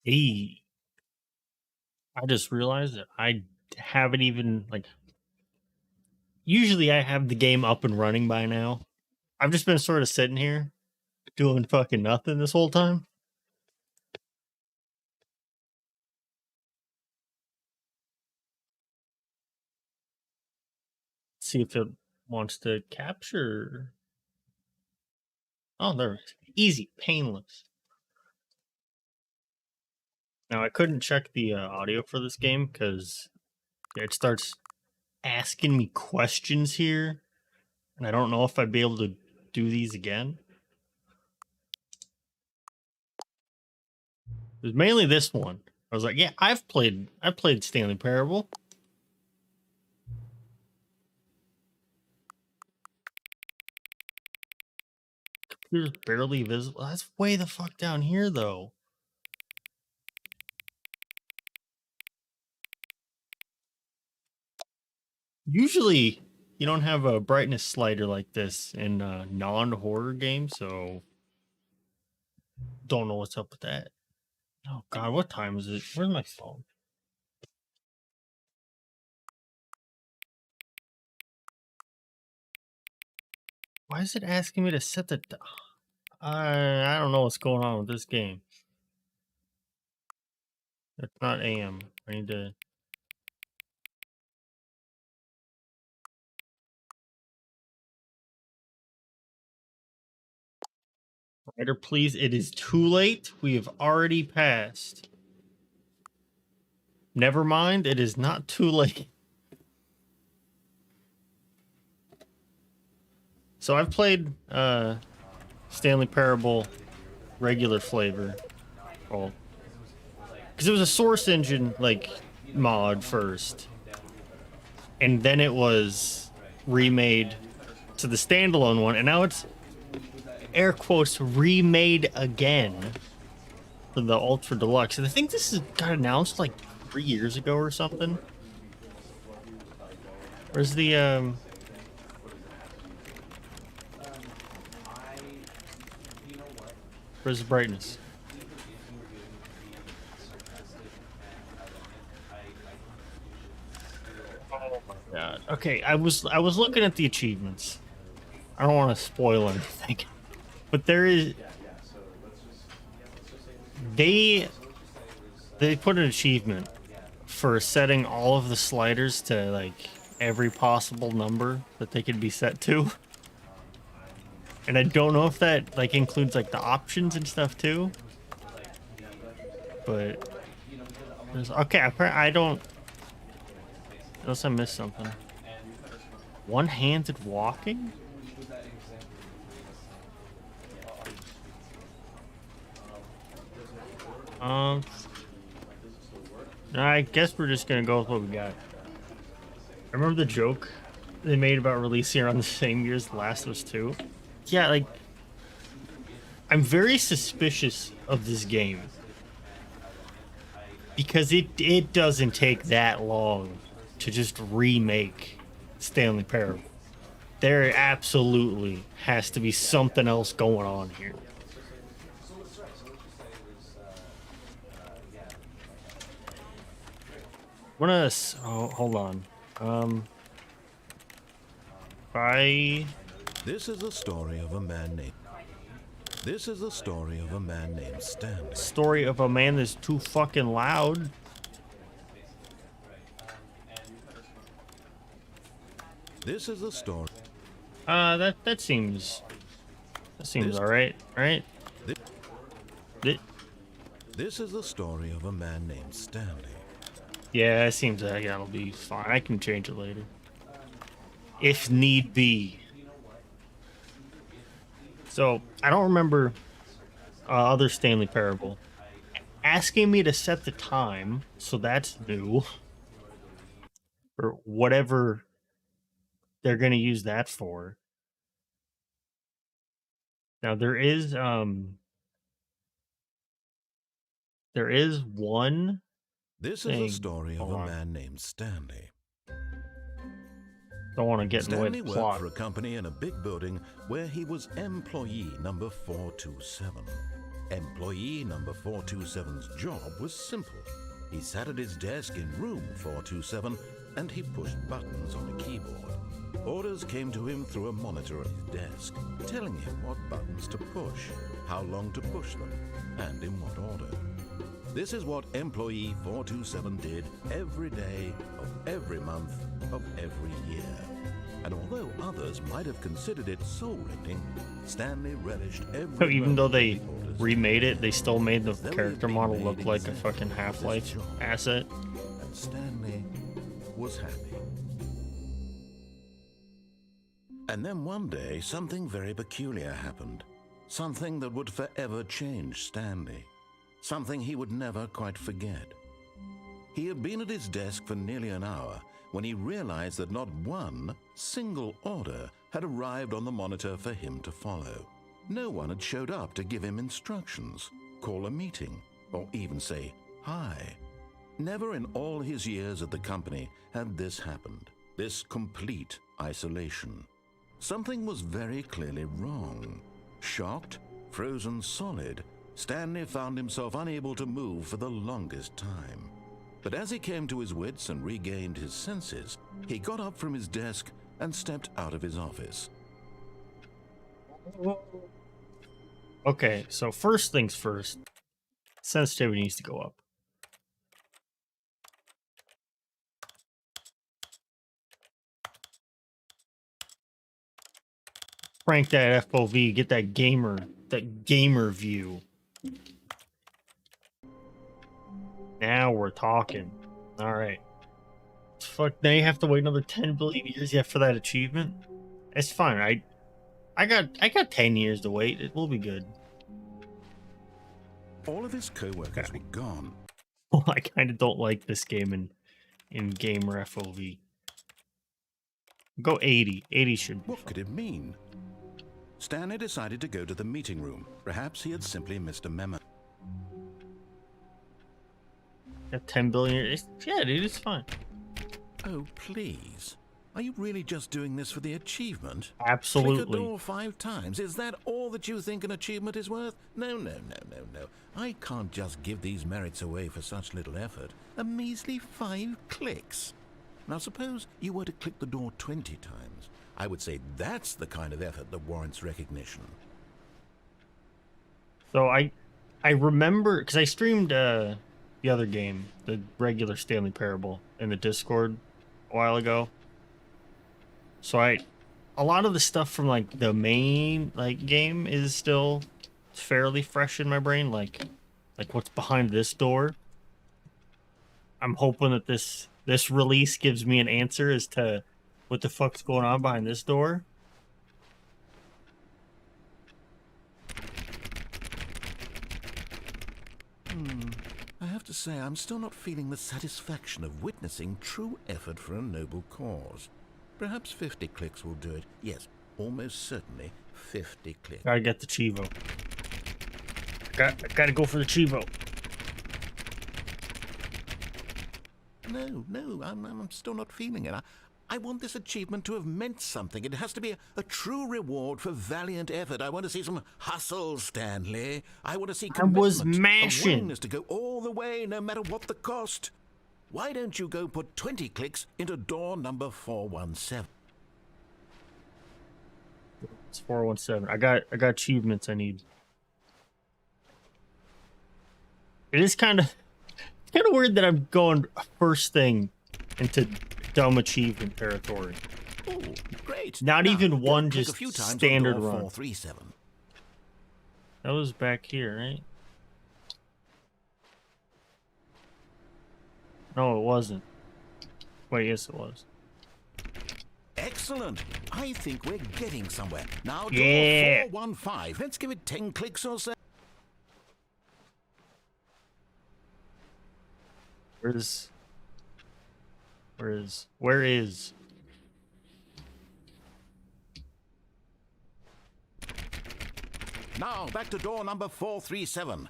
Hey, I just realized that I haven't even like. Usually, I have the game up and running by now. I've just been sort of sitting here doing fucking nothing this whole time. See if it wants to capture. Oh, there, easy, painless. Now I couldn't check the audio for this game because it starts asking me questions here, and I don't know if I'd be able to do these again. It was mainly this one. I was like, yeah, I've played Stanley Parable. Computer's barely visible. That's way the fuck down here, though. Usually, you don't have a brightness slider like this in non-horror games, so don't know what's up with that. Oh god, what time is it? Where's my phone? Why is it asking me to set the? I don't know what's going on with this game. It's not AM. I need to. Writer, please. It is too late. We have already passed. Never mind. It is not too late. So I've played Stanley Parable regular flavor. Well, because it was a Source Engine like mod first, and then it was remade to the standalone one, and now it's air quotes remade again for the Ultra Deluxe. And I think this got announced like 3 years ago or something. Where's the Where's the brightness? Oh my god. Okay, I was looking at the achievements. I don't want to spoil anything, but there is they put an achievement for setting all of the sliders to like every possible number that they could be set to. And I don't know if that like includes like the options and stuff too. But okay, I don't. Unless I missed something. One-handed walking? I guess we're just gonna go with what we got. I remember the joke they made about releasing around the same year as The Last of Us 2. Yeah, like I'm very suspicious of this game because it doesn't take that long to just remake Stanley Parable. There absolutely has to be something else going on here. Hold on. This is the story of a man named. This is the story of a man named Stanley. Story of a man that's too fucking loud. This is the story. That seems all right, right? This is the story of a man named Stanley. Yeah, it seems like that'll be fine. I can change it later, if need be. So I don't remember other Stanley Parable asking me to set the time, so that's new. Or whatever they're gonna use that for. Now there is one. This is the story of a man named Stanley. Don't want to get in the way of the Stanley plot. worked for a company in a big building where he was employee number 427. Employee number 427's job was simple. He sat at his desk in room 427 and he pushed buttons on a keyboard. Orders came to him through a monitor at his desk, telling him what buttons to push, how long to push them, and in what order. This is what employee 427 did every day of every month of every year. And although others might have considered it soul-rending, Stanley relished every So even though they moment of the orders. remade it, they still made the Though character he'd model been look made like a exactly fucking for Half-Life this job. asset. And Stanley was happy. And then one day, something very peculiar happened. Something that would forever change Stanley. Something he would never quite forget. He had been at his desk for nearly an hour when he realized that not one single order had arrived on the monitor for him to follow. No one had showed up to give him instructions, call a meeting, or even say hi. Never in all his years at the company had this happened, this complete isolation. Something was very clearly wrong. Shocked, frozen solid, Stanley found himself unable to move for the longest time. But as he came to his wits and regained his senses, he got up from his desk and stepped out of his office. Okay, so first things first, sensitivity needs to go up. Crank that FOV, get that gamer view. Now we're talking. All right. Fuck, now you have to wait another 10 billion years yet for that achievement? It's fine. I got 10 years to wait. It will be good. All of his co-workers were gone. Well, I kind of don't like this game in gamer FOV. Go 80. 80 should be What fine. could it mean? Stanley decided to go to the meeting room. Perhaps he had simply missed a memo. Got 10 billion. Yeah, dude, it's fine. Oh, please. Are you really just doing this for the achievement? Absolutely. Click a door 5 times. Is that all that you think an achievement is worth? No. I can't just give these merits away for such little effort. A measly 5 clicks. Now suppose you were to click the door 20 times. I would say that's the kind of effort that warrants recognition. So I remember, because I streamed the other game, the regular Stanley Parable, in the Discord a while ago. So a lot of the stuff from like the main game is still fairly fresh in my brain, like what's behind this door. I'm hoping that this release gives me an answer as to what the fuck's going on behind this door. I have to say, I'm still not feeling the satisfaction of witnessing true effort for a noble cause. Perhaps 50 clicks will do it. Yes, almost certainly 50 clicks. Gotta get the Chivo. Gotta go for the Chivo. No, I'm still not feeling it. I want this achievement to have meant something. It has to be a true reward for valiant effort. I want to see some hustle, Stanley. I want to see commitment, was a mashing. willingness to go all the way, no matter what the cost. Why don't you go put 20 clicks into door number 417? It's 417. I got achievements I need. It is kind of weird that I'm going first thing into dumb achievement territory. Oh, great. Not Now, even one, click just a few times on standard door run. 437. That was back here, right? No, it wasn't. Wait, yes, it was. Excellent. I think we're getting somewhere. Now, door Yeah. 415. Let's give it 10 clicks or so. Where is? Now, back to door number 437.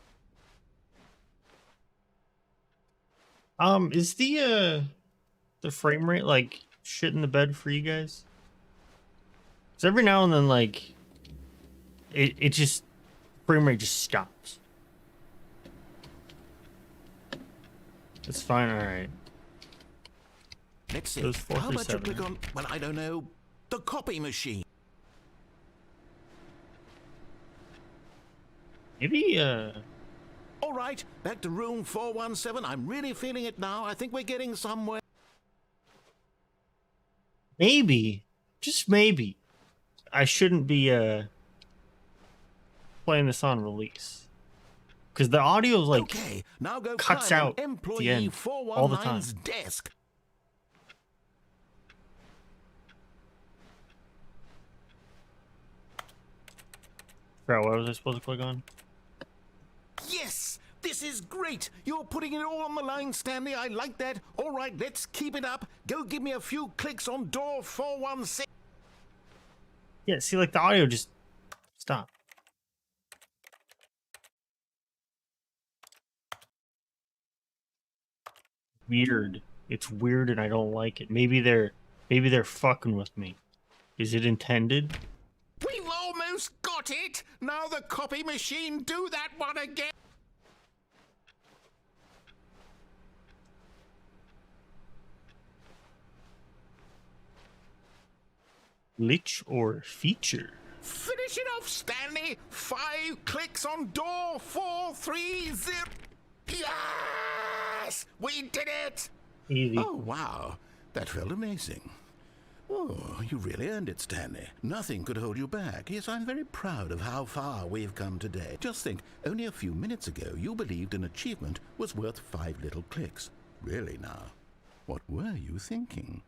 Is the frame rate like shit in the bed for you guys? Because every now and then, like, it just frame rate just stops. It's fine. All right. Let's see. It was How about you 437, click right? on, well, I don't know, the copy machine? Maybe. All right, back to room 417. I'm really feeling it now. I think we're getting somewhere. Maybe. Just maybe. I shouldn't be playing this on release, because the audio's like Okay, now go cuts climb on out at the employee end all the time. 419's desk. Bro, what was I supposed to click on? Yes, this is great. You're putting it all on the line, Stanley. I like that. All right, let's keep it up. Go give me a few clicks on door 416. Yeah, see, like the audio just stop. Weird. It's weird, and I don't like it. Maybe they're fucking with me. Is it intended? We've almost got it. Now the copy machine, do that one again. Glitch or feature? Finish it off, Stanley. 5 clicks on door 430. Yes! We did it! Easy. Oh, wow. That felt amazing. Oh, you really earned it, Stanley. Nothing could hold you back. Yes, I'm very proud of how far we've come today. Just think, only a few minutes ago, you believed an achievement was worth 5 little clicks. Really now? What were you thinking?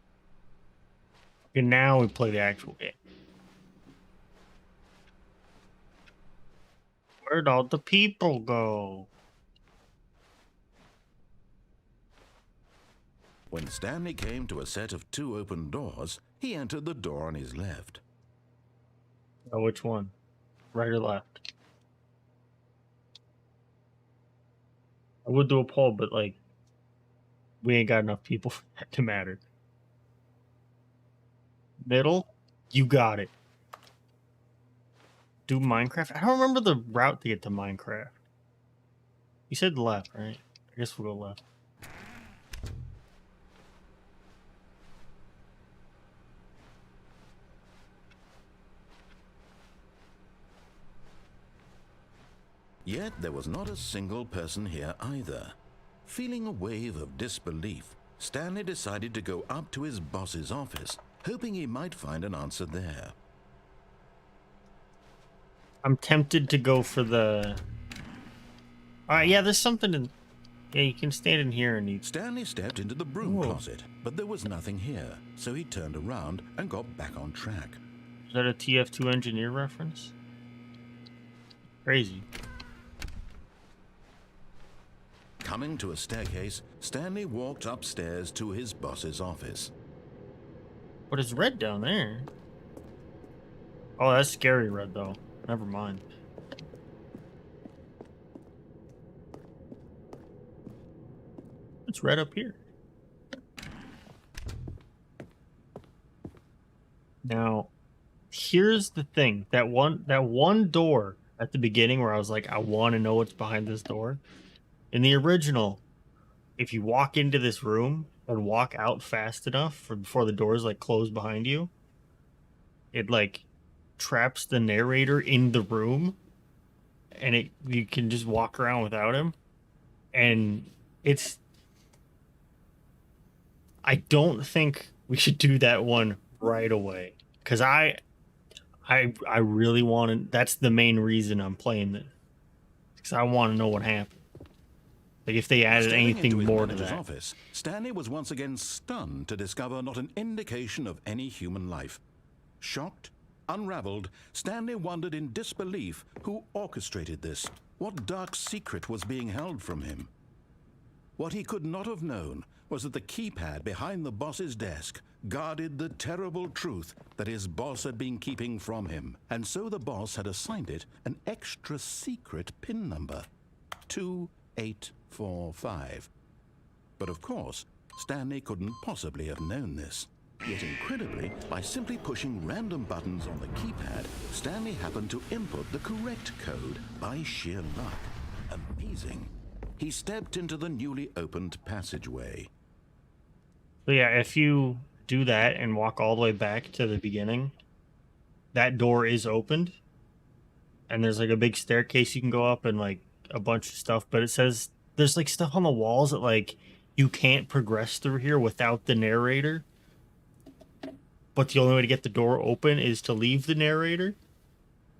And now we play the actual game. Where'd all the people go? When Stanley came to a set of 2 open doors, he entered the door on his left. Oh, which one? Right or left? I would do a poll, but like, we ain't got enough people for that to matter. Middle? You got it. Do Minecraft? I don't remember the route to get to Minecraft. You said left, right? I guess we'll go left. Yet there was not a single person here either. Feeling a wave of disbelief, Stanley decided to go up to his boss's office, hoping he might find an answer there. I'm tempted to go for the... yeah, there's something in... Yeah, you can stand in here and eat. Stanley stepped into the broom Whoa. closet, but there was nothing here, so he turned around and got back on track. Is that a TF2 engineer reference? Crazy. Coming to a staircase, Stanley walked upstairs to his boss's office. What is red down there? Oh, that's scary red, though. Never mind. It's red up here. Now, here's the thing. That one door at the beginning where I was like, I want to know what's behind this door. In the original, if you walk into this room and walk out fast enough before the doors like close behind you, it like traps the narrator in the room, and you can just walk around without him. And I don't think we should do that one right away, because I really want to. That's the main reason I'm playing this, because I want to know what happened. Like if they added Stepping into anything his more to manager's that. office, Stanley was once again stunned to discover not an indication of any human life. Shocked, unraveled, Stanley wondered in disbelief who orchestrated this. What dark secret was being held from him? What he could not have known was that the keypad behind the boss's desk guarded the terrible truth that his boss had been keeping from him. And so the boss had assigned it an extra secret PIN number, 2845. But of course, Stanley couldn't possibly have known this. Yet incredibly, by simply pushing random buttons on the keypad, Stanley happened to input the correct code by sheer luck. Amazing. he stepped into the newly opened passageway. So yeah, if you do that and walk all the way back to the beginning, that door is opened, and there's like a big staircase you can go up and like a bunch of stuff. But it says there's like stuff on the walls that like you can't progress through here without the narrator. But the only way to get the door open is to leave the narrator,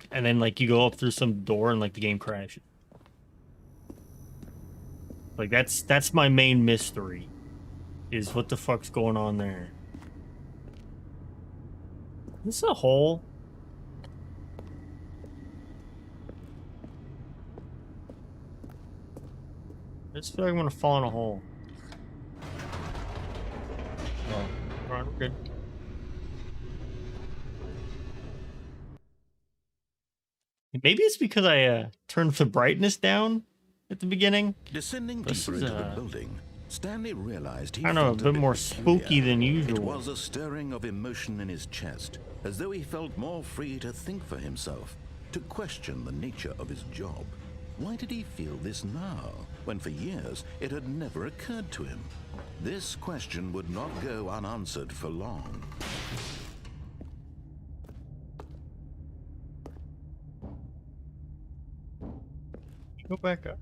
and then like you go up through some door and like the game crashes. Like that's my main mystery, is what the fuck's going on there. This is a hole. I just feel like I'm gonna fall in a hole. Oh, alright, we're good. Maybe it's because I turned the brightness down at the beginning. Descending This deeper is, into the building, Stanley realized he I don't know, a felt bit more peculiar. spooky than usual. It was a stirring of emotion in his chest, as though he felt more free to think for himself, to question the nature of his job. Why did he feel this now, when for years it had never occurred to him? This question would not go unanswered for long. Go back up.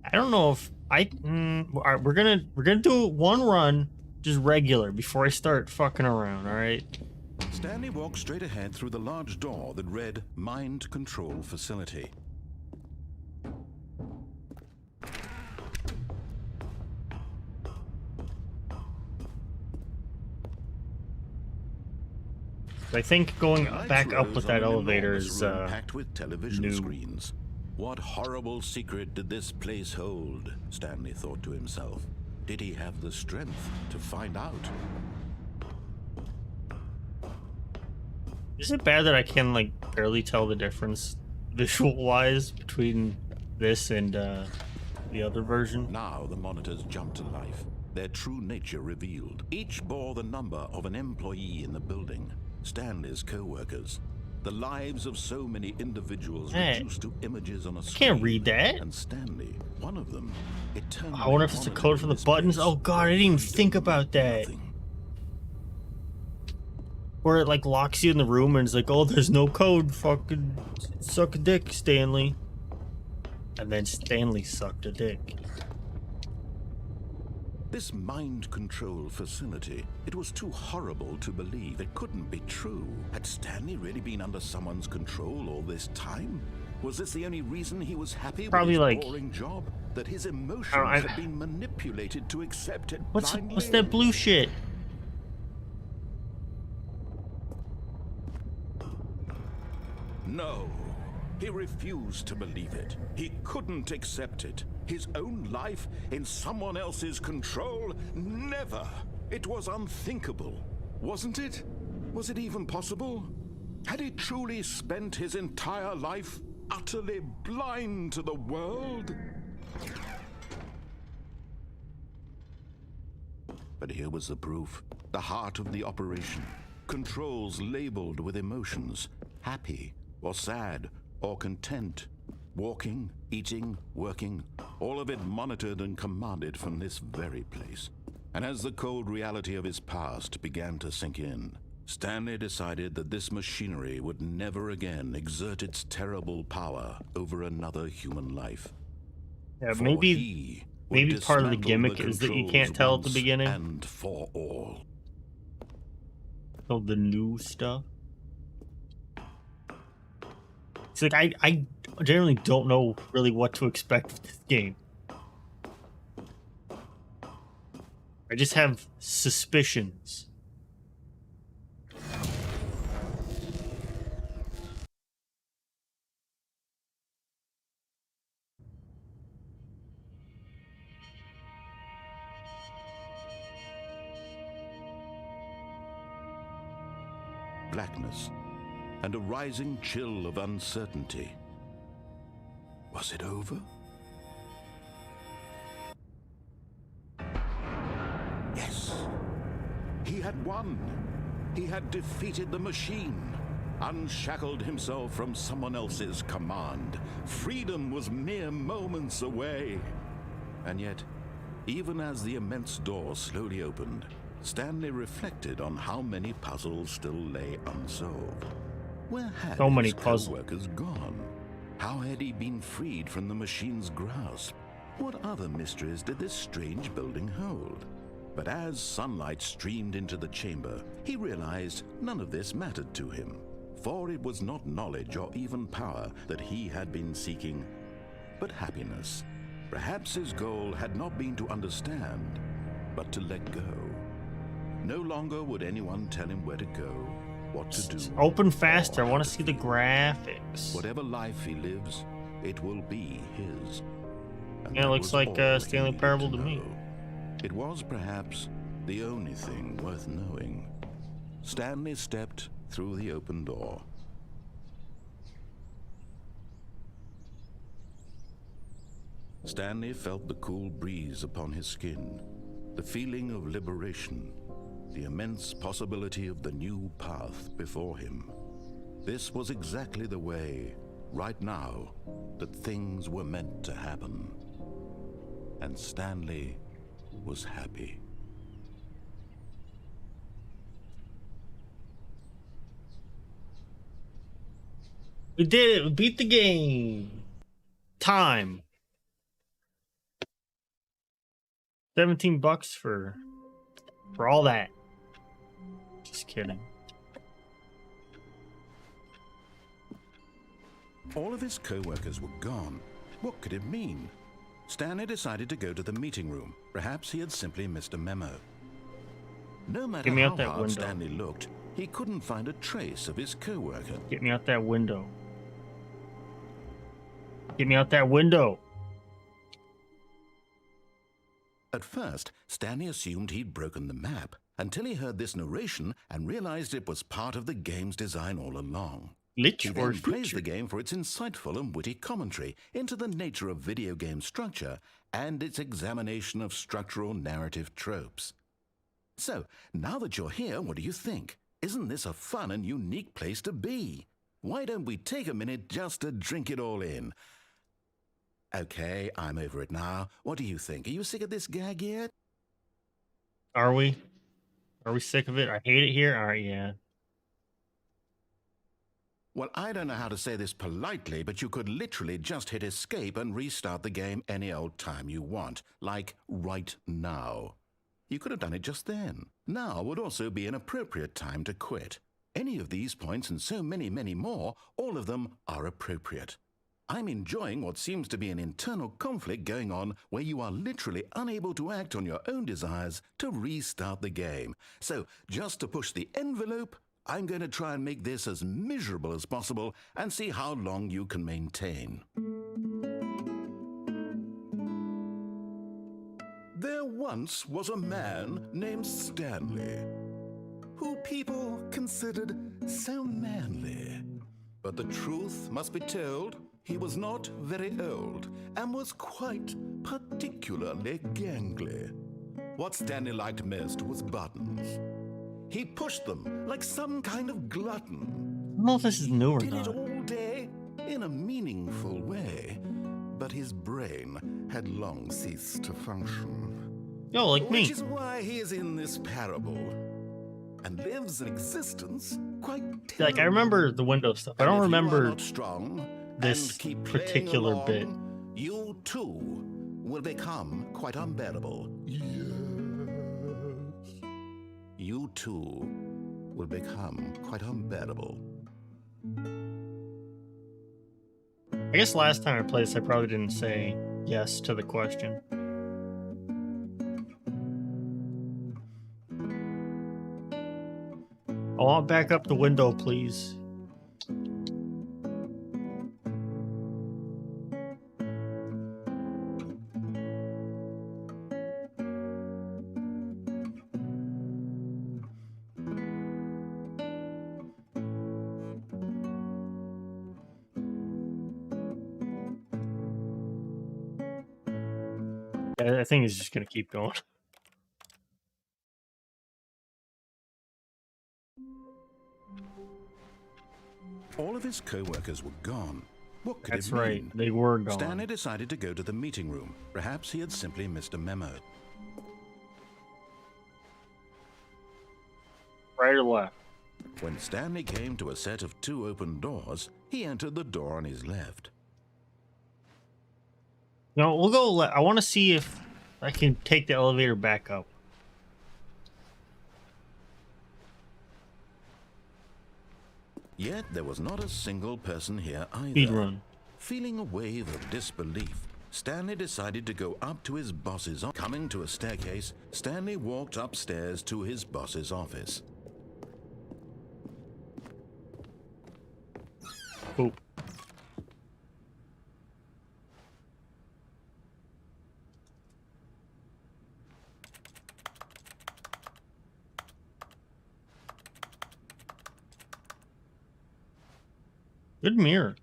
I don't know if I. All right, we're gonna do one run, just regular, before I start fucking around. All right. Stanley walked straight ahead through the large door that read Mind Control Facility. I think going The lights back up rose with on that an elevator enormous is room packed with television new. screens. What horrible secret did this place hold? Stanley thought to himself. Did he have the strength to find out? Is it bad that I can like barely tell the difference visual-wise between this and the other version? Now the monitors jumped to life, their true nature revealed. Each bore the number of an employee in the building, Stanley's co-workers. The lives of so many individuals reduced to images on a screen. Can't read that. And Stanley, one of them, I wonder if it's a code for the buttons. Oh god, I didn't even think about that. Where it like locks you in the room and it's like, oh, there's no code. Fucking suck a dick, Stanley. And then Stanley sucked a dick. This mind control facility, it was too horrible to believe. It couldn't be true. Had Stanley really been under someone's control all this time? Was this the only reason he was happy Probably with his like, boring job? That his emotions had been manipulated to accept it blindly? What's that blue shit? No. He refused to believe it. He couldn't accept it. His own life in someone else's control? Never. It was unthinkable. Wasn't it? Was it even possible? Had he truly spent his entire life utterly blind to the world? But here was the proof. The heart of the operation. Controls labeled with emotions. Happy or sad or content. Walking, eating, working. All of it monitored and commanded from this very place. And as the cold reality of his past began to sink in, Stanley decided that this machinery would never again exert its terrible power over another human life. Yeah, For maybe he would maybe part of the dismantle gimmick is that you controls can't tell at the once beginning. and for all. So the new stuff. It's like I generally don't know really what to expect with this game. I just have suspicions. Blackness and a rising chill of uncertainty. Was it over? Yes. He had won. He had defeated the machine. unshackled himself from someone else's command. Freedom was mere moments away. And yet, even as the immense door slowly opened, Stanley reflected on how many puzzles still lay unsolved. Where had So many his puzzles. co-workers gone? How had he been freed from the machine's grasp? What other mysteries did this strange building hold? But as sunlight streamed into the chamber, he realized none of this mattered to him, for it was not knowledge or even power that he had been seeking, but happiness. Perhaps his goal had not been to understand, but to let go. No longer would anyone tell him where to go, what to do. Open faster. or I want how to see the feel. graphics. Whatever life he lives, it will be his. And Yeah, it that looks was like all he Stanley needed Parable to me. know. It was perhaps the only thing worth knowing. Stanley stepped through the open door. Stanley felt the cool breeze upon his skin, the feeling of liberation, the immense possibility of the new path before him. This was exactly the way, right now, that things were meant to happen. And Stanley was happy. We did it. We beat the game. Time. $17 for all that. Just kidding. All of his co-workers were gone. What could it mean? Stanley decided to go to the meeting room. Perhaps he had simply missed a memo. No matter Get me out how that hard window. Stanley looked, he couldn't find a trace of his co-worker. Get me out that window. Get me out that window. At first, Stanley assumed he'd broken the map, until he heard this narration and realized it was part of the game's design all along. Glitch He or then praised feature? the game for its insightful and witty commentary into the nature of video game structure and its examination of structural narrative tropes. So, now that you're here, what do you think? Isn't this a fun and unique place to be? Why don't we take a minute just to drink it all in? Okay, I'm over it now. What do you think? Are you sick of this gag yet? Are we? Are we sick of it? I hate it here. All right, yeah. Well, I don't know how to say this politely, but you could literally just hit escape and restart the game any old time you want, like right now. You could have done it just then. Now would also be an appropriate time to quit. Any of these points and so many, many more, all of them are appropriate. I'm enjoying what seems to be an internal conflict going on where you are literally unable to act on your own desires to restart the game. So, just to push the envelope, I'm going to try and make this as miserable as possible and see how long you can maintain. There once was a man named Stanley, who people considered so manly. But the truth must be told, he was not very old and was quite particularly gangly. What Stanley liked most was buttons. He pushed them like some kind of glutton. I don't know if this is new or Did it not. all day in a meaningful way, but his brain had long ceased to function. Yo, like me. Which is why he is in this parable and lives an existence quite Like, I terrible. remember the window stuff. I And don't if you are remember not strong this and keep playing particular along, bit. You too will become quite unbearable. Yes. You too will become quite unbearable. I guess last time I played this, I probably didn't say yes to the question. I want back up the window, please. I think it's just gonna keep going. his co-workers were gone, what could That's it mean? right. They were gone. Stanley decided to go to the meeting room. Perhaps he had simply missed a memo. Right or left? When Stanley came to a set of 2 open doors, he entered the door on his left. No, we'll go left. I want to see if I can take the elevator back up. Yet there was not a single person here either. Speed run. Feeling a wave of disbelief, Stanley decided to go up to his boss's office. Coming to a staircase, Stanley walked upstairs to his boss's office. Oh. Good mirror.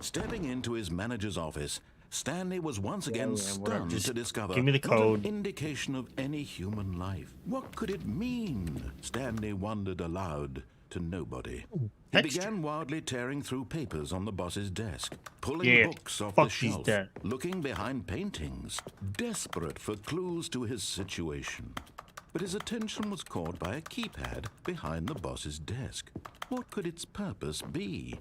Stepping into his manager's office, Stanley was once again whatever. stunned Just to discover give me the not an code. indication of any human life. What could it mean? Stanley wondered aloud to nobody. He Texture. began wildly tearing through papers on the boss's desk, pulling Yeah, books off fuck the these shelf, dead. looking behind paintings, desperate for clues to his situation. But his attention was caught by a keypad behind the boss's desk. What could its purpose be?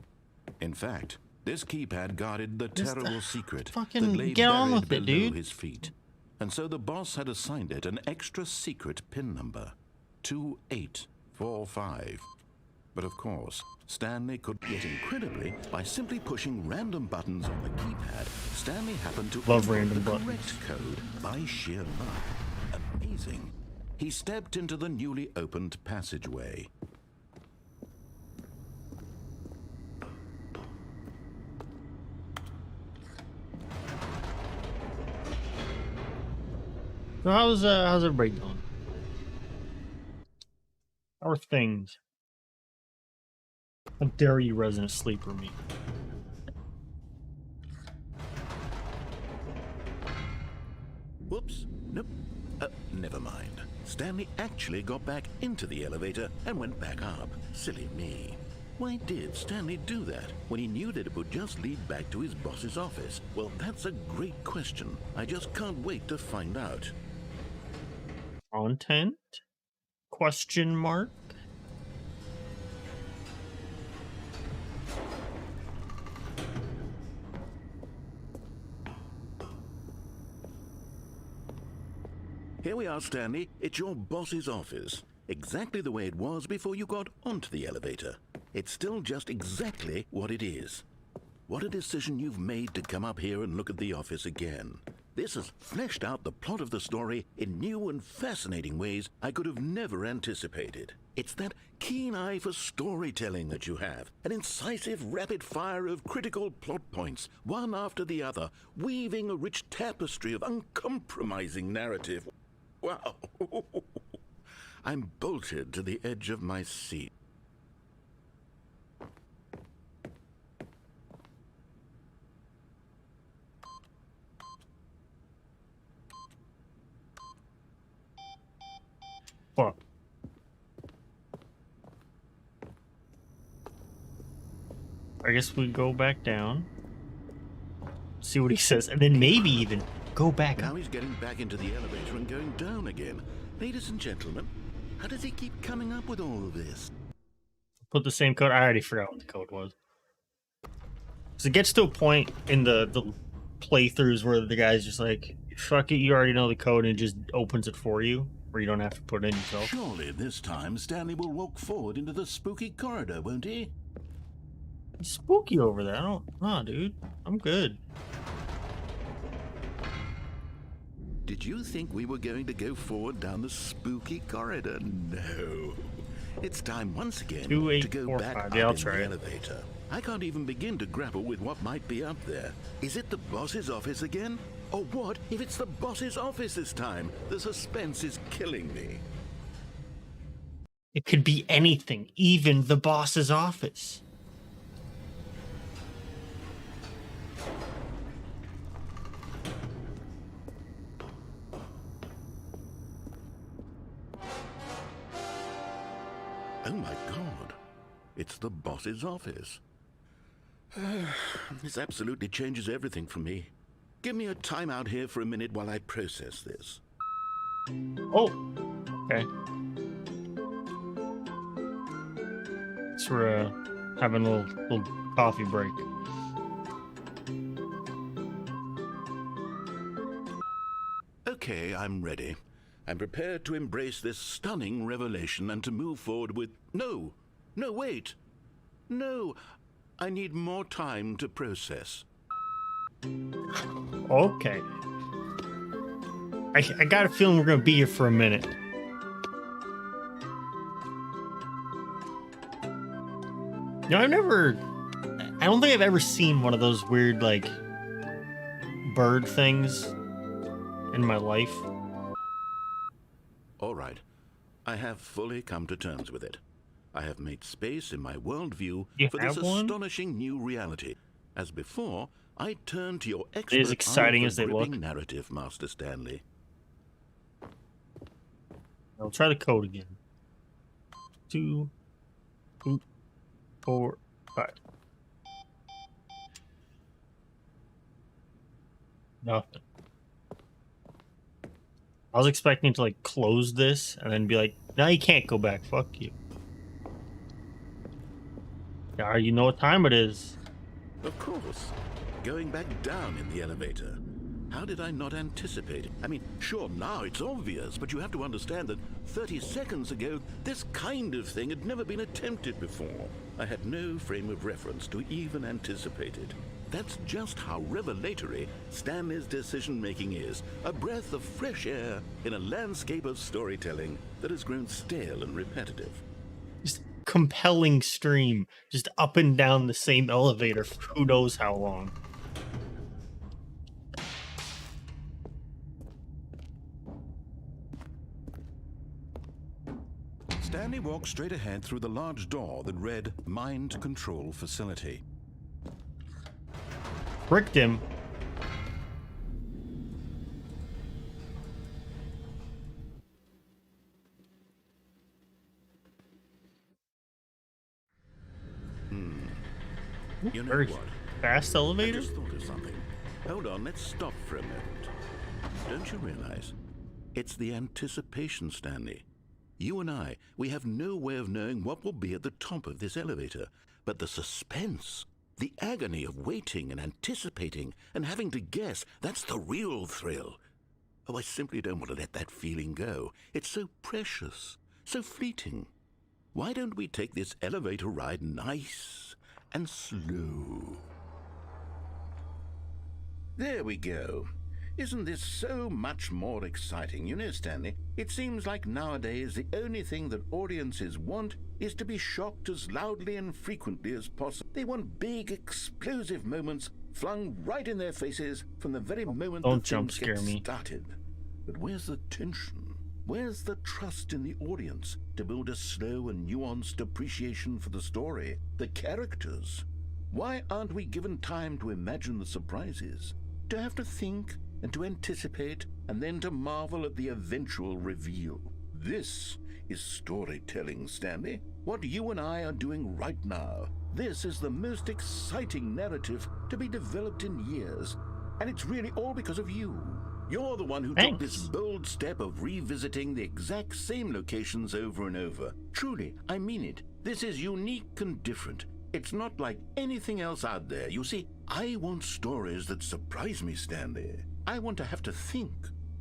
In fact, this keypad guarded the Just, terrible secret fucking that lay get on buried with it, below dude. his feet. And so the boss had assigned it an extra secret PIN number, 2845. But of course, Stanley could get incredibly by simply pushing random buttons on the keypad. Stanley happened to Love input random the buttons. correct code by sheer luck. Amazing. He stepped into the newly opened passageway. So how's everybody doing? How are things? How dare you, resident sleeper me? Whoops. Nope. Never mind. Stanley actually got back into the elevator and went back up. Silly me. Why did Stanley do that when he knew that it would just lead back to his boss's office? Well, that's a great question. I just can't wait to find out. Content? Question mark? Here we are, Stanley. It's your boss's office. Exactly the way it was before you got onto the elevator. It's still just exactly what it is. What a decision you've made to come up here and look at the office again. This has fleshed out the plot of the story in new and fascinating ways I could have never anticipated. It's that keen eye for storytelling that you have, an incisive rapid fire of critical plot points, one after the other, weaving a rich tapestry of uncompromising narrative. Wow. I'm bolted to the edge of my seat. Fuck. I guess we go back down. See what he says, and then maybe even go back Now up. he's getting back into the elevator and going down again. Ladies and gentlemen, how does he keep coming up with all of this? Put the same code. I already forgot what the code was. So it gets to a point in the playthroughs where the guy's just like, fuck it, you already know the code, and it just opens it for you, where you don't have to put it in yourself. Surely this time Stanley will walk forward into the spooky corridor, won't he? It's spooky over there. I don't know, dude. I'm good. Did you think we were going to go forward down the spooky corridor? No. It's time once again to go back 2845. up Yeah, I'll in try the it. elevator. I can't even begin to grapple with what might be up there. Is it the boss's office again? Or what if it's the boss's office this time? The suspense is killing me. It could be anything, even the boss's office. Oh my God. It's the boss's office. This absolutely changes everything for me. Give me a time out here for a minute while I process this. Oh, okay. So we're having a little coffee break. Okay, I'm ready. I'm prepared to embrace this stunning revelation and to move forward with... No, wait. No, I need more time to process. Okay. I got a feeling we're gonna be here for a minute. No, I don't think I've ever seen one of those weird, like, bird things in my life. All right. I have fully come to terms with it. I have made space in my worldview You for this have one? astonishing new reality. As before, I turn to your expert As exciting eye as for they look. gripping narrative, Master Stanley. I'll try the code again. 2, 4, 5. Nothing. I was expecting to like close this and then be like, "No, you can't go back. Fuck you." Yeah, you know what time it is. Of course. Going back down in the elevator. How did I not anticipate it? I mean, sure, now it's obvious, but you have to understand that 30 seconds ago, this kind of thing had never been attempted before. I had no frame of reference to even anticipate it. That's just how revelatory Stanley's decision-making is. A breath of fresh air in a landscape of storytelling that has grown stale and repetitive. Just compelling stream, just up and down the same elevator for who knows how long. Stanley walked straight ahead through the large door that read Mind Control Facility. Bricked him. You know Very what? fast I elevator? just thought of something. Hold on, let's stop for a moment. Don't you realize? It's the anticipation, Stanley. You and I, we have no way of knowing what will be at the top of this elevator. But the suspense, the agony of waiting and anticipating and having to guess, that's the real thrill. Oh, I simply don't want to let that feeling go. It's so precious, so fleeting. Why don't we take this elevator ride nice and slow? There we go. Isn't this so much more exciting? You know, Stanley, it seems like nowadays the only thing that audiences want is to be shocked as loudly and frequently as possible. They want big, explosive moments flung right in their faces from the very moment Don't the jump things scare get me. started. But where's the tension? Where's the trust in the audience to build a slow and nuanced appreciation for the story, the characters? Why aren't we given time to imagine the surprises, to have to think and to anticipate, and then to marvel at the eventual reveal? This is storytelling, Stanley. What you and I are doing right now. This is the most exciting narrative to be developed in years, and it's really all because of you. You're the one who took this bold step of revisiting the exact same locations over and over. Truly, I mean it. This is unique and different. It's not like anything else out there. You see, I want stories that surprise me, Stanley. I want to have to think.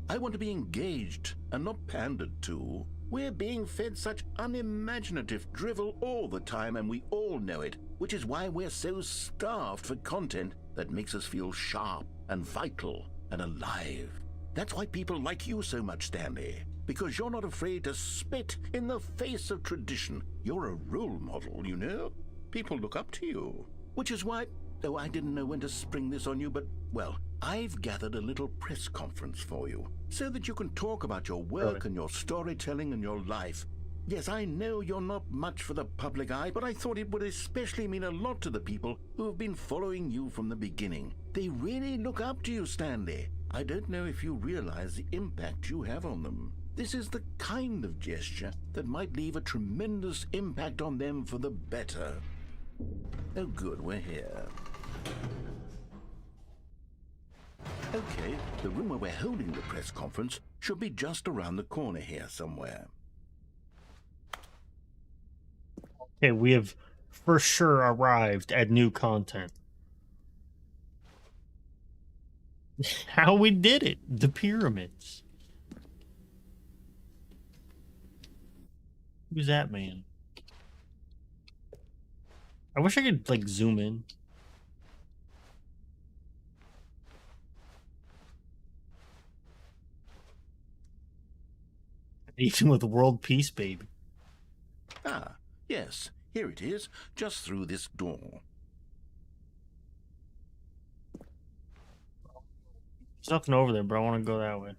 I want to be engaged and not pandered to. We're being fed such unimaginative drivel all the time, and we all know it, which is why we're so starved for content that makes us feel sharp and vital and alive. That's why people like you so much, Stanley, because you're not afraid to spit in the face of tradition. You're a role model, you know? People look up to you, which is why... Oh, I didn't know when to spring this on you, but, well, I've gathered a little press conference for you so that you can talk about your work and your storytelling and your life. Yes, I know you're not much for the public eye, but I thought it would especially mean a lot to the people who have been following you from the beginning. They really look up to you, Stanley. I don't know if you realize the impact you have on them. This is the kind of gesture that might leave a tremendous impact on them for the better. Oh good, we're here. Okay, the room where we're holding the press conference should be just around the corner here somewhere. Okay, we have for sure arrived at new content. How we did it. The pyramids. Who's that man? I wish I could, like, zoom in. Even with world peace, baby. Ah, yes, here it is, just through this door. There's nothing over there, but I want to go that way.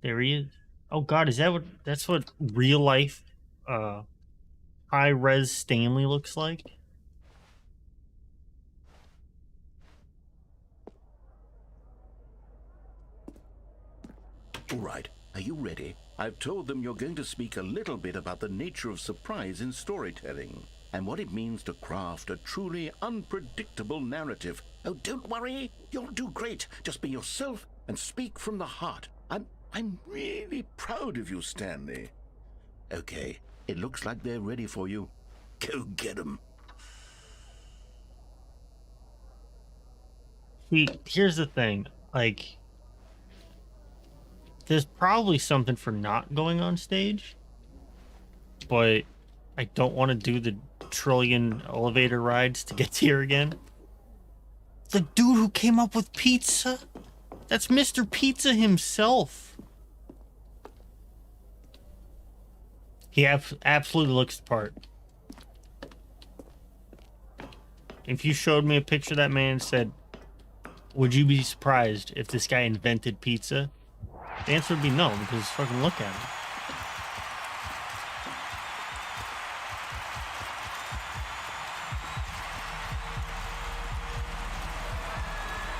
There he is. Oh god, is that that's what real life high res Stanley looks like? All right, are you ready? I've told them you're going to speak a little bit about the nature of surprise in storytelling and what it means to craft a truly unpredictable narrative. Oh, don't worry. You'll do great. Just be yourself and speak from the heart. I'm really proud of you, Stanley. Okay, it looks like they're ready for you. Go get them. See, here's the thing. Like, there's probably something for not going on stage, but I don't want to do the trillion elevator rides to get here again. The dude who came up with pizza? That's Mr. Pizza himself. He absolutely looks the part. If you showed me a picture of that man and said, would you be surprised if this guy invented pizza? The answer would be no, because fucking look at him.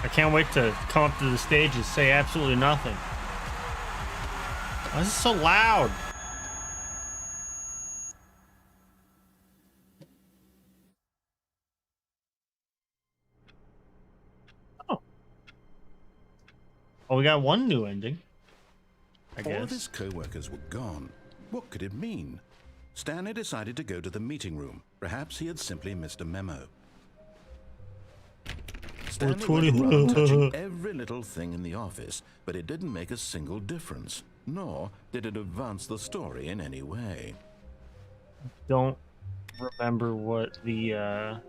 I can't wait to come up to the stage and say absolutely nothing. Why is it so loud? Oh, we got one new ending, I guess. All of his co-workers were gone. What could it mean? Stanley decided to go to the meeting room. Perhaps he had simply missed a memo. Stanley went around touching every little thing in the office, but it didn't make a single difference, nor did it advance the story in any way. Don't remember what the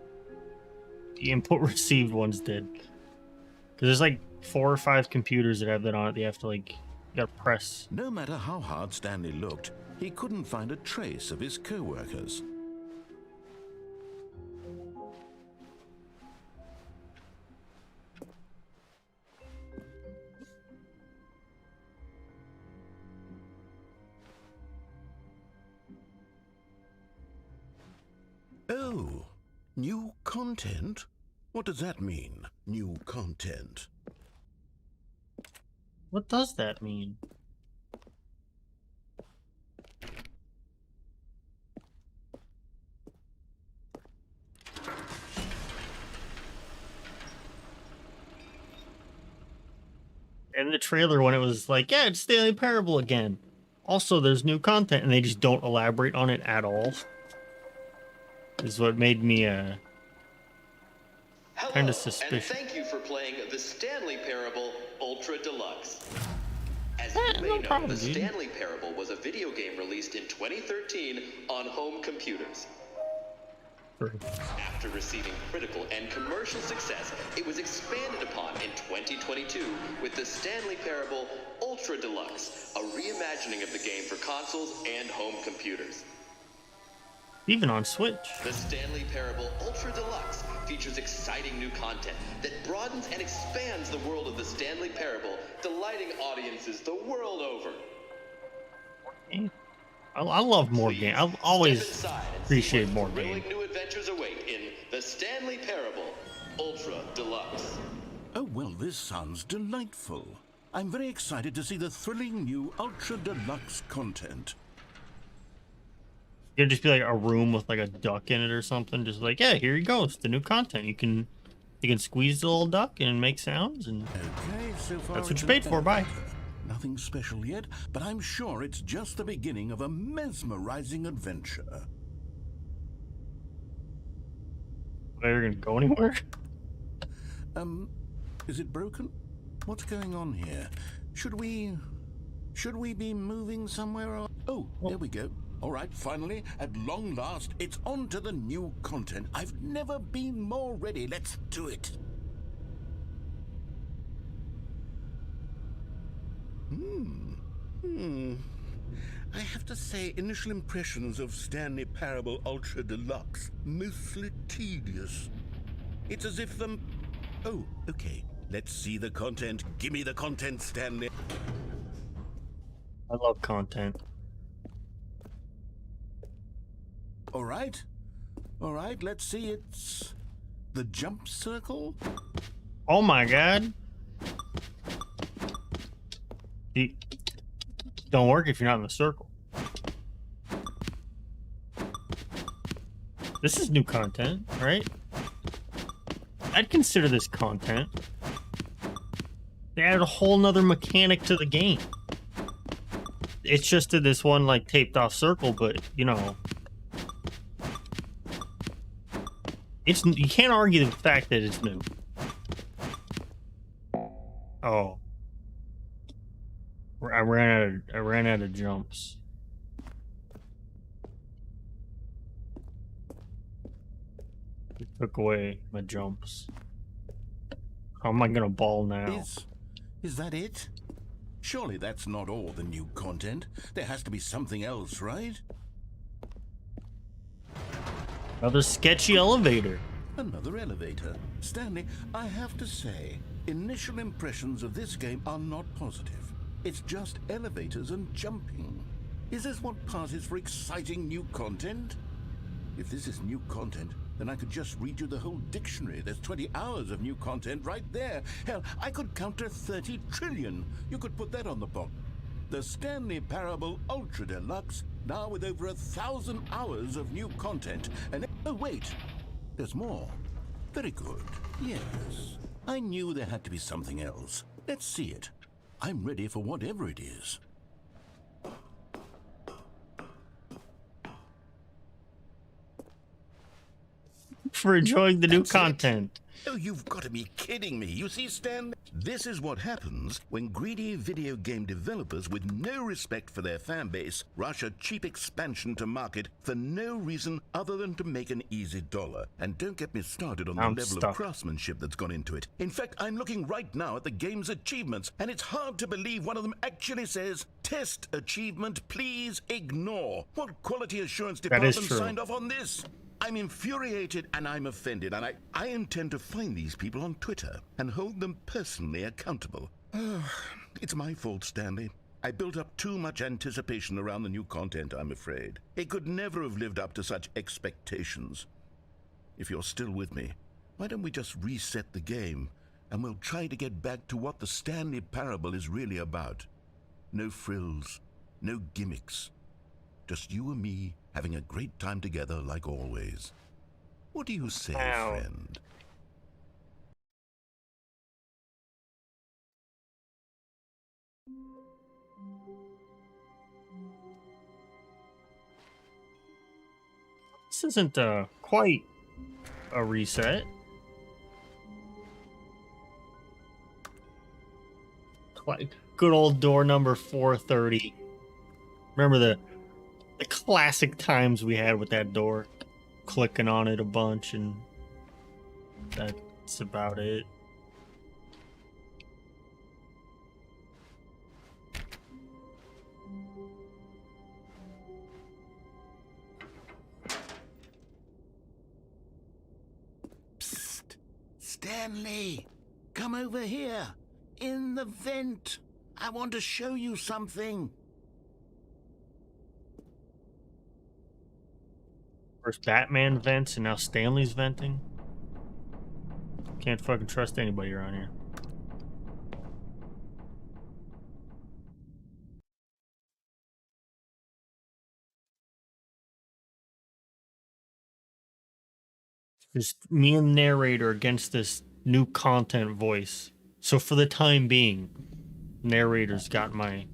input received ones did. Because there's like 4 or 5 computers that have that on it. They have to, like, you gotta press. No matter how hard Stanley looked, he couldn't find a trace of his co-workers. Oh, new content? What does that mean, new content? What does that mean? And the trailer, when it was like, yeah, it's Stanley Parable again. Also, there's new content, and they just don't elaborate on it at all. Is what made me kind of suspicious. And thank you for playing the Stanley Parable Ultra Deluxe. As you may know, the Stanley Parable was a video game released in 2013 on home computers. After receiving critical and commercial success, it was expanded upon in 2022 with the Stanley Parable Ultra Deluxe, a reimagining of the game for consoles and home computers. Even on Switch. The Stanley Parable Ultra Deluxe features exciting new content that broadens and expands the world of the Stanley Parable, delighting audiences the world over. I love more games. I've always appreciate more games. New adventures await in the Stanley Parable Ultra Deluxe. Oh, well, this sounds delightful. I'm very excited to see the thrilling new Ultra Deluxe content. It'd just be like a room with like a duck in it or something. Just like, yeah, here you go. It's the new content. You can squeeze the little duck and make sounds, and Okay, so far that's what it's you an paid for. Bye. elevator. Nothing special yet, but I'm sure it's just the beginning of a mesmerizing adventure. Are you gonna go anywhere? Is it broken? What's going on here? Should we be moving somewhere? Oh, there we go. All right, finally, at long last, it's on to the new content. I've never been more ready. Let's do it. I have to say, initial impressions of Stanley Parable Ultra Deluxe, mostly tedious. It's as if oh, okay. Let's see the content. Give me the content, Stanley. I love content. All right, let's see. It's the jump circle. Oh my god. Don't work if you're not in the circle. This is new content, right? I'd consider this content. They added a whole nother mechanic to the game. It's just this one like taped off circle, but you know, you can't argue the fact that it's new. Oh, I ran out of jumps. It took away my jumps. How am I gonna ball now? Is that it? Surely that's not all the new content. There has to be something else, right? Another sketchy elevator. Another elevator. Stanley, I have to say, initial impressions of this game are not positive. It's just elevators and jumping. Is this what passes for exciting new content? If this is new content, then I could just read you the whole dictionary. There's 20 hours of new content right there. Hell, I could count to 30 trillion. You could put that on the box. The Stanley Parable Ultra Deluxe, now with over 1,000 hours of new content. And oh wait, there's more. Very good. Yes, I knew there had to be something else. Let's see it. I'm ready for whatever it is. For enjoying the new That's it. content. Oh, you've got to be kidding me. You see, Stan, this is what happens when greedy video game developers with no respect for their fan base rush a cheap expansion to market for no reason other than to make an easy dollar. And don't get me started on the level of craftsmanship that's gone into it. In fact, I'm looking right now at the game's achievements, and it's hard to believe one of them actually says, "Test achievement, please ignore." What quality assurance department signed off on this? I'm infuriated and I'm offended, and I intend to find these people on Twitter and hold them personally accountable. It's my fault, Stanley. I built up too much anticipation around the new content, I'm afraid. It could never have lived up to such expectations. If you're still with me, why don't we just reset the game and we'll try to get back to what the Stanley Parable is really about. No frills, no gimmicks. Just you and me having a great time together like always. What do you say, friend? This isn't quite a reset. Like good old door number 430. Remember the classic times we had with that door, clicking on it a bunch, and that's about it. Psst! Stanley! Come over here! In the vent! I want to show you something! First Batman vents, and now Stanley's venting. Can't fucking trust anybody around here. Just me and the narrator against this new content voice. So for the time being, narrator's got my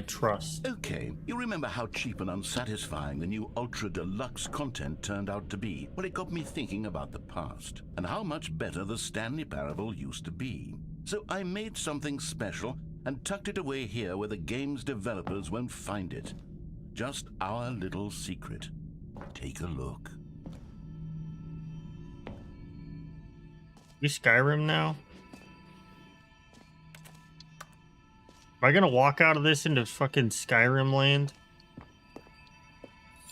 trust. Okay, you remember how cheap and unsatisfying the new Ultra Deluxe content turned out to be? Well, it got me thinking about the past and how much better the Stanley Parable used to be. So I made something special and tucked it away here where the game's developers won't find it. Just our little secret. Take a look. We Skyrim now? Am I gonna walk out of this into fucking Skyrim land?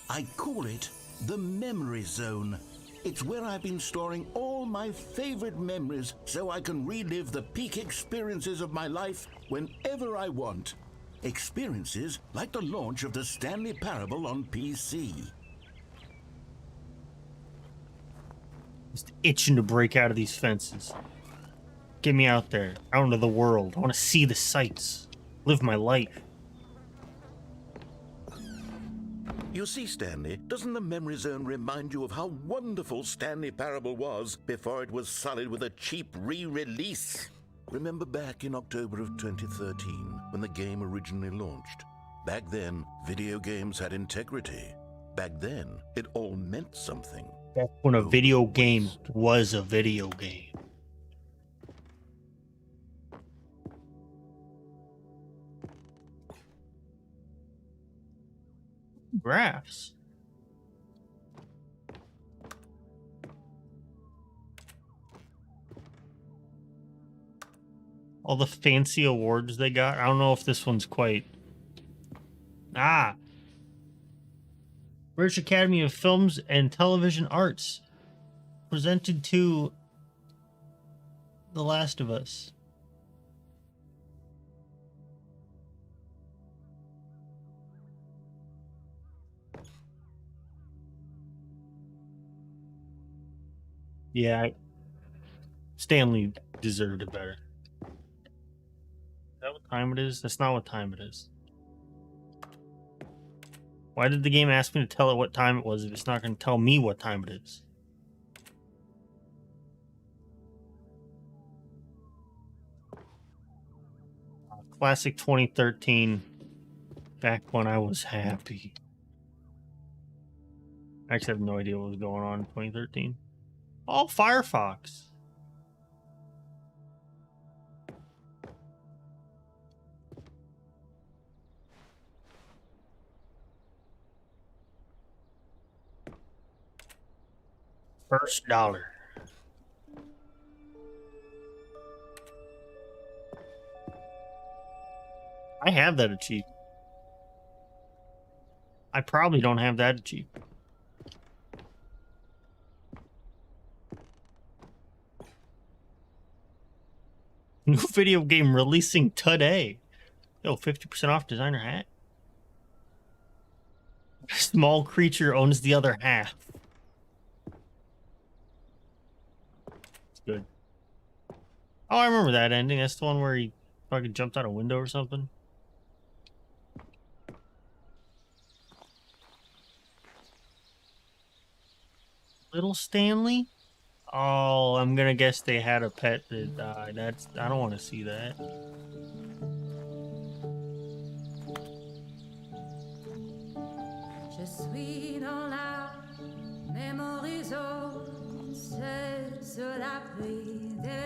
I call it the Memory Zone. It's where I've been storing all my favorite memories so I can relive the peak experiences of my life whenever I want. Experiences like the launch of the Stanley Parable on PC. Just itching to break out of these fences. Get me out there, out into the world. I want to see the sights. Live my life. You see, Stanley, doesn't the Memory Zone remind you of how wonderful Stanley Parable was before it was sullied with a cheap re-release? Remember back in October of 2013, when the game originally launched? Back then, video games had integrity. Back then, it all meant something. Back when a video game was a video game. Graphs. All the fancy awards they got. I don't know if this one's quite... British Academy of Films and Television Arts. Presented to The Last of Us. Yeah, Stanley deserved it better. Is that what time it is? That's not what time it is. Why did the game ask me to tell it what time it was if it's not going to tell me what time it is? Classic 2013. Back when I was happy. I actually have no idea what was going on in 2013. Oh, Firefox. First dollar. I have that achievement. I probably don't have that achievement. New video game releasing today. Yo, 50% off designer hat. Small creature owns the other half. It's good. Oh, I remember that ending. That's the one where he fucking jumped out a window or something. Little Stanley? Oh, I'm gonna guess they had a pet that died. I don't want to see that.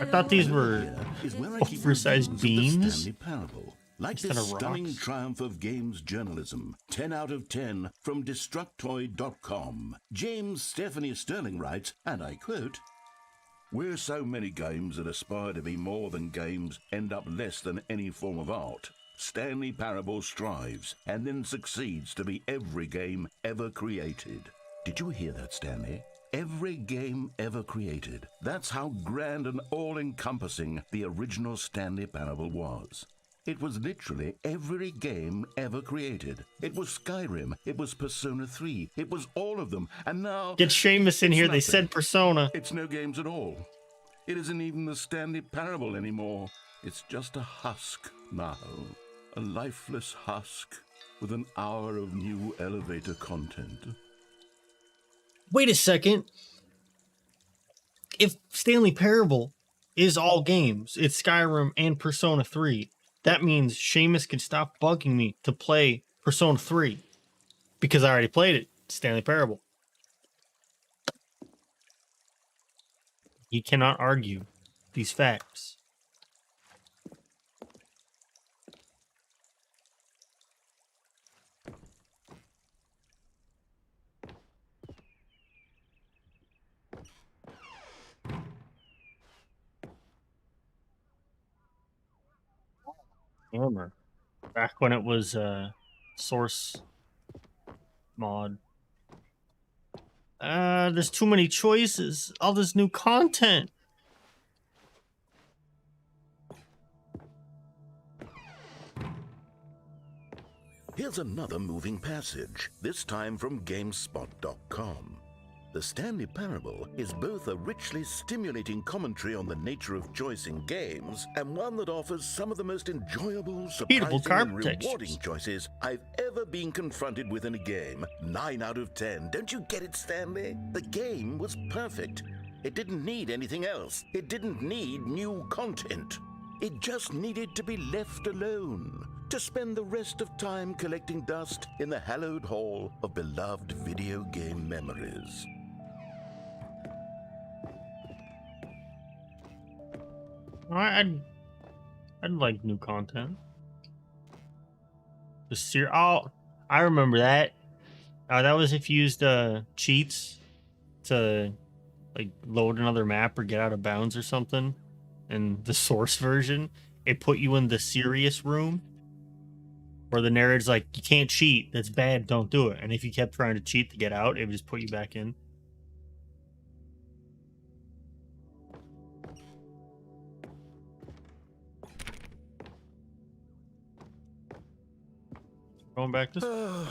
I thought these were oversized beans. Like this stunning triumph of games journalism, 10 out of 10 from Destructoid.com. James Stephanie Sterling writes, and I quote, "Where so many games that aspire to be more than games end up less than any form of art, Stanley Parable strives and then succeeds to be every game ever created." Did you hear that, Stanley? Every game ever created. That's how grand and all-encompassing the original Stanley Parable was. It was literally every game ever created. It was Skyrim. It was Persona 3. It was all of them. And now... Get Seamus in here. They said Persona. It's no games at all. It isn't even the Stanley Parable anymore. It's just a husk now. A lifeless husk with an hour of new elevator content. Wait a second. if Stanley Parable is all games, it's Skyrim and Persona 3, that means Seamus can stop bugging me to play Persona 3 because I already played it, Stanley Parable. You cannot argue these facts. Armor. Back when it was source mod. There's too many choices. All this new content. Here's another moving passage, this time from GameSpot.com. The Stanley Parable is both a richly stimulating commentary on the nature of choice in games and one that offers some of the most enjoyable, surprising, and rewarding choices I've ever been confronted with in a game. 9 out of 10. Don't you get it, Stanley? The game was perfect. It didn't need anything else. It didn't need new content. It just needed to be left alone, to spend the rest of time collecting dust in the hallowed hall of beloved video game memories. I'd like new content. I remember that. That was if you used cheats to like load another map or get out of bounds or something. And the source version, it put you in the serious room where the narrator's like, you can't cheat. That's bad. Don't do it. And if you kept trying to cheat to get out, it would just put you back in. Going back to...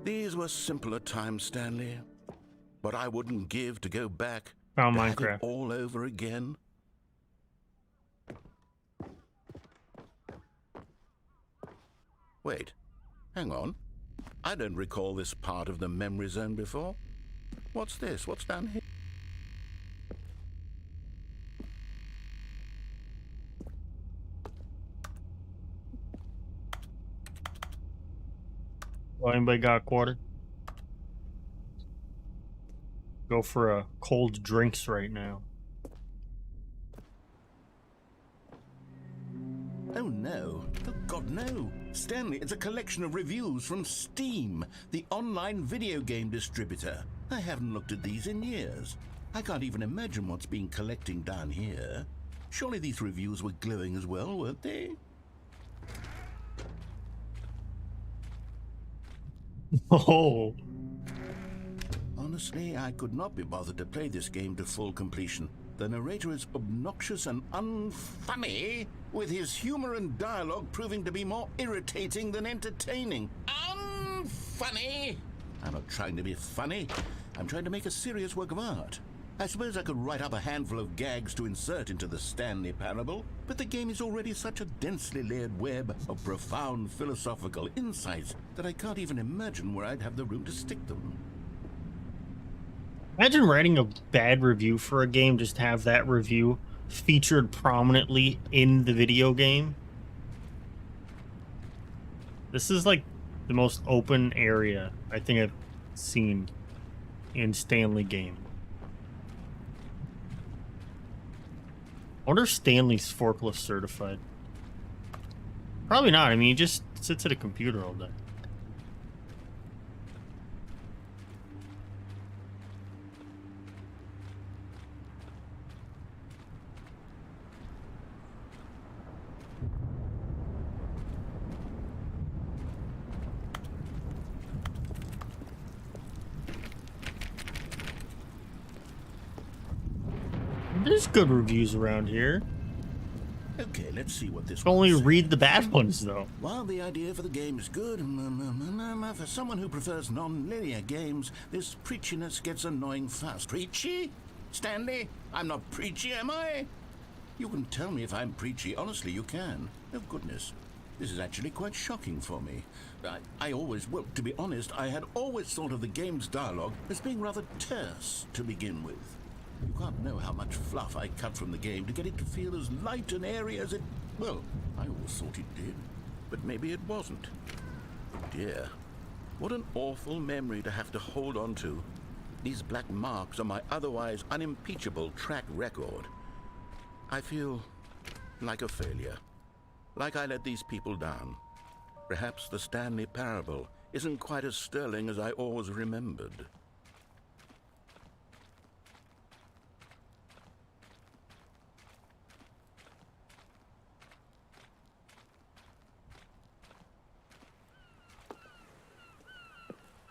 These were simpler times, Stanley. But I wouldn't give to go back. Found to have Minecraft. it all over again. Wait, hang on. I don't recall this part of the memory zone before. What's this? What's down here? Well, anybody got a quarter? Go for a cold drinks right now. Oh no. Oh God, no. Stanley, it's a collection of reviews from Steam, the online video game distributor. I haven't looked at these in years. I can't even imagine what's been collecting down here. Surely these reviews were glowing as well, weren't they? Oh. Honestly, I could not be bothered to play this game to full completion. The narrator is obnoxious and unfunny, with his humor and dialogue proving to be more irritating than entertaining. Unfunny! I'm not trying to be funny. I'm trying to make a serious work of art. I suppose I could write up a handful of gags to insert into the Stanley Parable, but the game is already such a densely layered web of profound philosophical insights that I can't even imagine where I'd have the room to stick them. Imagine writing a bad review for a game, just have that review featured prominently in the video game. This is like the most open area I think I've seen in Stanley game. I wonder if Stanley's forklift certified. Probably not. I mean, he just sits at a computer all day. There's good reviews around here. Okay, let's see what this Only one says. read the bad ones, though. While the idea for the game is good, for someone who prefers non-linear games, this preachiness gets annoying fast. Preachy? Stanley? I'm not preachy, am I? You can tell me if I'm preachy. Honestly, you can. Oh, goodness. This is actually quite shocking for me. Well, to be honest, I had always thought of the game's dialogue as being rather terse to begin with. You can't know how much fluff I cut from the game to get it to feel as light and airy as it... Well, I always thought it did, but maybe it wasn't. Dear, what an awful memory to have to hold on to. These black marks on my otherwise unimpeachable track record. I feel like a failure. Like I let these people down. Perhaps the Stanley Parable isn't quite as sterling as I always remembered.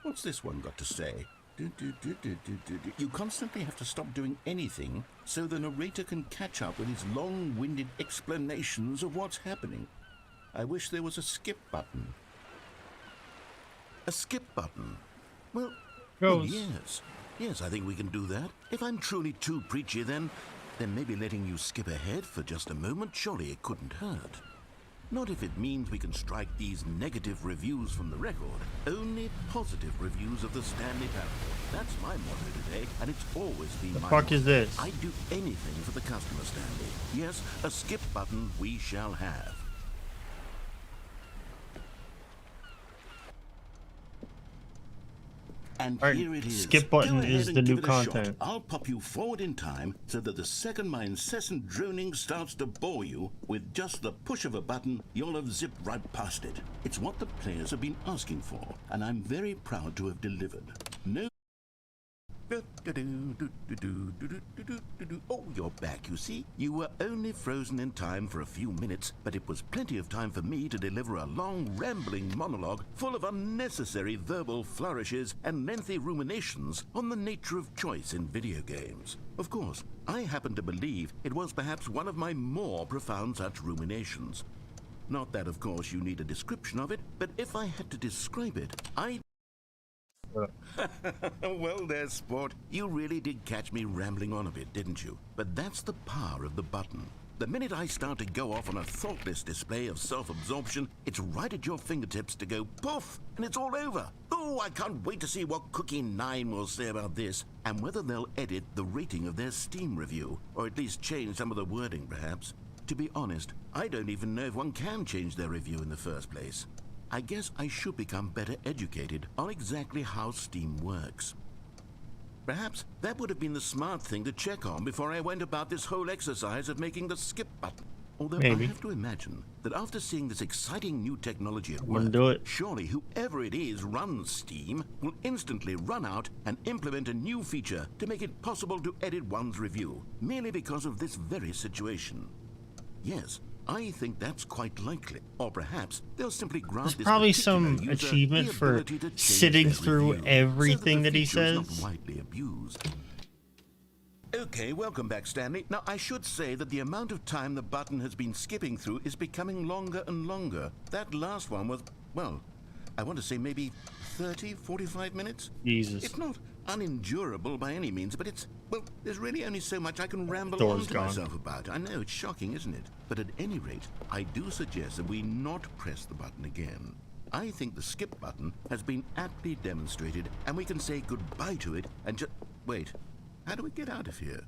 What's this one got to say? You constantly have to stop doing anything so the narrator can catch up with his long-winded explanations of what's happening. I wish there was a skip button. A skip button? Well, yes. Yes, I think we can do that. If I'm truly too preachy, then maybe letting you skip ahead for just a moment, surely it couldn't hurt. Not if it means we can strike these negative reviews from the record. Only positive reviews of the Stanley Parable. That's my motto today, and it's always been my motto. The fuck is this? I'd do anything for the customer, Stanley. Yes, a skip button we shall have. And All right, here it is. skip button Go ahead is and the give new it a shot. content. I'll pop you forward in time so that the second my incessant droning starts to bore you, with just the push of a button, you'll have zipped right past it. It's what the players have been asking for, and I'm very proud to have delivered. No. Oh, you're back, you see. You were only frozen in time for a few minutes, but it was plenty of time for me to deliver a long, rambling monologue full of unnecessary verbal flourishes and lengthy ruminations on the nature of choice in video games. Of course, I happen to believe it was perhaps one of my more profound such ruminations. Not that, of course, you need a description of it, but if I had to describe it, Well there, sport. You really did catch me rambling on a bit, didn't you? But that's the power of the button. The minute I start to go off on a thoughtless display of self-absorption, it's right at your fingertips to go poof, and it's all over. Oh, I can't wait to see what Cookie 9 will say about this, and whether they'll edit the rating of their Steam review, or at least change some of the wording, perhaps. To be honest, I don't even know if one can change their review in the first place. I guess I should become better educated on exactly how Steam works. Perhaps that would have been the smart thing to check on before I went about this whole exercise of making the skip button. Although Maybe. I have to imagine that after seeing this exciting new technology at Wouldn't work, do it. surely whoever it is runs Steam will instantly run out and implement a new feature to make it possible to edit one's review, merely because of this very situation. Yes, I think that's quite likely. Or perhaps they'll simply grant There's this probably particular some user achievement the for ability to change sitting their through review, everything so that he feature is says. not widely abused. Okay, welcome back, Stanley. Now, I should say that the amount of time the button has been skipping through is becoming longer and longer. That last one was, well, I want to say maybe 30, 45 minutes? Jesus. It's not unendurable by any means, but it's, well, there's really only so much I can ramble Door's on to gone. myself about. I know, it's shocking, isn't it? But at any rate, I do suggest that we not press the button again. I think the skip button has been aptly demonstrated, and we can say goodbye to it and just... Wait, how do we get out of here?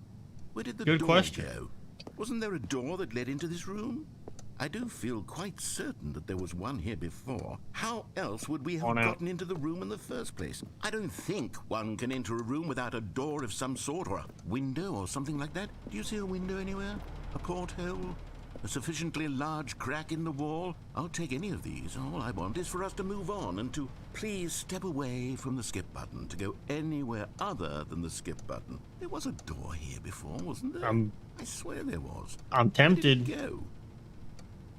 Where did the Good door question. go? Wasn't there a door that led into this room? I do feel quite certain that there was one here before. How else would we have On out. gotten into the room in the first place? I don't think one can enter a room without a door of some sort, or a window or something like that. Do you see a window anywhere? A porthole? A sufficiently large crack in the wall? I'll take any of these. All I want is for us to move on and to please step away from the skip button to go anywhere other than the skip button. There was a door here before, wasn't there? I swear there was. I'm Where did it tempted. go?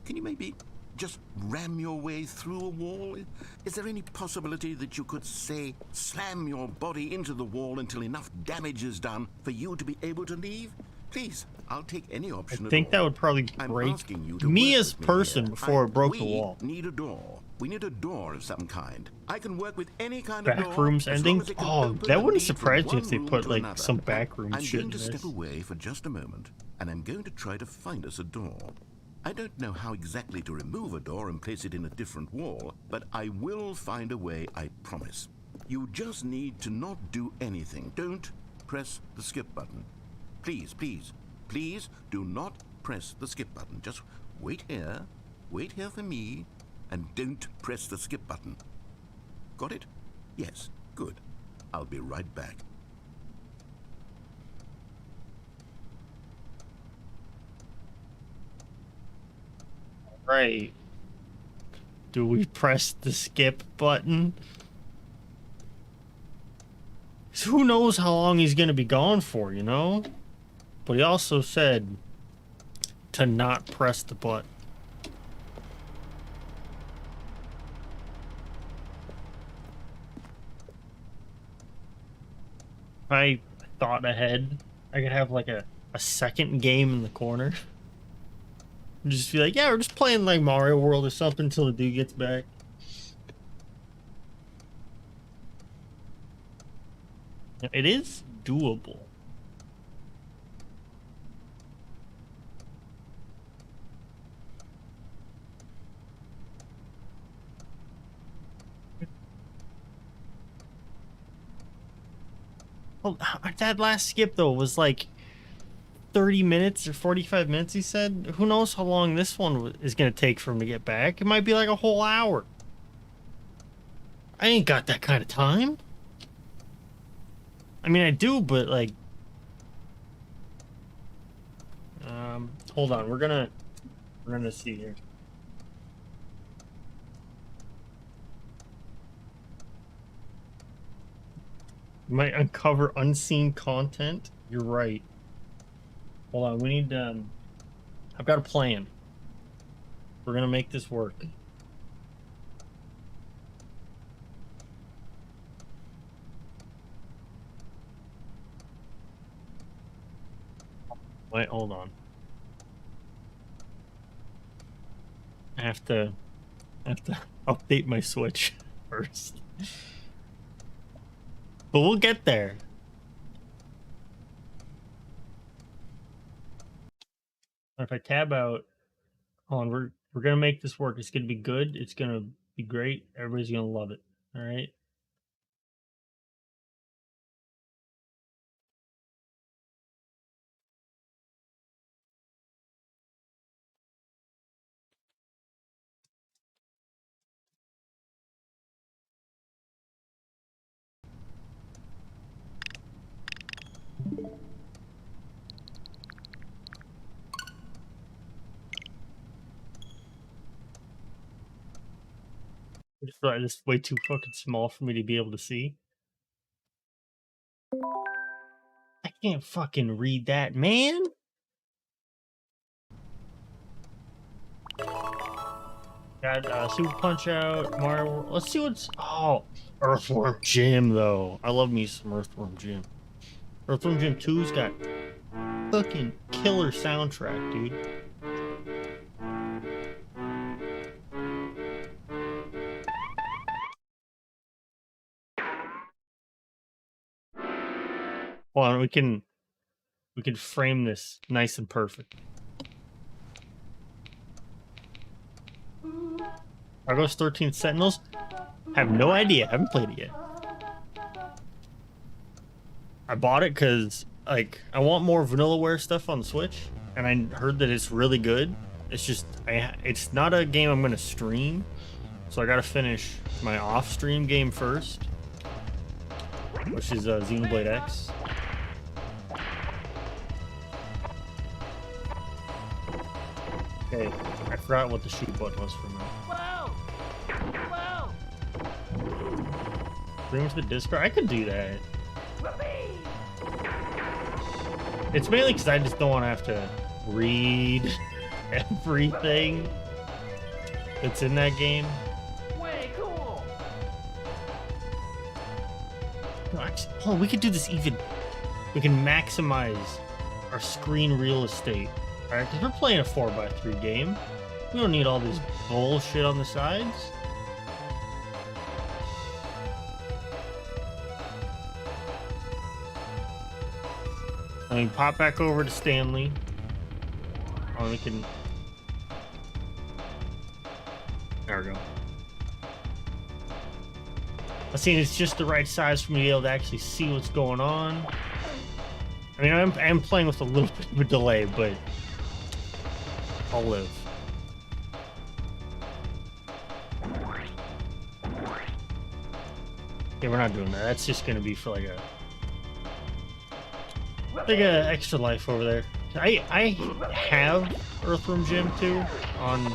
Can you maybe just ram your way through a wall? Is there any possibility that you could, say, slam your body into the wall until enough damage is done for you to be able to leave? Please, I'll take any option I think at that all. would probably I'm break asking you to me work as with me person here. before it broke the We wall. need a door. We need a door of some kind. I can work with any kind of door. Backrooms as long ending? as it can Oh, open that and wouldn't lead from surprise me one if they room put to like another. some backroom I'm shit going in to this. step away for just a moment, and I'm going to try to find us a door. I don't know how exactly to remove a door and place it in a different wall, but I will find a way, I promise. You just need to not do anything. Don't press the skip button. Please, please, please do not press the skip button. Just wait here for me, and don't press the skip button. Got it? Yes, good. I'll be right back. Right. Do we press the skip button? 'Cause who knows how long he's gonna be gone for, you know? But he also said to not press the button. If I thought ahead, I could have like a second game in the corner. Just be like, yeah, we're just playing like Mario World or something until the dude gets back. It is doable. Well, that last skip though was like 30 minutes or 45 minutes, he said. Who knows how long this one is going to take for him to get back? It might be like a whole hour. I ain't got that kind of time. I mean, I do, but like... hold on, we're gonna see here. You might uncover unseen content. You're right. Hold on, we need, I've got a plan. We're gonna make this work. Wait, hold on. I have to update my Switch first. But we'll get there. If I tab out, hold on, we're gonna make this work. It's gonna be good. It's gonna be great. Everybody's gonna love it. All right. I just feel like this is way too fucking small for me to be able to see. I can't fucking read that, man. Got Super Punch Out, Mario. Let's see what's. Oh, Earthworm Jim though. I love me some Earthworm Jim. Earthworm Jim 2's got fucking killer soundtrack, dude. Hold on, we can frame this nice and perfect. Argos 13 Sentinels? Have no idea. I haven't played it yet. I bought it because, like, I want more Vanillaware stuff on the Switch, and I heard that it's really good. It's just, it's not a game I'm going to stream, so I got to finish my off-stream game first, which is Xenoblade X. Okay, I forgot what the shoot button was for me. Whoa! Bring him to the Discord? I could do that. It's mainly because I just don't want to have to read everything that's in that game. Way cool. No, actually, hold on, we could do this even. We can maximize our screen real estate. Alright, because we're playing a 4x3 game. We don't need all this bullshit on the sides. I mean, pop back over to Stanley. Oh, we can... There we go. I think it's just the right size for me to be able to actually see what's going on. I mean, I'm playing with a little bit of a delay, but I'll live. Yeah, we're not doing that. That's just gonna be for like a extra life over there. I have Earthworm Jim 2 on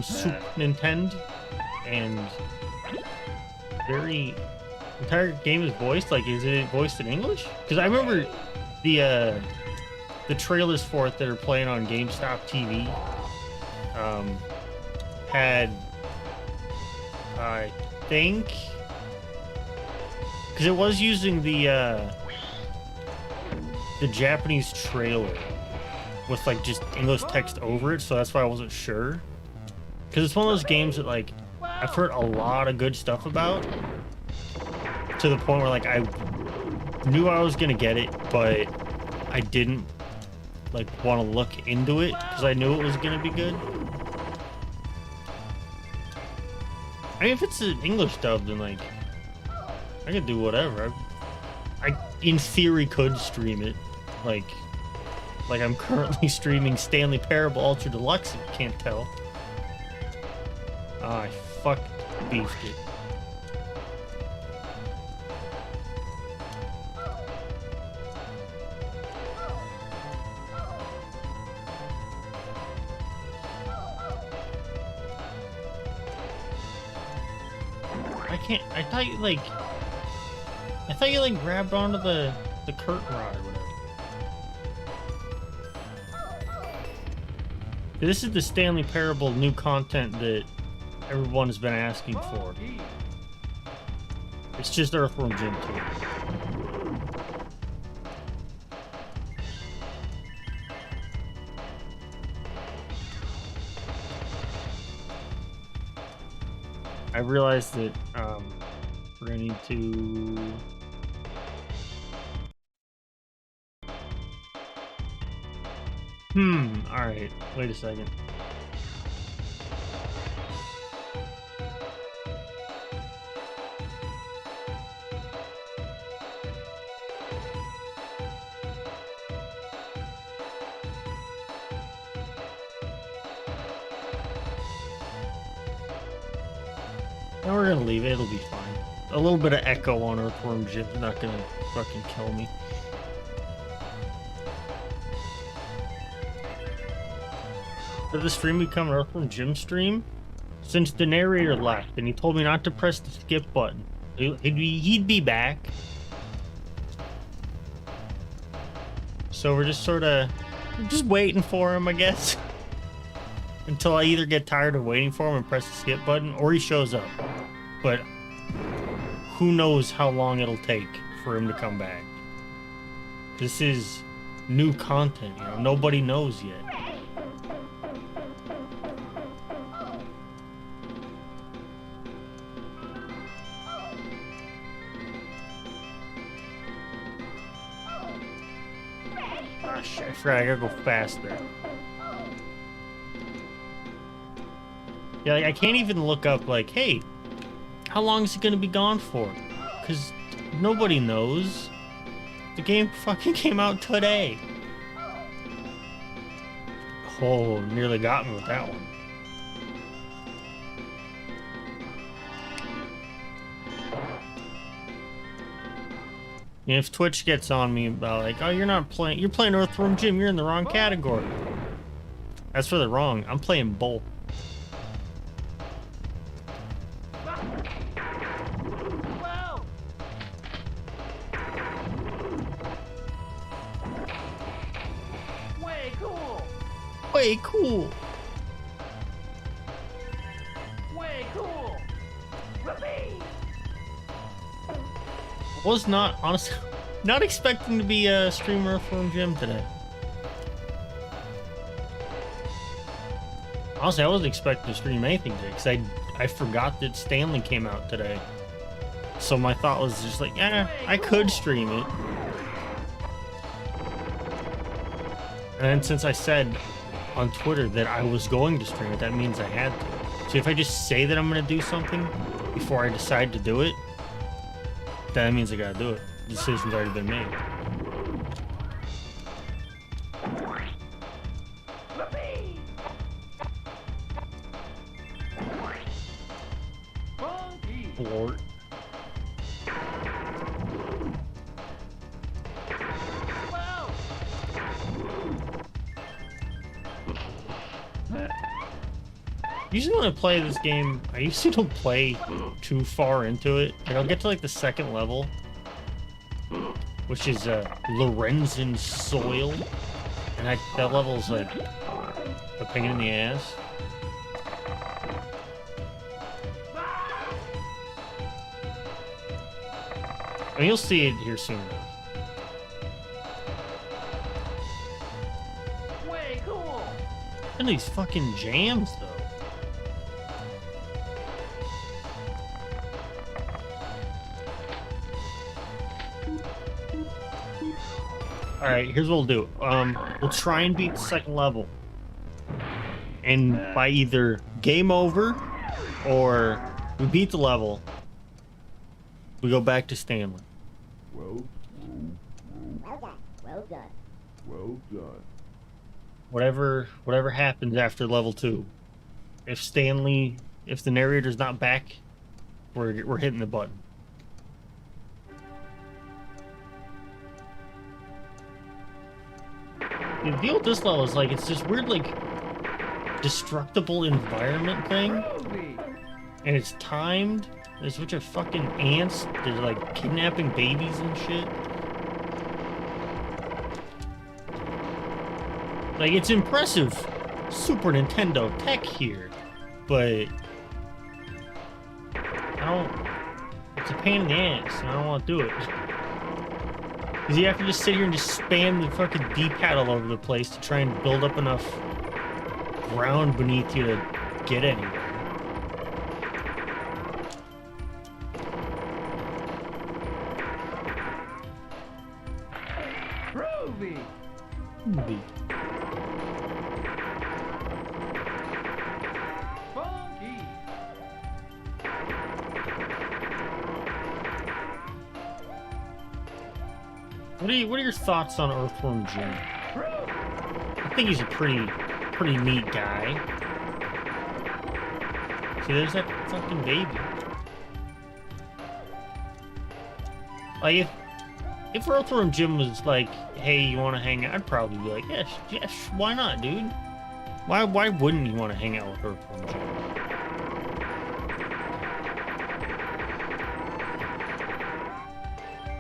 Super Nintendo, and the entire game is voiced. Like, is it voiced in English? Because I remember the trailers for it that are playing on GameStop TV had, I think, because it was using the Japanese trailer with like just English text over it, so that's why I wasn't sure. Because it's one of those games that like I've heard a lot of good stuff about, to the point where like I knew I was gonna get it, but I didn't like want to look into it because I knew it was gonna be good. I mean, if it's an English dub, then like I could do whatever. I in theory could stream it, like I'm currently streaming Stanley Parable Ultra Deluxe. If you can't tell. I fucked beefed it. I thought you like grabbed onto the curtain rod or whatever. This is the Stanley Parable new content that everyone has been asking for. It's just Earthworm Jim 2. I realized that we're gonna need to. All right. Wait a second. Now we're gonna leave it. It'll be fine. A little bit of echo on Earthworm Jim's not gonna fucking kill me. Did the stream become an Earthworm Jim stream? Since the narrator left, and he told me not to press the skip button. He'd be back. So we're just sort of just waiting for him, I guess. Until I either get tired of waiting for him and press the skip button, or he shows up. But who knows how long it'll take for him to come back. This is new content, you know, nobody knows yet. Ah, shit, I forgot I gotta go faster. Yeah, like, I can't even look up, like, hey, how long is it gonna be gone for? Because nobody knows. The game fucking came out today. Oh, nearly got me with that one. And if Twitch gets on me about, like, oh, you're playing Earthworm Jim, you're in the wrong category. That's for the wrong. I'm playing both. Way cool. Way cool. Whoopee. Was not, honestly, not expecting to be a streamer from Jim today. Honestly, I wasn't expecting to stream anything today because I forgot that Stanley came out today. So my thought was just like, yeah, I could stream it. And then since I said on Twitter that I was going to stream it, that means I had to. So if I just say that I'm going to do something before I decide to do it, that means I gotta do it. The decision's already been made. Plort. Usually when I play this game, I usually don't play too far into it. Like, I'll get to like the second level, which is Lorenzen Soil, and that level's like a pain in the ass. I mean, you'll see it here soon. Way cool. And these fucking jams, though. Alright, here's what we'll do. We'll try and beat the second level. And by either game over or we beat the level, we go back to Stanley. Well Well done. well done. Whatever happens after level 2. If the narrator's not back, we're hitting the button. The deal with this level is like it's this weird like destructible environment thing, and it's timed. There's a bunch of fucking ants. They're like kidnapping babies and shit. Like, it's impressive Super Nintendo tech here, but it's a pain in the ass, and I don't want to do it. Because you have to just sit here and just spam the fucking D-pad all over the place to try and build up enough ground beneath you to get anywhere. Groovy. Funky. What are your thoughts on Earthworm Jim? I think he's a pretty neat guy. See, there's that fucking baby. Like, if Earthworm Jim was like, hey, you want to hang out? I'd probably be like, yes, why not, dude? Why wouldn't you want to hang out with Earthworm Jim?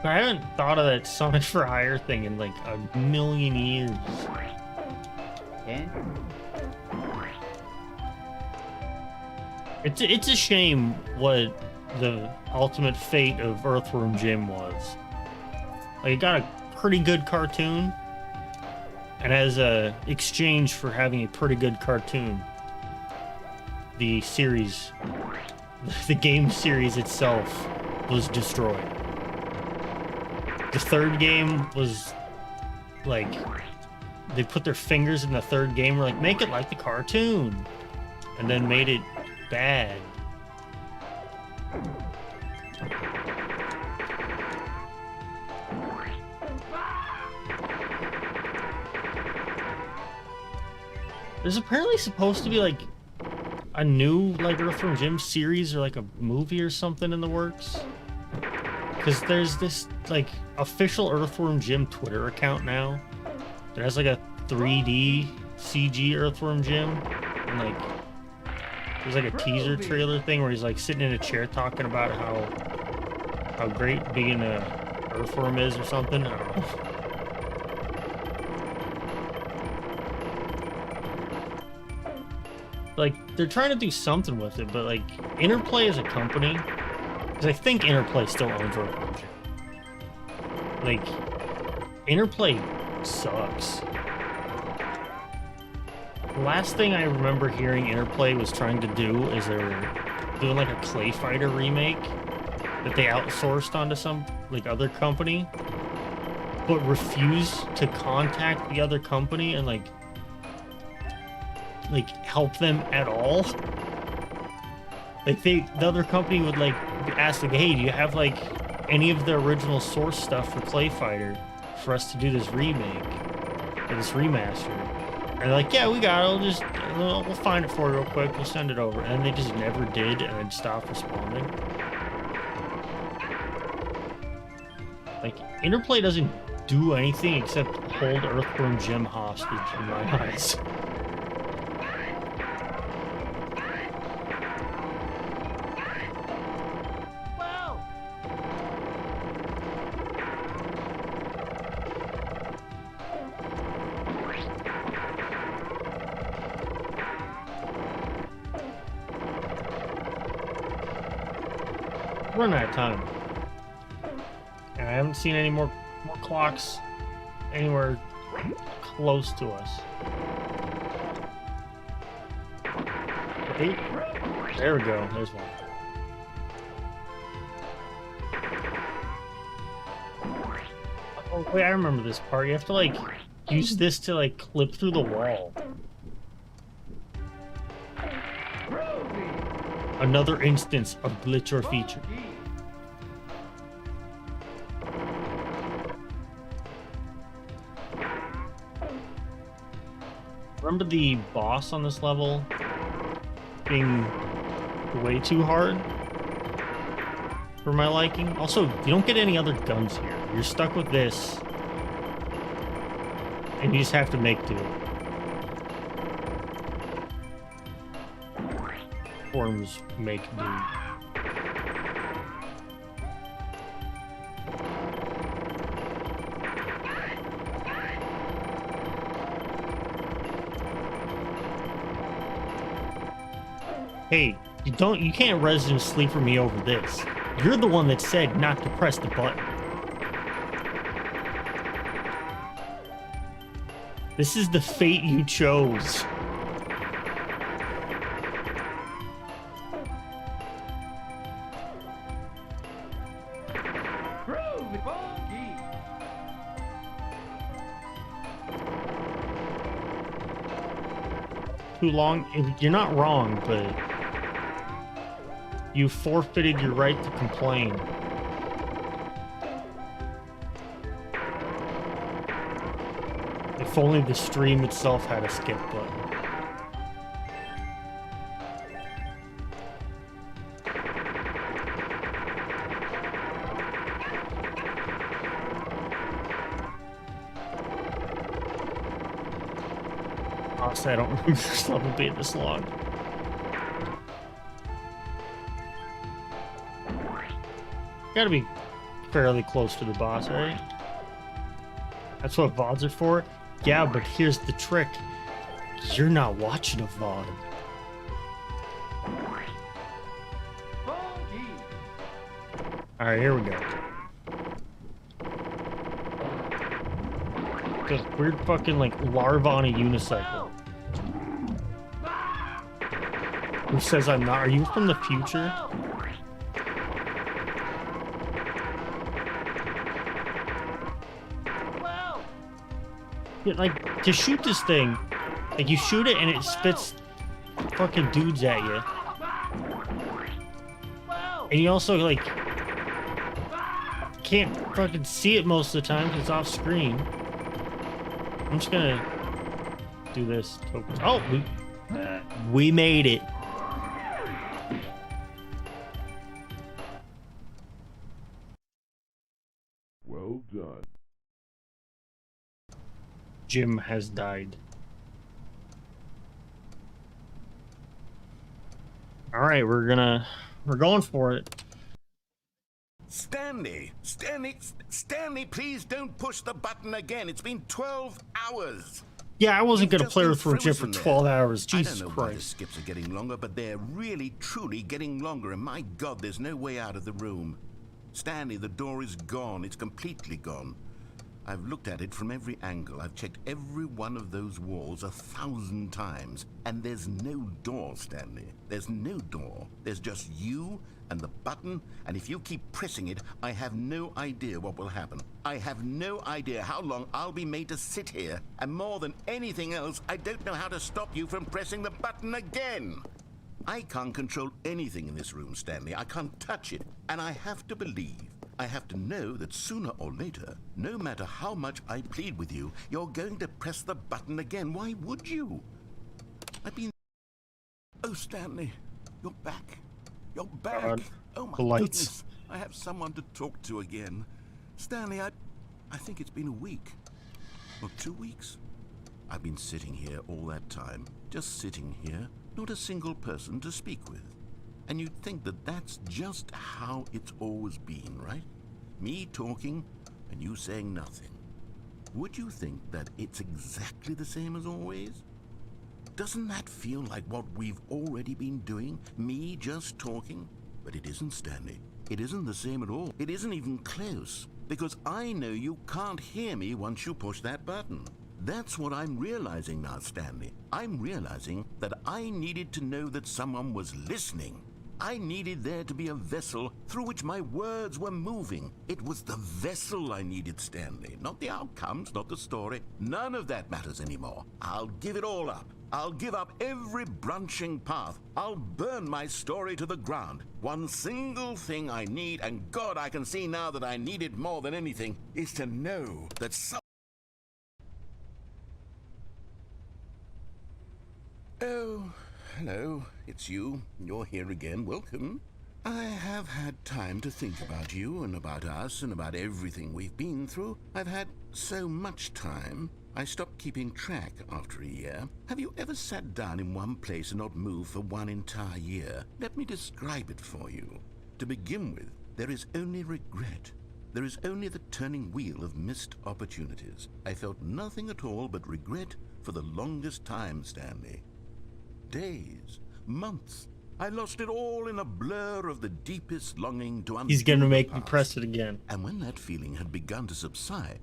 But I haven't thought of that Sonic for Hire thing in like a million years. It's a shame what the ultimate fate of Earthworm Jim was. Like, it got a pretty good cartoon, and as a exchange for having a pretty good cartoon, the series, the game series itself, was destroyed. The third game was like, they put their fingers in the third game, were like, make it like the cartoon, and then made it bad. There's apparently supposed to be like a new like Earthworm Jim series or like a movie or something in the works. Because there's this like official Earthworm Jim Twitter account now that has like a 3D CG Earthworm Jim, and like there's like a teaser trailer thing where he's like sitting in a chair talking about how great being a Earthworm is or something. I don't know. Like, they're trying to do something with it, but like Interplay as a company, because I think Interplay still owns Earthworm Jim. Like, Interplay sucks. The last thing I remember hearing Interplay was trying to do is they were doing like a Clay Fighter remake that they outsourced onto some like other company, but refused to contact the other company and like help them at all. Like the other company would like ask like, hey, do you have like any of the original source stuff for Clay Fighter for us to do this remake or this remaster? And they're like, yeah, we got it. We'll find it for you real quick. We'll send it over. And they just never did, and then stopped responding. Like, interplay doesn't do anything except hold Earthworm Jim hostage in my eyes. Whoa! Run out of time. And I haven't seen any more clocks anywhere close to us. Eight? There we go. There's one. Oh wait, I remember this part. You have to like use this to like clip through the wall. Another instance of glitch or feature. Remember the boss on this level being way too hard for my liking? Also, you don't get any other guns here. You're stuck with this, and you just have to make do. Forms make do. Hey, you can't resident sleeper me over this. You're the one that said not to press the button. This is the fate you chose. Too long. You're not wrong, but you forfeited your right to complain. If only the stream itself had a skip button. Honestly, I don't remember this level being this long. Gotta be fairly close to the boss, right? That's what VODs are for? Yeah, but here's the trick. You're not watching a VOD. Alright, here we go. This weird fucking, like, larva on a unicycle. Who says I'm not? Are you from the future? Yeah, like, to shoot this thing, like, you shoot it and it spits fucking dudes at you. And you also, like, can't fucking see it most of the time because it's off screen. I'm just gonna do this. Oh, we made it. Well done. Jim has died. All right, we're going for it. Stanley, please don't push the button again. It's been 12 hours. Yeah, I wasn't You've gonna just play been with Jim for frozen there. 12 hours. Jesus I don't know why the Christ. skips are getting longer, but they're really, truly getting longer. And my God, there's no way out of the room. Stanley, the door is gone. It's completely gone. I've looked at it from every angle. I've checked every one of those walls 1,000 times. And there's no door, Stanley. There's no door. There's just you and the button. And if you keep pressing it, I have no idea what will happen. I have no idea how long I'll be made to sit here. And more than anything else, I don't know how to stop you from pressing the button again. I can't control anything in this room, Stanley. I can't touch it. And I have to believe, I have to know that sooner or later, no matter how much I plead with you, you're going to press the button again. Why would you? I've been... Oh, Stanley, you're back. You're back. God. Oh, my The lights. goodness. I have someone to talk to again. Stanley, I think it's been a week. Or 2 weeks. I've been sitting here all that time. Just sitting here. Not a single person to speak with. And you'd think that that's just how it's always been, right? Me talking and you saying nothing. Would you think that it's exactly the same as always? Doesn't that feel like what we've already been doing? Me just talking? But it isn't, Stanley. It isn't the same at all. It isn't even close. Because I know you can't hear me once you push that button. That's what I'm realizing now, Stanley. I'm realizing that I needed to know that someone was listening. I needed there to be a vessel through which my words were moving. It was the vessel I needed, Stanley. Not the outcomes, not the story. None of that matters anymore. I'll give it all up. I'll give up every branching path. I'll burn my story to the ground. One single thing I need, and God, I can see now that I need it more than anything, is to know that Oh, hello, it's you. You're here again. Welcome. I have had time to think about you and about us and about everything we've been through. I've had so much time. I stopped keeping track after a year. Have you ever sat down in one place and not moved for one entire year? Let me describe it for you. To begin with, there is only regret. There is only the turning wheel of missed opportunities. I felt nothing at all but regret for the longest time, Stanley. Days, months. I lost it all in a blur of the deepest longing to undo He's gonna the make me past. press it again. And when that feeling had begun to subside,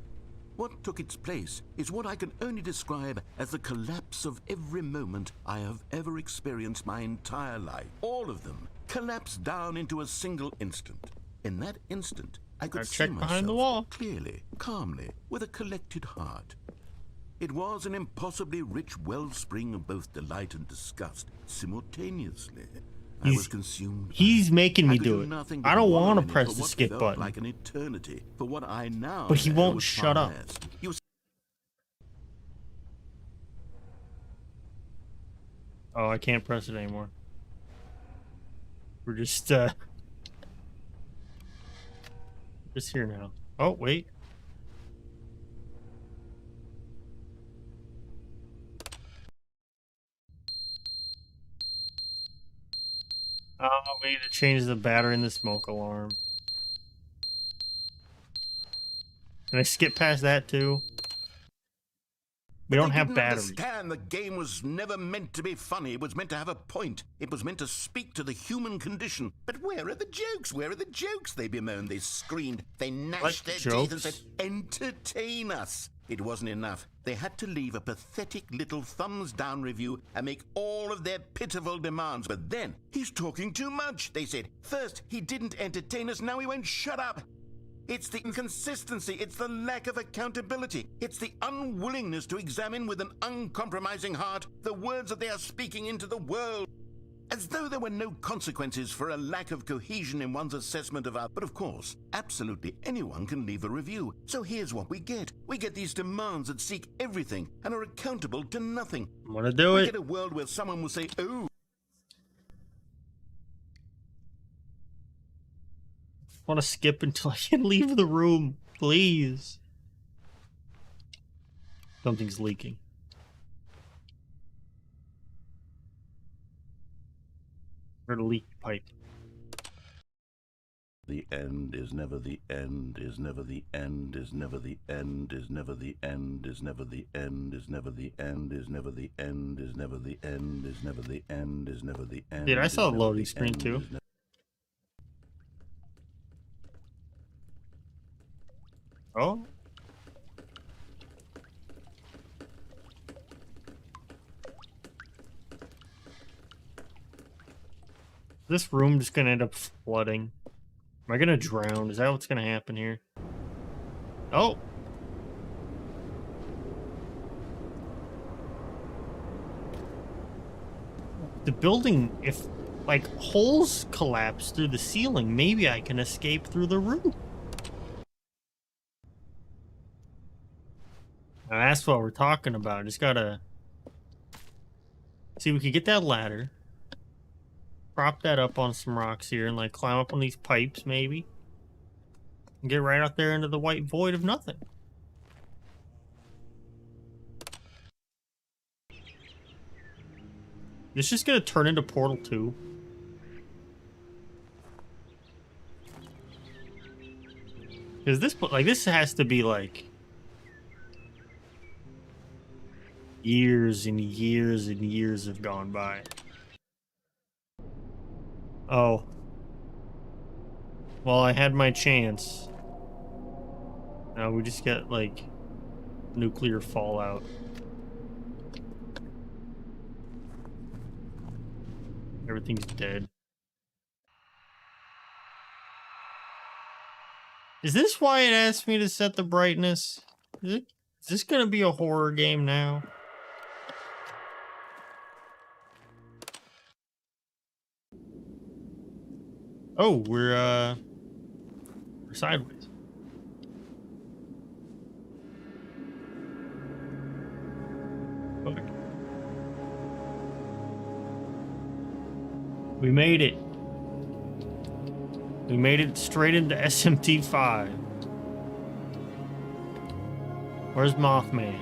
what took its place is what I can only describe as the collapse of every moment I have ever experienced my entire life. All of them collapsed down into a single instant. In that instant, I could see check behind the myself wall. clearly, calmly, with a collected heart. It was an impossibly rich wellspring of both delight and disgust simultaneously. I was consumed. He's making me I could do it. nothing I but don't wallow want in to it press for the what skip felt button. like an eternity, for what I now But he know won't was shut far up. less. You Oh, I can't press it anymore. We're just here now. Oh, wait. Oh, we need to change the battery in the smoke alarm. Can I skip past that too? We don't They have didn't batteries. understand the game was never meant to be funny. It was meant to have a point. It was meant to speak to the human condition. But where are the jokes? Where are the jokes? They bemoaned, they screamed, they gnashed their teeth and said, entertain us. It wasn't enough. They had to leave a pathetic little thumbs-down review and make all of their pitiful demands. But then, he's talking too much, they said. First, he didn't entertain us, now he won't shut up. It's the inconsistency, it's the lack of accountability, it's the unwillingness to examine with an uncompromising heart the words that they are speaking into the world. As though there were no consequences for a lack of cohesion in one's assessment of art. But of course, absolutely anyone can leave a review. So here's what we get. We get these demands that seek everything and are accountable to nothing. I'm gonna do We it. get a world where someone will say, oh, I want to skip until I can leave the room, please. Something's leaking. Heard a leak pipe. the end is never the end, is never the end, is never the end, is never the end, is never the end, is never the end, is never the end, is never the end, is never the end, is never the end. Dude, I saw a loading screen too. Oh. This room just gonna end up flooding. Am I gonna drown? Is that what's gonna happen here? Oh! The building, if like holes collapse through the ceiling, maybe I can escape through the roof. Now that's what we're talking about. Just gotta see, we could get that ladder, prop that up on some rocks here, and like climb up on these pipes maybe. And get right out there into the white void of nothing. It's just gonna turn into Portal 2. Because this has to be like years and years and years have gone by. Oh. Well, I had my chance. Now we just get like nuclear fallout. Everything's dead. Is this why it asked me to set the brightness? Is this gonna be a horror game now? Oh, we're sideways. Okay. We made it. We made it straight into SMT5. Where's Mothman?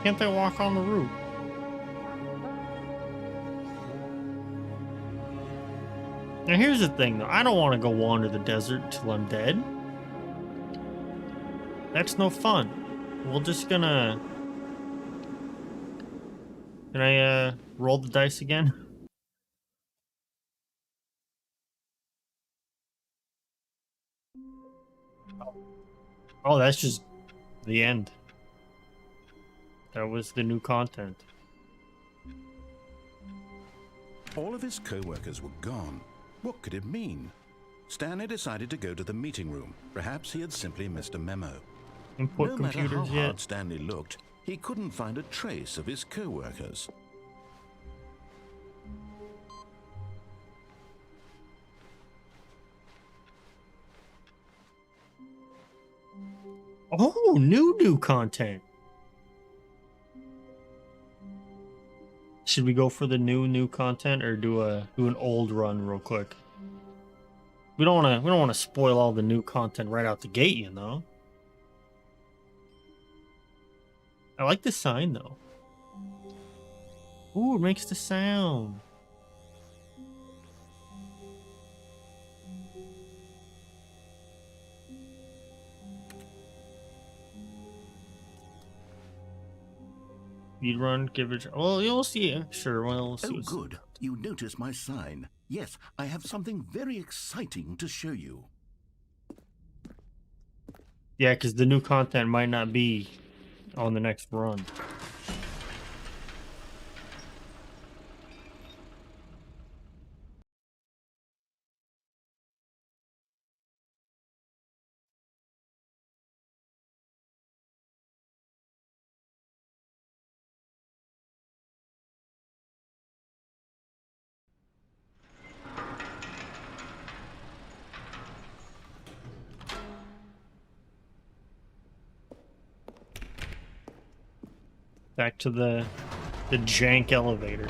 Can't they walk on the roof? Now here's the thing though, I don't want to go wander the desert till I'm dead. That's no fun. We're just gonna... Can I roll the dice again? Oh, that's just the end. That was the new content. All of his co-workers were gone. What could it mean? Stanley decided to go to the meeting room. Perhaps he had simply missed a memo. Input No matter computers how yet. hard Stanley looked, he couldn't find a trace of his co-workers. Oh, new content. Should we go for the new content or do an old run real quick? We don't want to spoil all the new content right out the gate, you know. I like the sign though. Ooh, it makes the sound. Speed run, give it. Well, you'll see. Sure. Well, we'll see. Oh, good. You notice my sign. Yes, I have something very exciting to show you. Yeah, because the new content might not be on the next run. Back to the jank elevator.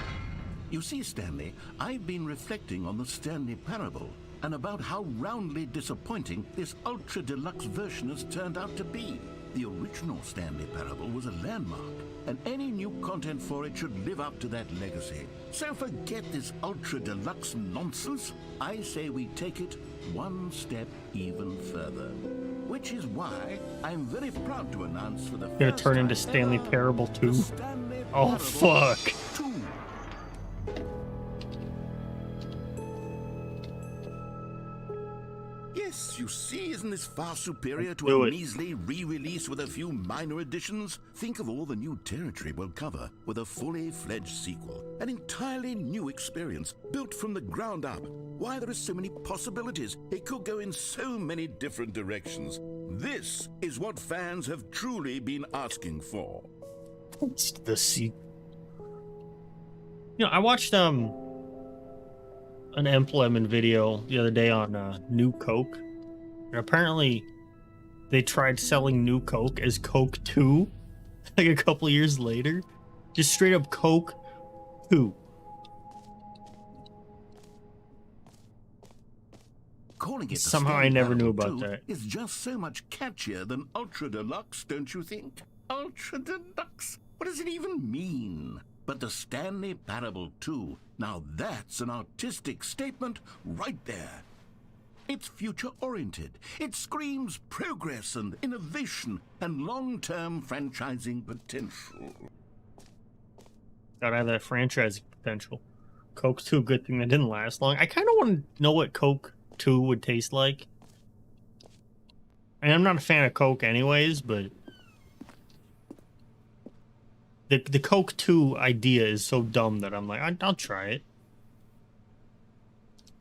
You see, Stanley, I've been reflecting on the Stanley Parable and about how roundly disappointing this ultra deluxe version has turned out to be. The original Stanley Parable was a landmark, and any new content for it should live up to that legacy. So forget this ultra deluxe nonsense. I say we take it one step even further. Which is why I'm very proud to announce for the first Gonna turn into time Stanley ever, Parable the 2. Stanley Oh, Parable fuck. 2. Yes, you see, isn't this far superior to Do a it. measly re-release with a few minor additions? Think of all the new territory we'll cover with a fully fledged sequel. An entirely new experience, built from the ground up. Why, there are so many possibilities. It could go in so many different directions. This is what fans have truly been asking for. It's the sequel. You know, I watched an Emplemon video the other day on New Coke, and apparently they tried selling new Coke as Coke 2, like a couple years later. Just straight up Coke 2. Calling it the Somehow I Stanley never knew Parable about 2 that. is just so much catchier than Ultra Deluxe, don't you think? Ultra Deluxe? What does it even mean? But the Stanley Parable 2, now that's an artistic statement right there. It's future-oriented. It screams progress and innovation and long-term franchising potential. Gotta have that franchise potential. Coke 2, good thing that didn't last long. I kind of want to know what Coke 2 would taste like. And I'm not a fan of Coke anyways, but the Coke 2 idea is so dumb that I'm like, I'll try it.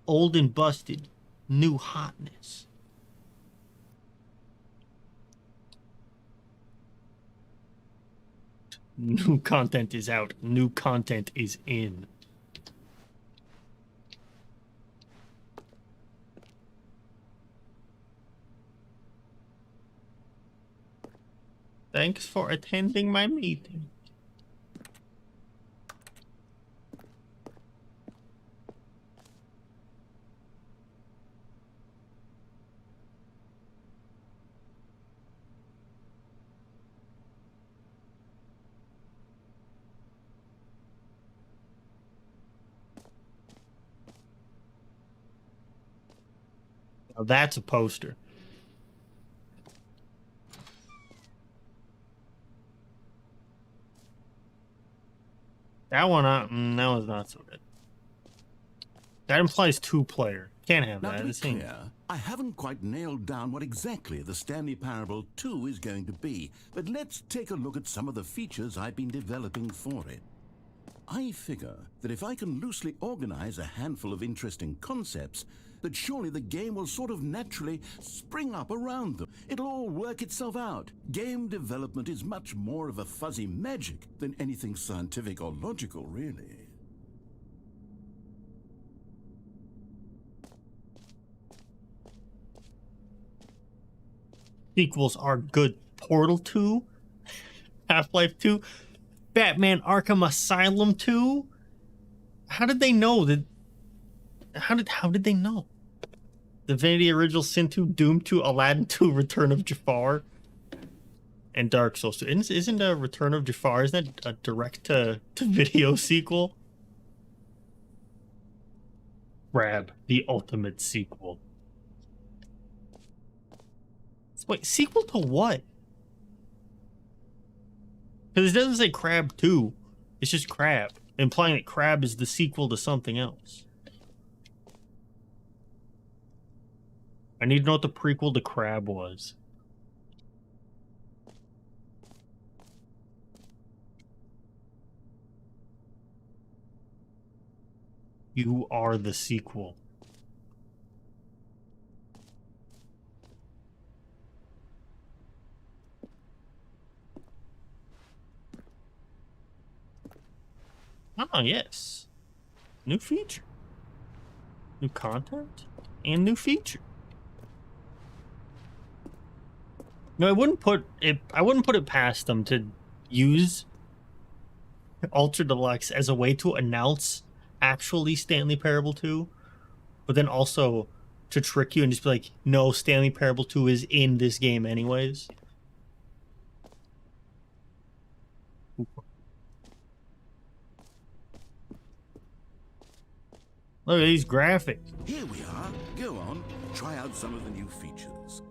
Old and busted, new hotness. New content is out. New content is in. Thanks for attending my meeting. Now that's a poster. That one, that was not so good. That implies 2-player. Can't have Now, that. to be This ain't- clear, I haven't quite nailed down what exactly the Stanley Parable 2 is going to be, but let's take a look at some of the features I've been developing for it. I figure that if I can loosely organize a handful of interesting concepts, that surely the game will sort of naturally spring up around them. It'll all work itself out. Game development is much more of a fuzzy magic than anything scientific or logical, really. Sequels are good. Portal 2, Half-Life 2, Batman Arkham Asylum 2. How did they know that? How did they know? Divinity Original Sin 2, Doom 2, Aladdin 2, Return of Jafar, and Dark Souls 2. Isn't Return of Jafar, isn't that a direct-to-video sequel? Crab, the ultimate sequel. Wait, sequel to what? Because it doesn't say Crab 2. It's just Crab, implying that Crab is the sequel to something else. I need to know what the prequel to Crab was. You are the sequel. Oh, yes. New feature. New content and new feature. No, I wouldn't put it past them to use Ultra Deluxe as a way to announce actually Stanley Parable 2, but then also to trick you and just be like, no, Stanley Parable 2 is in this game anyways. Look at these graphics. Here we are. Go on, try out some of the new features.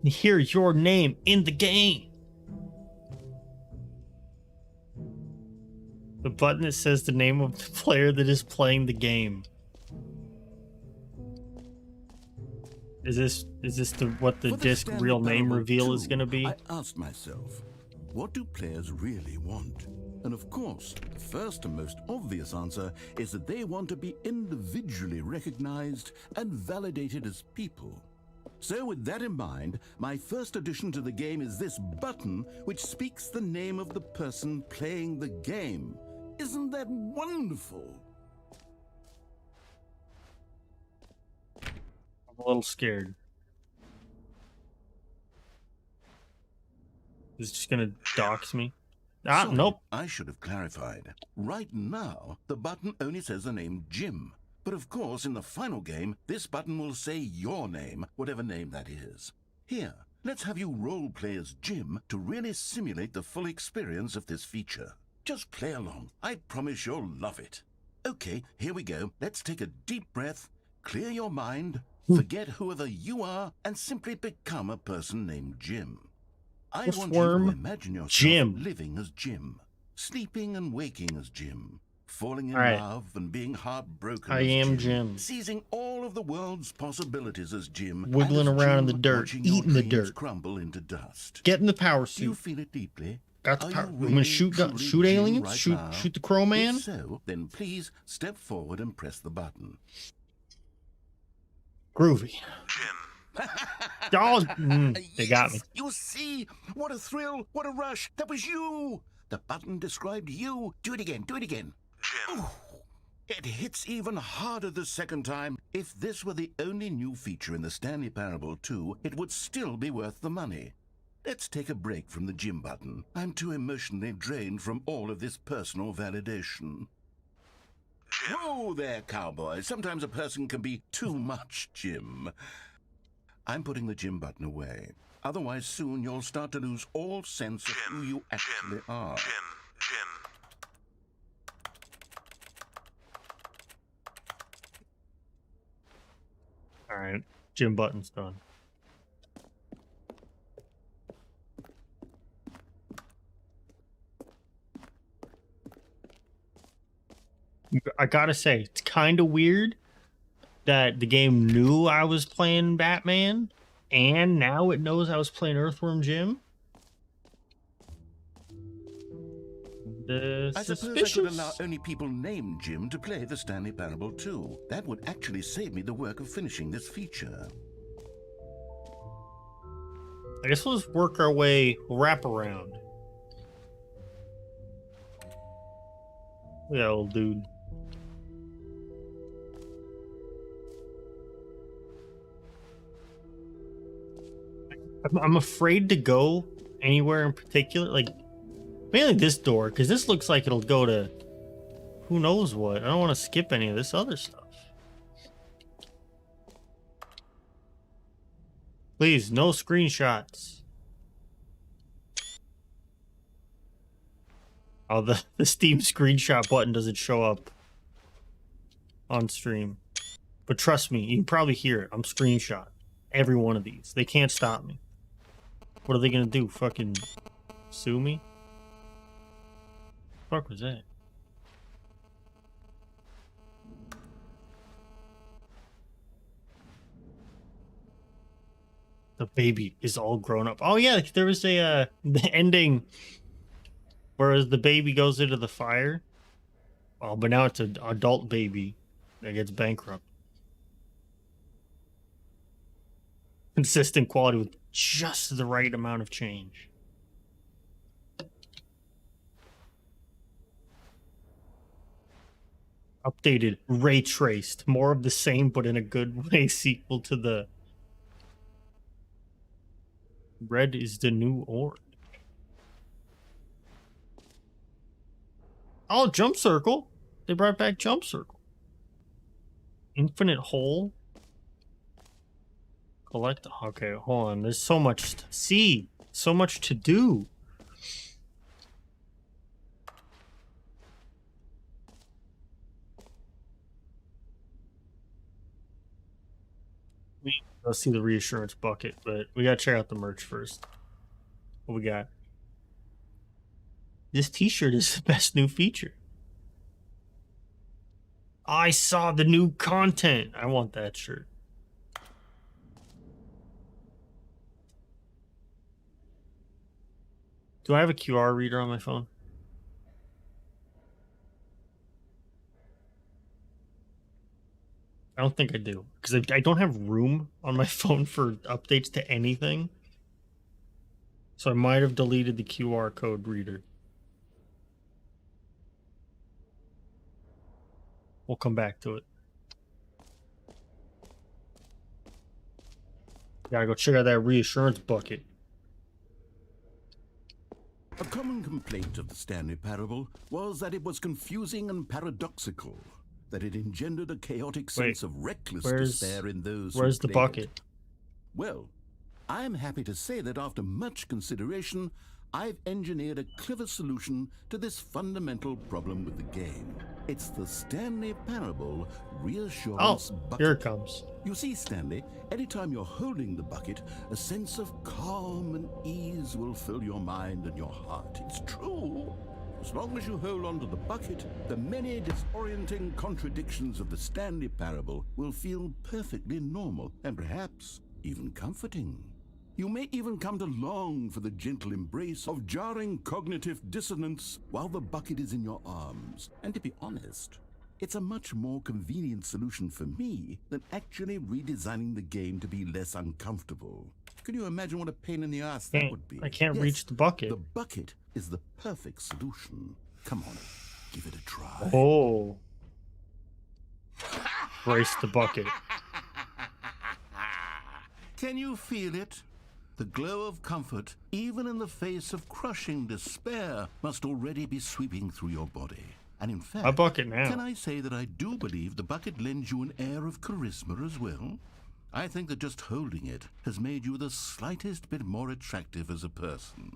Hear your name in the game. The button that says the name of the player that is playing the game. Is this what the For disc Stanley real name Parable reveal 2, is going to be? I asked myself, what do players really want? And of course, the first and most obvious answer is that they want to be individually recognized and validated as people. So with that in mind, my first addition to the game is this button which speaks the name of the person playing the game. Isn't that wonderful? I'm a little scared. Is it just gonna dox me? Ah, Sorry, nope. I should have clarified. Right now, the button only says the name Jim. But of course, in the final game, this button will say your name, whatever name that is. Here, let's have you role-play as Jim to really simulate the full experience of this feature. Just play along. I promise you'll love it. Okay, here we go. Let's take a deep breath, clear your mind, forget whoever you are, and simply become a person named Jim. I want you to Earthworm imagine yourself Jim. living as Jim, sleeping and waking as Jim, falling in All right. love and being heartbroken I as am Jim. seizing all of the world's possibilities as Jim, Wiggling and as around in Jim, the dirt, watching your eating the dreams dirt. crumble into dust. Get in the power Do you suit. feel it deeply? Got the Are power. you I'm gonna really, shoot truly shoot Jim aliens. right shoot now? shoot the Crow Man. If so, then please step forward and press the button. Groovy. Oh, they got me. Yes, you see? What a thrill, what a rush. That was you. The button described you. Do it again, do it again. Jim. Ooh, it hits even harder the second time. If this were the only new feature in the Stanley Parable 2, it would still be worth the money. Let's take a break from the Jim button. I'm too emotionally drained from all of this personal validation. Whoa there, cowboy. Sometimes a person can be too much Jim. I'm putting the Jim button away. Otherwise, soon you'll start to lose all sense of who you actually are. All right, Jim button's done. I gotta say, it's kind of weird that the game knew I was playing Batman, and now it knows I was playing Earthworm Jim. I suppose I could allow only people named Jim to play the Stanley Parable 2. That would actually save me the work of finishing this feature. I guess we'll just work our way wrap around. Yeah, old dude. I'm afraid to go anywhere in particular, like mainly this door, because this looks like it'll go to who knows what. I don't want to skip any of this other stuff. Please, no screenshots. Oh, the Steam screenshot button doesn't show up on stream. But trust me, you can probably hear it. I'm screenshot every one of these. They can't stop me. What are they gonna do? Fucking sue me? The fuck was that? The baby is all grown up. Oh yeah, there was a the ending whereas the baby goes into the fire. Oh, but now it's an adult baby that gets bankrupt. Consistent quality with just the right amount of change. Updated, ray traced, more of the same, but in a good way. Sequel to the red is the new orange. Oh, jump circle. They brought back jump circle. Infinite hole. Collect. Okay, hold on. There's so much to see. So much to do. Let's see the reassurance bucket, but we gotta check out the merch first. What we got? This t-shirt is the best new feature. I saw the new content. I want that shirt. Do I have a QR reader on my phone? I don't think I do, because I don't have room on my phone for updates to anything. So I might have deleted the QR code reader. We'll come back to it. Gotta go check out that reassurance bucket. A common complaint of the Stanley Parable was that it was confusing and paradoxical, that it engendered a chaotic sense of reckless despair in those who Where's the played bucket? it. Well, I'm happy to say that after much consideration, I've engineered a clever solution to this fundamental problem with the game. It's the Stanley Parable Reassurance Bucket. Here it comes. You see, Stanley, anytime you're holding the bucket, a sense of calm and ease will fill your mind and your heart. It's true. As long as you hold on to the bucket, the many disorienting contradictions of the Stanley Parable will feel perfectly normal and perhaps even comforting. You may even come to long for the gentle embrace of jarring cognitive dissonance while the bucket is in your arms. And to be honest, it's a much more convenient solution for me than actually redesigning the game to be less uncomfortable. Can you imagine what a pain in the ass that would be? I can't Yes, reach the bucket. The bucket is the perfect solution. Come on, give it a try. Oh. Brace the bucket. Can you feel it? The glow of comfort, even in the face of crushing despair, must already be sweeping through your body. And in fact, A bucket now. can I say that I do believe the bucket lends you an air of charisma as well? I think that just holding it has made you the slightest bit more attractive as a person.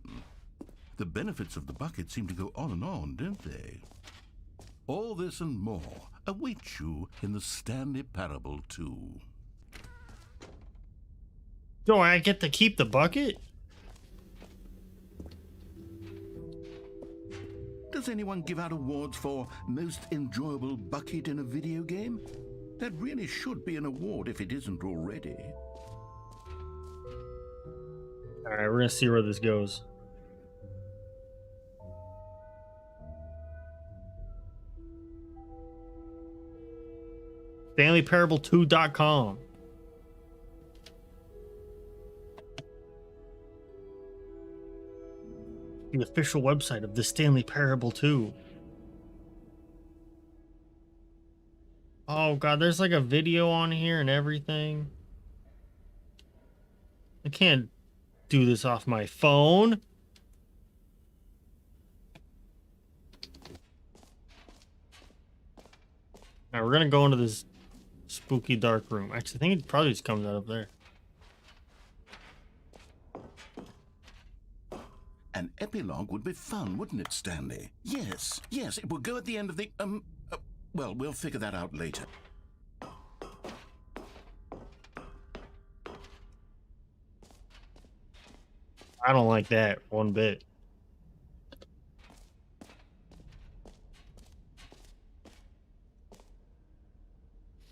The benefits of the bucket seem to go on, don't they? All this and more await you in the Stanley Parable 2. Do I get to keep the bucket? Does anyone give out awards for most enjoyable bucket in a video game? That really should be an award if it isn't already. Alright, we're gonna see where this goes. StanleyParable2.com. The official website of the Stanley Parable 2. Oh god, there's like a video on here and everything. I can't do this off my phone. Alright, we're gonna go into this spooky dark room. Actually, I think it probably just comes out up there. An epilogue would be fun, wouldn't it, Stanley? Yes, it would go at the end of the, well, we'll figure that out later. I don't like that one bit.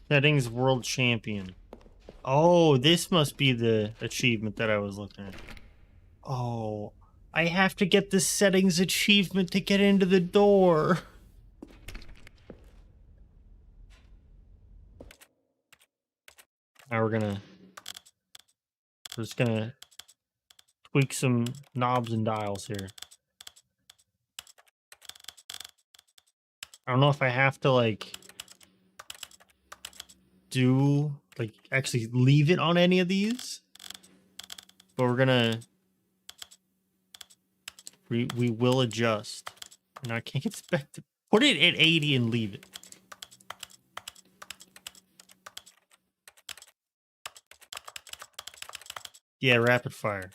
Settings World Champion. Oh, this must be the achievement that I was looking at. Oh, I have to get the settings achievement to get into the door. Now we're just gonna tweak some knobs and dials here. I don't know if I have to like actually leave it on any of these, but we will adjust. And I can't expect to put it at 80 and leave it. Yeah, rapid fire.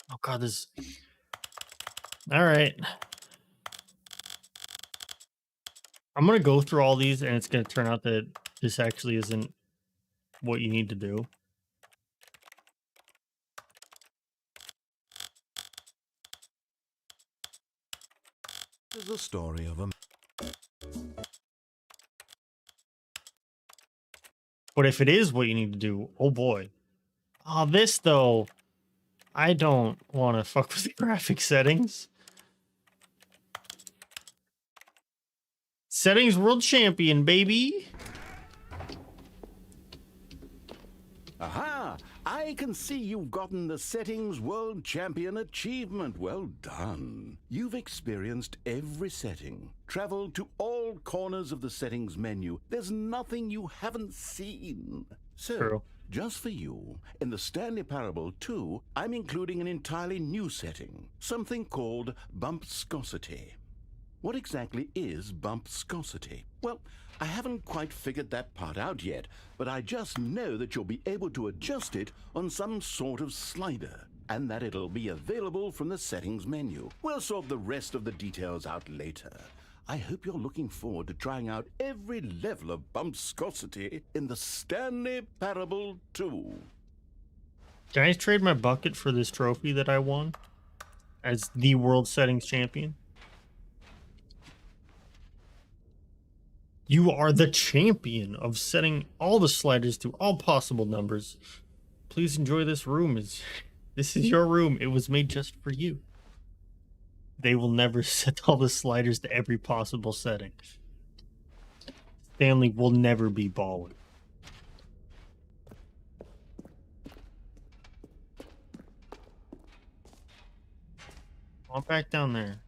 Oh god, this. All right. I'm gonna go through all these, and it's gonna turn out that this actually isn't what you need to do. There's a story of a... But if it is what you need to do, oh boy. Oh, this though, I don't want to fuck with the graphic settings. Settings World Champion, baby. Aha! I can see you've gotten the Settings World Champion achievement. Well done. You've experienced every setting, traveled to all corners of the settings menu. There's nothing you haven't seen. So, True. just for you, in the Stanley Parable 2, I'm including an entirely new setting, something called bumpscosity. What exactly is bumpscosity? Well, I haven't quite figured that part out yet, but I just know that you'll be able to adjust it on some sort of slider, and that it'll be available from the settings menu. We'll sort the rest of the details out later. I hope you're looking forward to trying out every level of bumpscosity in the Stanley Parable 2. Can I trade my bucket for this trophy that I won as the world settings champion? You are the champion of setting all the sliders to all possible numbers. Please enjoy this room. This is your room. It was made just for you. They will never set all the sliders to every possible setting. Stanley will never be balling. On back down there.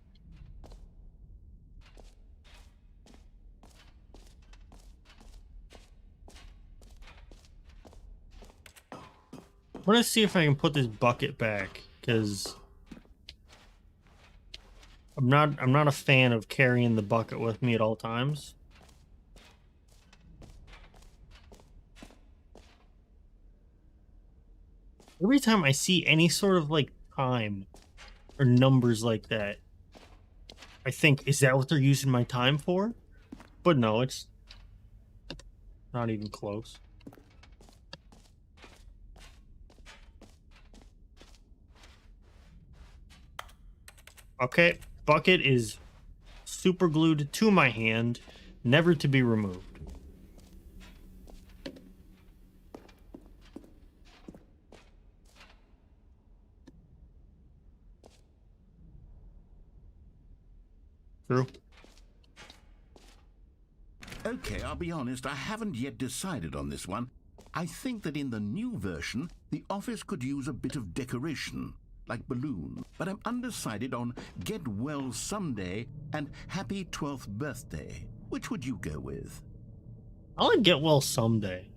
I'm gonna see if I can put this bucket back, because I'm not a fan of carrying the bucket with me at all times. Every time I see any sort of like time or numbers like that, I think, is that what they're using my time for? But no, it's not even close. Okay, bucket is super glued to my hand, never to be removed. True. Okay, I'll be honest, I haven't yet decided on this one. I think that in the new version, the office could use a bit of decoration, like balloons. But I'm undecided on Get Well Someday and Happy 12th Birthday. Which would you go with? I'll like Get Well Someday.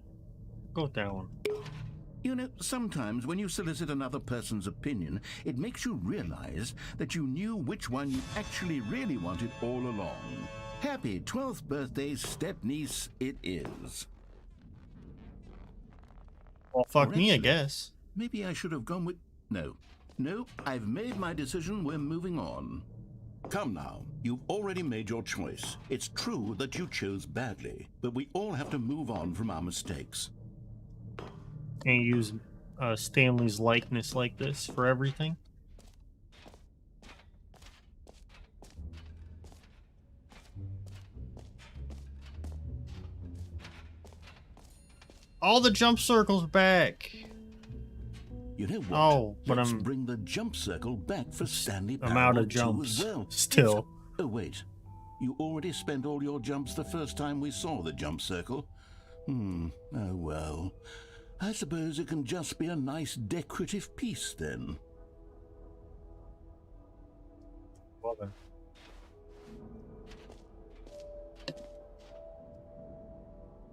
Go with that one. You know, sometimes when you solicit another person's opinion, it makes you realize that you knew which one you actually really wanted all along. Happy 12th birthday, step-niece, it is. Well, fuck Or me, I actually, guess. Maybe I should have gone with... No, I've made my decision. We're moving on. Come now, you've already made your choice. It's true that you chose badly, but we all have to move on from our mistakes. Can't use Stanley's likeness like this for everything. All the jump circles back. You know what? Oh, but Let's I'm bring the jump circle back for Stanley I'm Parable out of 2 jumps as well. still. Oh, wait. You already spent all your jumps the first time we saw the jump circle? Oh, well. I suppose it can just be a nice decorative piece, then. Well, then.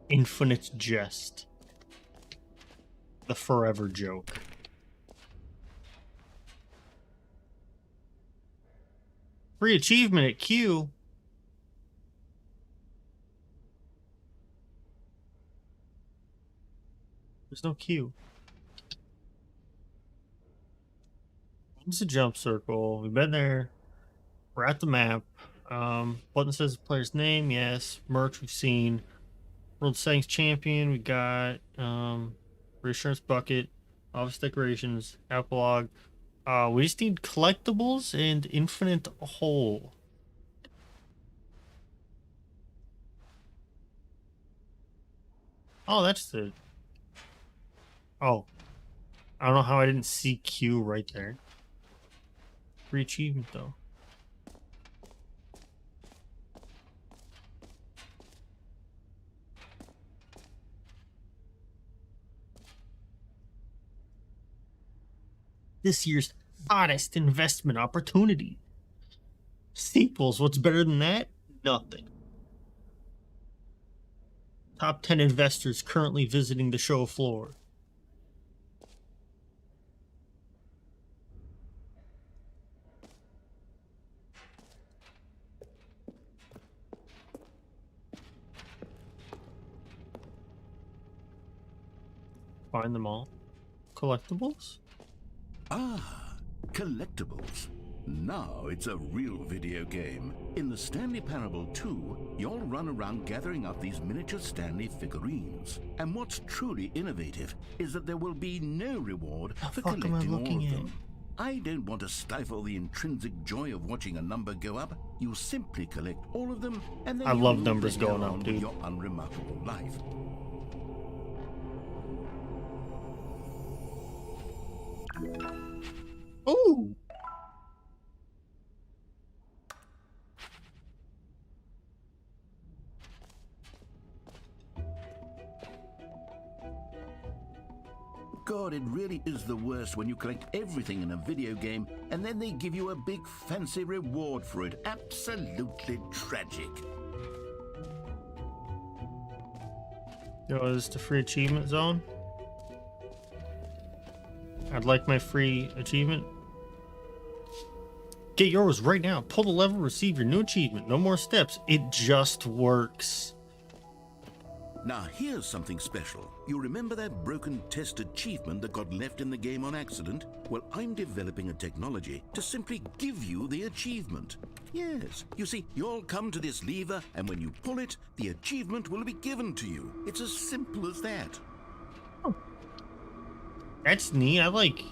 Infinite jest. The forever joke. Free achievement at Q. There's no Q. It's a jump circle. We've been there. We're at the map. Button says the player's name. Yes. Merch we've seen. World Settings Champion. We got Reassurance Bucket. Office Decorations. Epilogue. We just need collectibles and infinite hole. Oh, that's the... Oh. I don't know how I didn't see Q right there. Free achievement, though. this year's hottest investment opportunity. Sequels, what's better than that? Nothing. Top 10 investors currently visiting the show floor. Find them all. Collectibles? Ah, collectibles. Now it's a real video game. In the Stanley Parable 2, you'll run around gathering up these miniature Stanley figurines. And what's truly innovative is that there will be no reward for fuck am I collecting all looking of at? them. I don't want to stifle the intrinsic joy of watching a number go up. You simply collect all of them, and then I you love move numbers the hell going up, on with dude. your unremarkable life. Ooh! God, it really is the worst when you collect everything in a video game and then they give you a big fancy reward for it. Absolutely tragic. Yo, is this the free achievement zone? I'd like my free achievement. Get yours right now. Pull the lever, receive your new achievement. No more steps. It just works. Now here's something special. You remember that broken test achievement that got left in the game on accident? Well, I'm developing a technology to simply give you the achievement. Yes, you see, you'll come to this lever, and when you pull it, the achievement will be given to you. It's as simple as that. That's neat. I like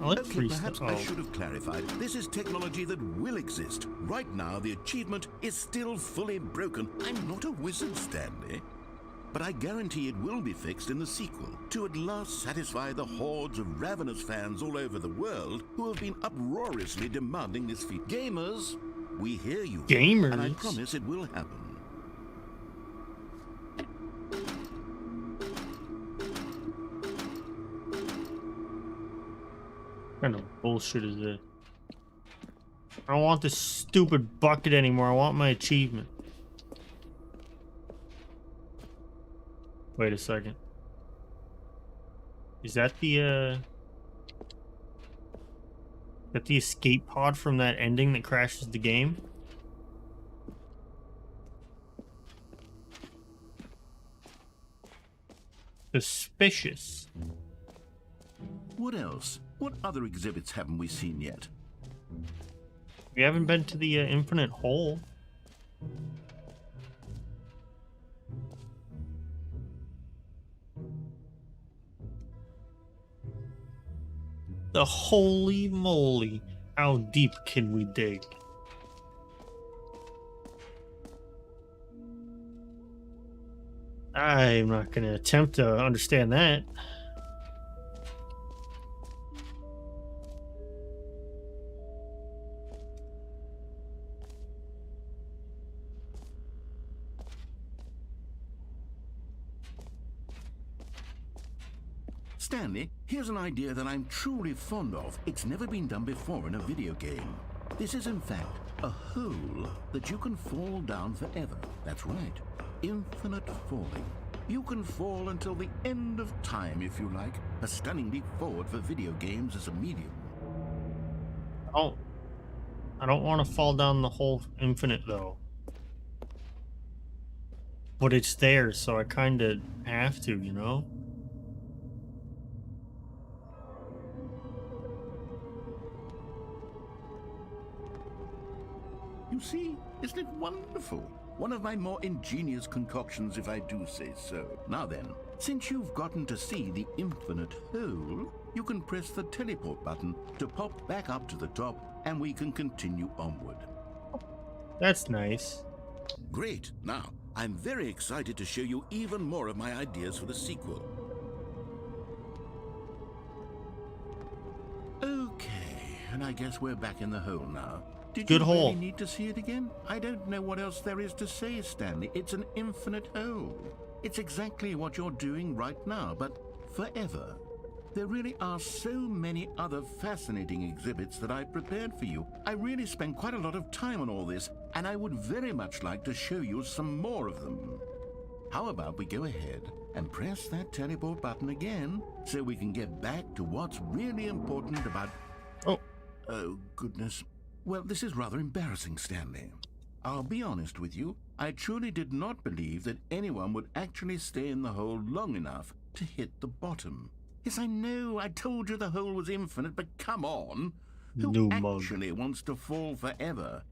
Okay, free perhaps stuff. I Oh. should have clarified. This is technology that will exist. Right now, the achievement is still fully broken. I'm not a wizard, Stanley. But I guarantee it will be fixed in the sequel to at last satisfy the hordes of ravenous fans all over the world who have been uproariously demanding this feat. Gamers, we hear you. Gamers? And I promise it will happen. What kind of bullshit is this? I don't want this stupid bucket anymore. I want my achievement. Wait a second. Is that the escape pod from that ending that crashes the game? Suspicious. What else? What other exhibits haven't we seen yet? We haven't been to the infinite hole. The holy moly. How deep can we dig? I'm not going to attempt to understand that. Stanley, here's an idea that I'm truly fond of. It's never been done before in a video game. This is, in fact, a hole that you can fall down forever. That's right. Infinite falling. You can fall until the end of time, if you like. A stunning leap forward for video games as a medium. I don't want to fall down the whole infinite, though. But it's there, so I kind of have to, you know? You see, isn't it wonderful? One of my more ingenious concoctions, if I do say so. Now then, since you've gotten to see the infinite hole, you can press the teleport button to pop back up to the top, and we can continue onward. That's nice. Great. Now, I'm very excited to show you even more of my ideas for the sequel. Okay, and I guess we're back in the hole now. Did Good you hole. really need to see it again? I don't know what else there is to say, Stanley. It's an infinite hole. It's exactly what you're doing right now, but forever. There really are so many other fascinating exhibits that I've prepared for you. I really spent quite a lot of time on all this, and I would very much like to show you some more of them. How about we go ahead and press that teleport button again so we can get back to what's really important about... Oh, Oh, goodness. Well, this is rather embarrassing, Stanley. I'll be honest with you. I truly did not believe that anyone would actually stay in the hole long enough to hit the bottom. Yes, I know, I told you the hole was infinite, but come on. Who no mug. actually wants to fall forever?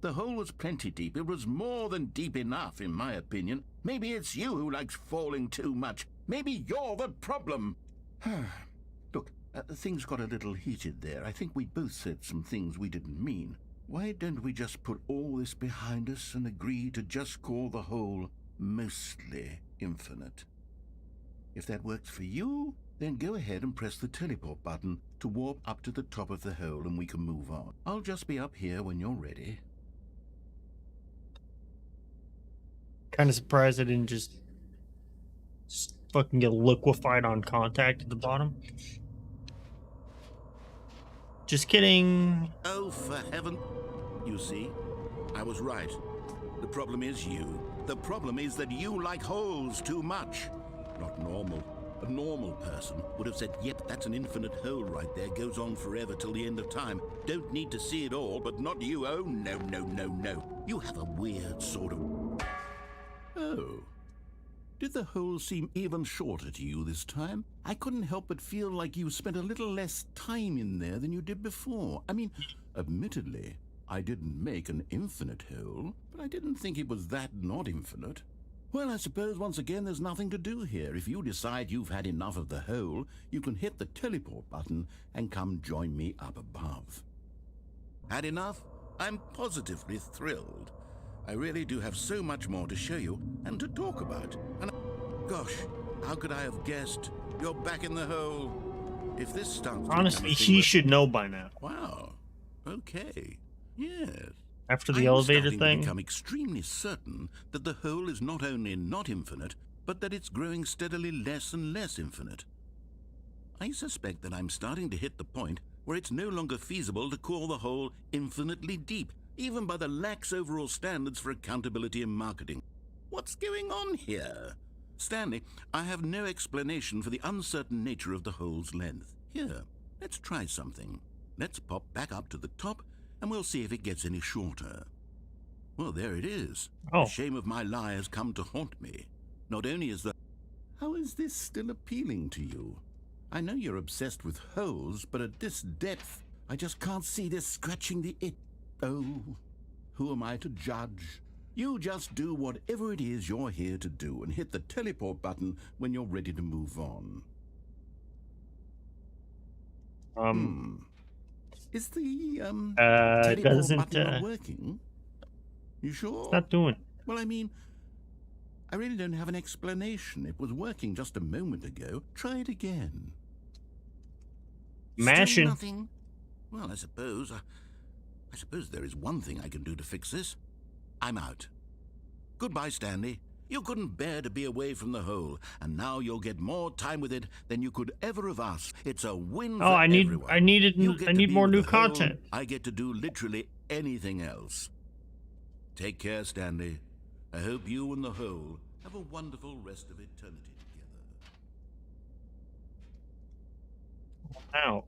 The hole was plenty deep. It was more than deep enough, in my opinion. Maybe it's you who likes falling too much. Maybe you're the problem. Look, things got a little heated there. I think we both said some things we didn't mean. Why don't we just put all this behind us and agree to just call the hole mostly infinite? If that works for you, then go ahead and press the teleport button to warp up to the top of the hole and we can move on. I'll just be up here when you're ready. Kind of surprised I didn't just fucking get liquefied on contact at the bottom. Just kidding. Oh, for heaven. You see, I was right. The problem is you. The problem is that you like holes too much. Not normal. A normal person would have said, yep, that's an infinite hole right there. Goes on forever till the end of time. Don't need to see it all, but not you. Oh, no, no, no, no. You have a weird sort of... Oh. Did the hole seem even shorter to you this time? I couldn't help but feel like you spent a little less time in there than you did before. I mean, admittedly, I didn't make an infinite hole, but I didn't think it was that not infinite. Well, I suppose once again there's nothing to do here. If you decide you've had enough of the hole, you can hit the teleport button and come join me up above. Had enough? I'm positively thrilled. I really do have so much more to show you and to talk about. And gosh, how could I have guessed? You're back in the hole. If this starts... Honestly, he should know by now. Wow. Okay. Yes. After the elevator I'm starting thing. to become extremely certain that the hole is not only not infinite, but that it's growing steadily less and less infinite. I suspect that I'm starting to hit the point where it's no longer feasible to call the hole infinitely deep, even by the lax overall standards for accountability and marketing. What's going on here? Stanley, I have no explanation for the uncertain nature of the hole's length. Here, let's try something. Let's pop back up to the top, and we'll see if it gets any shorter. Well, there it is. Oh. The shame of my lie has come to haunt me. Not only is the... How is this still appealing to you? I know you're obsessed with holes, but at this depth, I just can't see this scratching the itch. Oh, who am I to judge? You just do whatever it is you're here to do and hit the teleport button when you're ready to move on. Is the teleport doesn't button not working? You sure? it's not doing. Well, I mean, I really don't have an explanation. It was working just a moment ago. Try it again. Mashing. Still nothing? Well, I suppose there is one thing I can do to fix this. I'm out. Goodbye, Stanley. You couldn't bear to be away from the hole, and now you'll get more time with it than you could ever have asked. It's a win for everyone. I You need get to more be new with the hole. content. I get to do literally anything else. Take care, Stanley. I hope you and the hole have a wonderful rest of eternity together. Ow.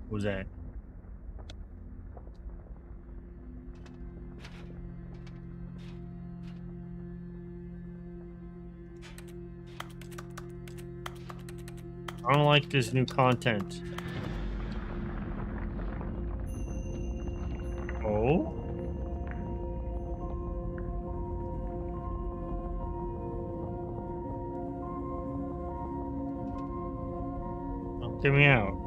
What was that? I don't like this new content. Oh? Oh, get me out.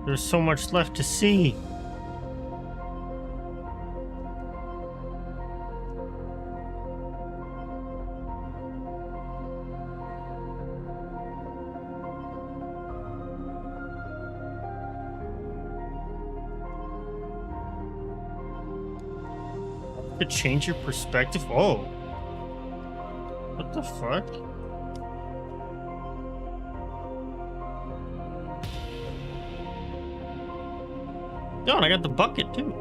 There's so much left to see. To change your perspective? Oh. What the fuck? Oh, and I got the bucket too.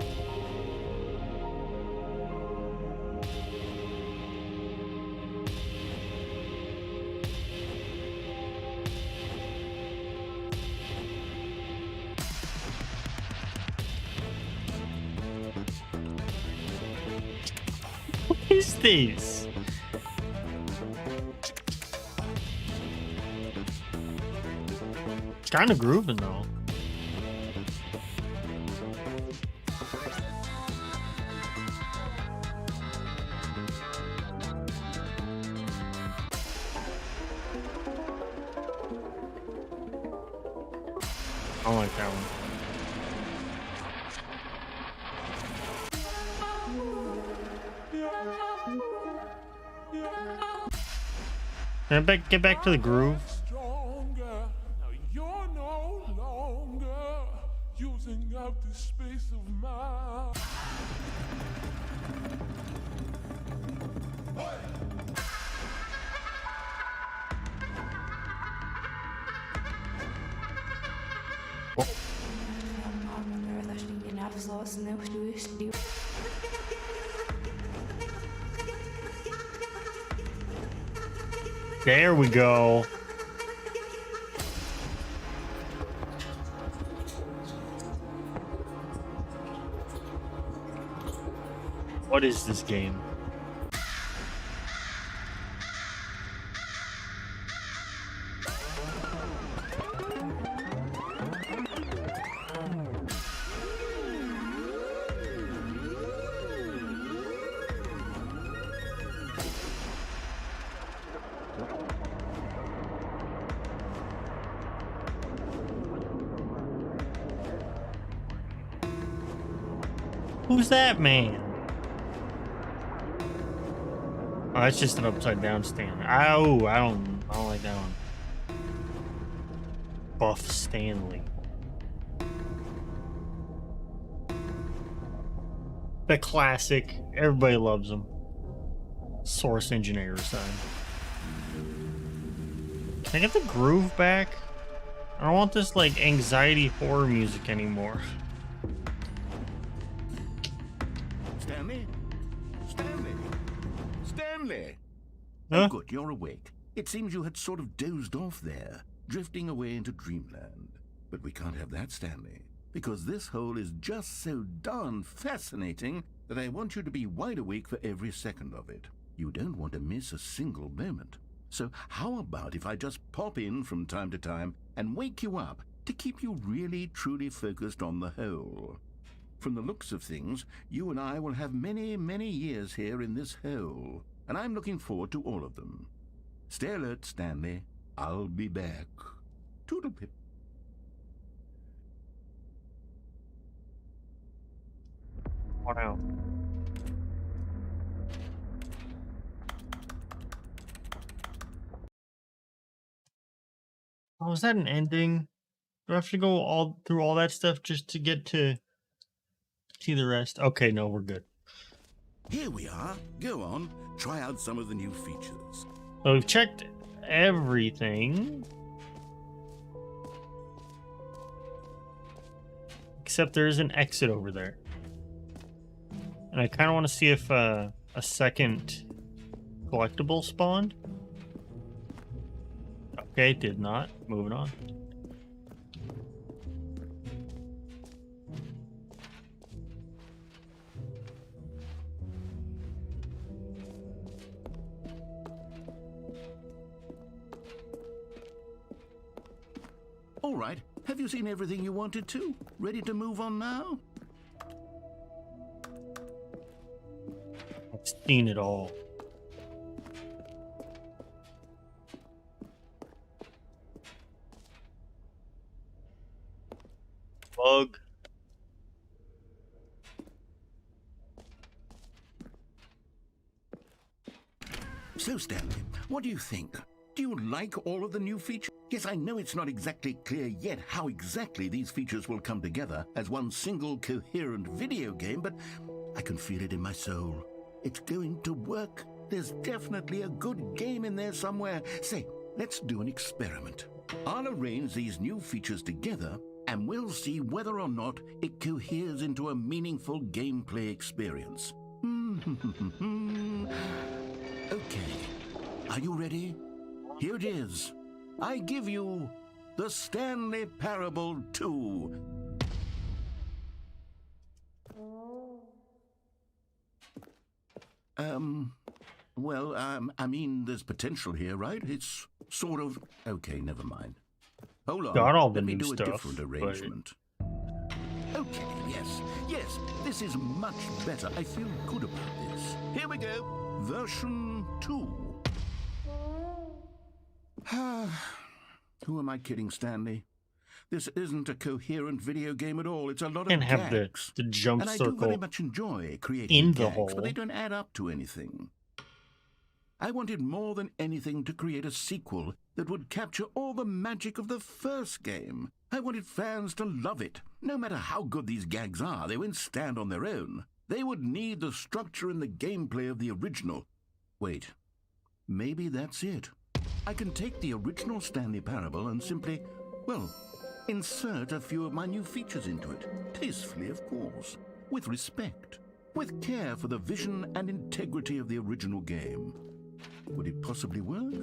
What is this? Kind of grooving though. I don't like that one. Can I get back to the groove? Stronger. Now you're no longer using up the space of my. There we go. What is this game? Who's that man? Oh, that's just an upside down stand. Ow, I don't like that one. Buff Stanley. The classic. Everybody loves him. Source engineer sign. Can I get the groove back? I don't want this like anxiety horror music anymore. Stanley? Stanley? Stanley! Huh? Oh, good, you're awake. It seems you had sort of dozed off there, drifting away into dreamland. But we can't have that, Stanley, because this hole is just so darn fascinating that I want you to be wide awake for every second of it. You don't want to miss a single moment. So how about if I just pop in from time to time and wake you up to keep you really, truly focused on the hole? From the looks of things, you and I will have many, many years here in this hole, and I'm looking forward to all of them. Stay alert, Stanley. I'll be back. Toodle-pip. Wow. Oh, is that an ending? Do I have to go all through all that stuff just to get to see the rest? Okay, no, we're good. Here we are. Go on. Try out some of the new features. So we've checked everything. Except there is an exit over there. And I kind of want to see if a second collectible spawned. Okay, did not. Moving on. All right. Have you seen everything you wanted to? Ready to move on now? I've seen it all. Bug. So, Stanley, what do you think? Do you like all of the new features? Yes, I know it's not exactly clear yet how exactly these features will come together as one single coherent video game, but I can feel it in my soul. It's going to work. There's definitely a good game in there somewhere. Say, let's do an experiment. I'll arrange these new features together, and we'll see whether or not it coheres into a meaningful gameplay experience. Okay, are you ready? Here it is. I give you the Stanley Parable 2. I mean, there's potential here, right? It's sort of... Okay, never mind. Hold on. Got all the Let me new do a stuff, different but- arrangement. Okay, yes, this is much better. I feel good about this. Here we go. Version 2. Who am I kidding, Stanley? This isn't a coherent video game at all. It's a lot And of have gags. the jump And I do very circle much enjoy creating in the gags, hole. but they don't add up to anything. I wanted more than anything to create a sequel that would capture all the magic of the first game. I wanted fans to love it. No matter how good these gags are, they won't stand on their own. They would need the structure and the gameplay of the original. Wait, maybe that's it. I can take the original Stanley Parable and simply, well, insert a few of my new features into it. Tastefully, of course. With respect. With care for the vision and integrity of the original game. Would it possibly work?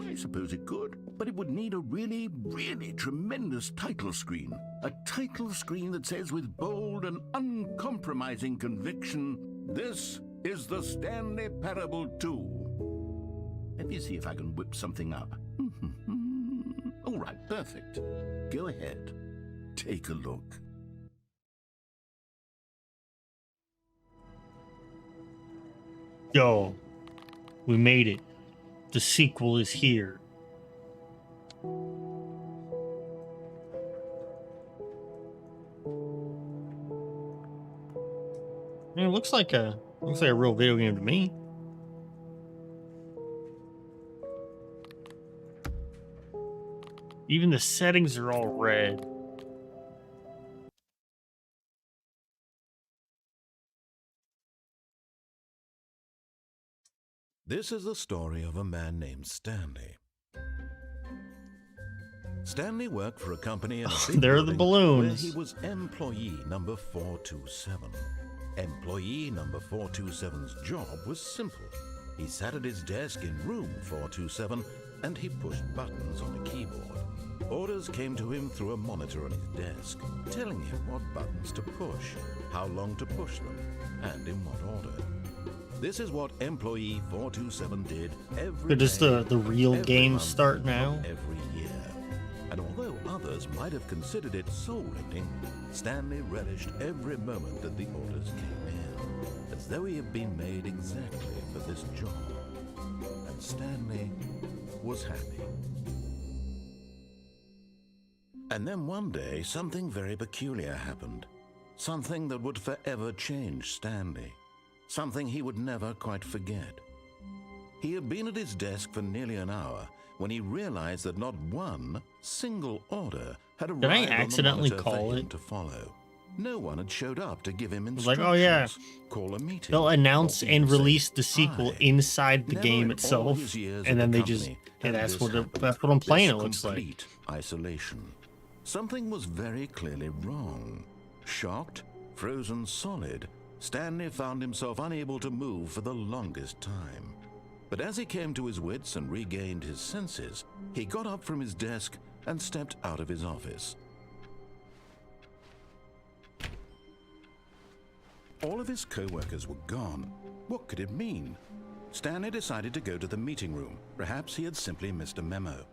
I suppose it could. But it would need a really, really tremendous title screen. A title screen that says with bold and uncompromising conviction, "This is the Stanley Parable 2. Let me see if I can whip something up. All right, perfect. Go ahead. Take a look. Yo, we made it. The sequel is here. I mean, it looks like a real video game to me. Even the settings are all red. This is the story of a man named Stanley. Stanley worked for a company in a big There are the building where balloons. he was employee number 427. Employee number 427's job was simple. He sat at his desk in room 427 and he pushed buttons on a keyboard. Orders came to him through a monitor on his desk, telling him what buttons to push, how long to push them, and in what order. This is what employee 427 did every But does day, the real every game month, start now? every year. And although others might have considered it soul-rending, Stanley relished every moment that the orders came in, as though he had been made exactly for this job. And Stanley was happy. And then one day, something very peculiar happened. Something that would forever change Stanley. Something he would never quite forget. He had been at his desk for nearly an hour when he realized that not one single order had arrived I on the accidentally monitor call for him it? to follow. No one had showed up to give him was like, instructions. oh, yeah. Call a meeting. They'll announce or and even say release the sequel hi. inside the Never game in all itself, his years and at then the they just, company hey, had that's this what happened. that's what I'm playing. This It looks like. complete isolation. Something was very clearly wrong. Shocked, frozen solid, Stanley found himself unable to move for the longest time. But as he came to his wits and regained his senses, he got up from his desk and stepped out of his office. All of his co-workers were gone. What could it mean? Stanley decided to go to the meeting room. Perhaps he had simply missed a memo.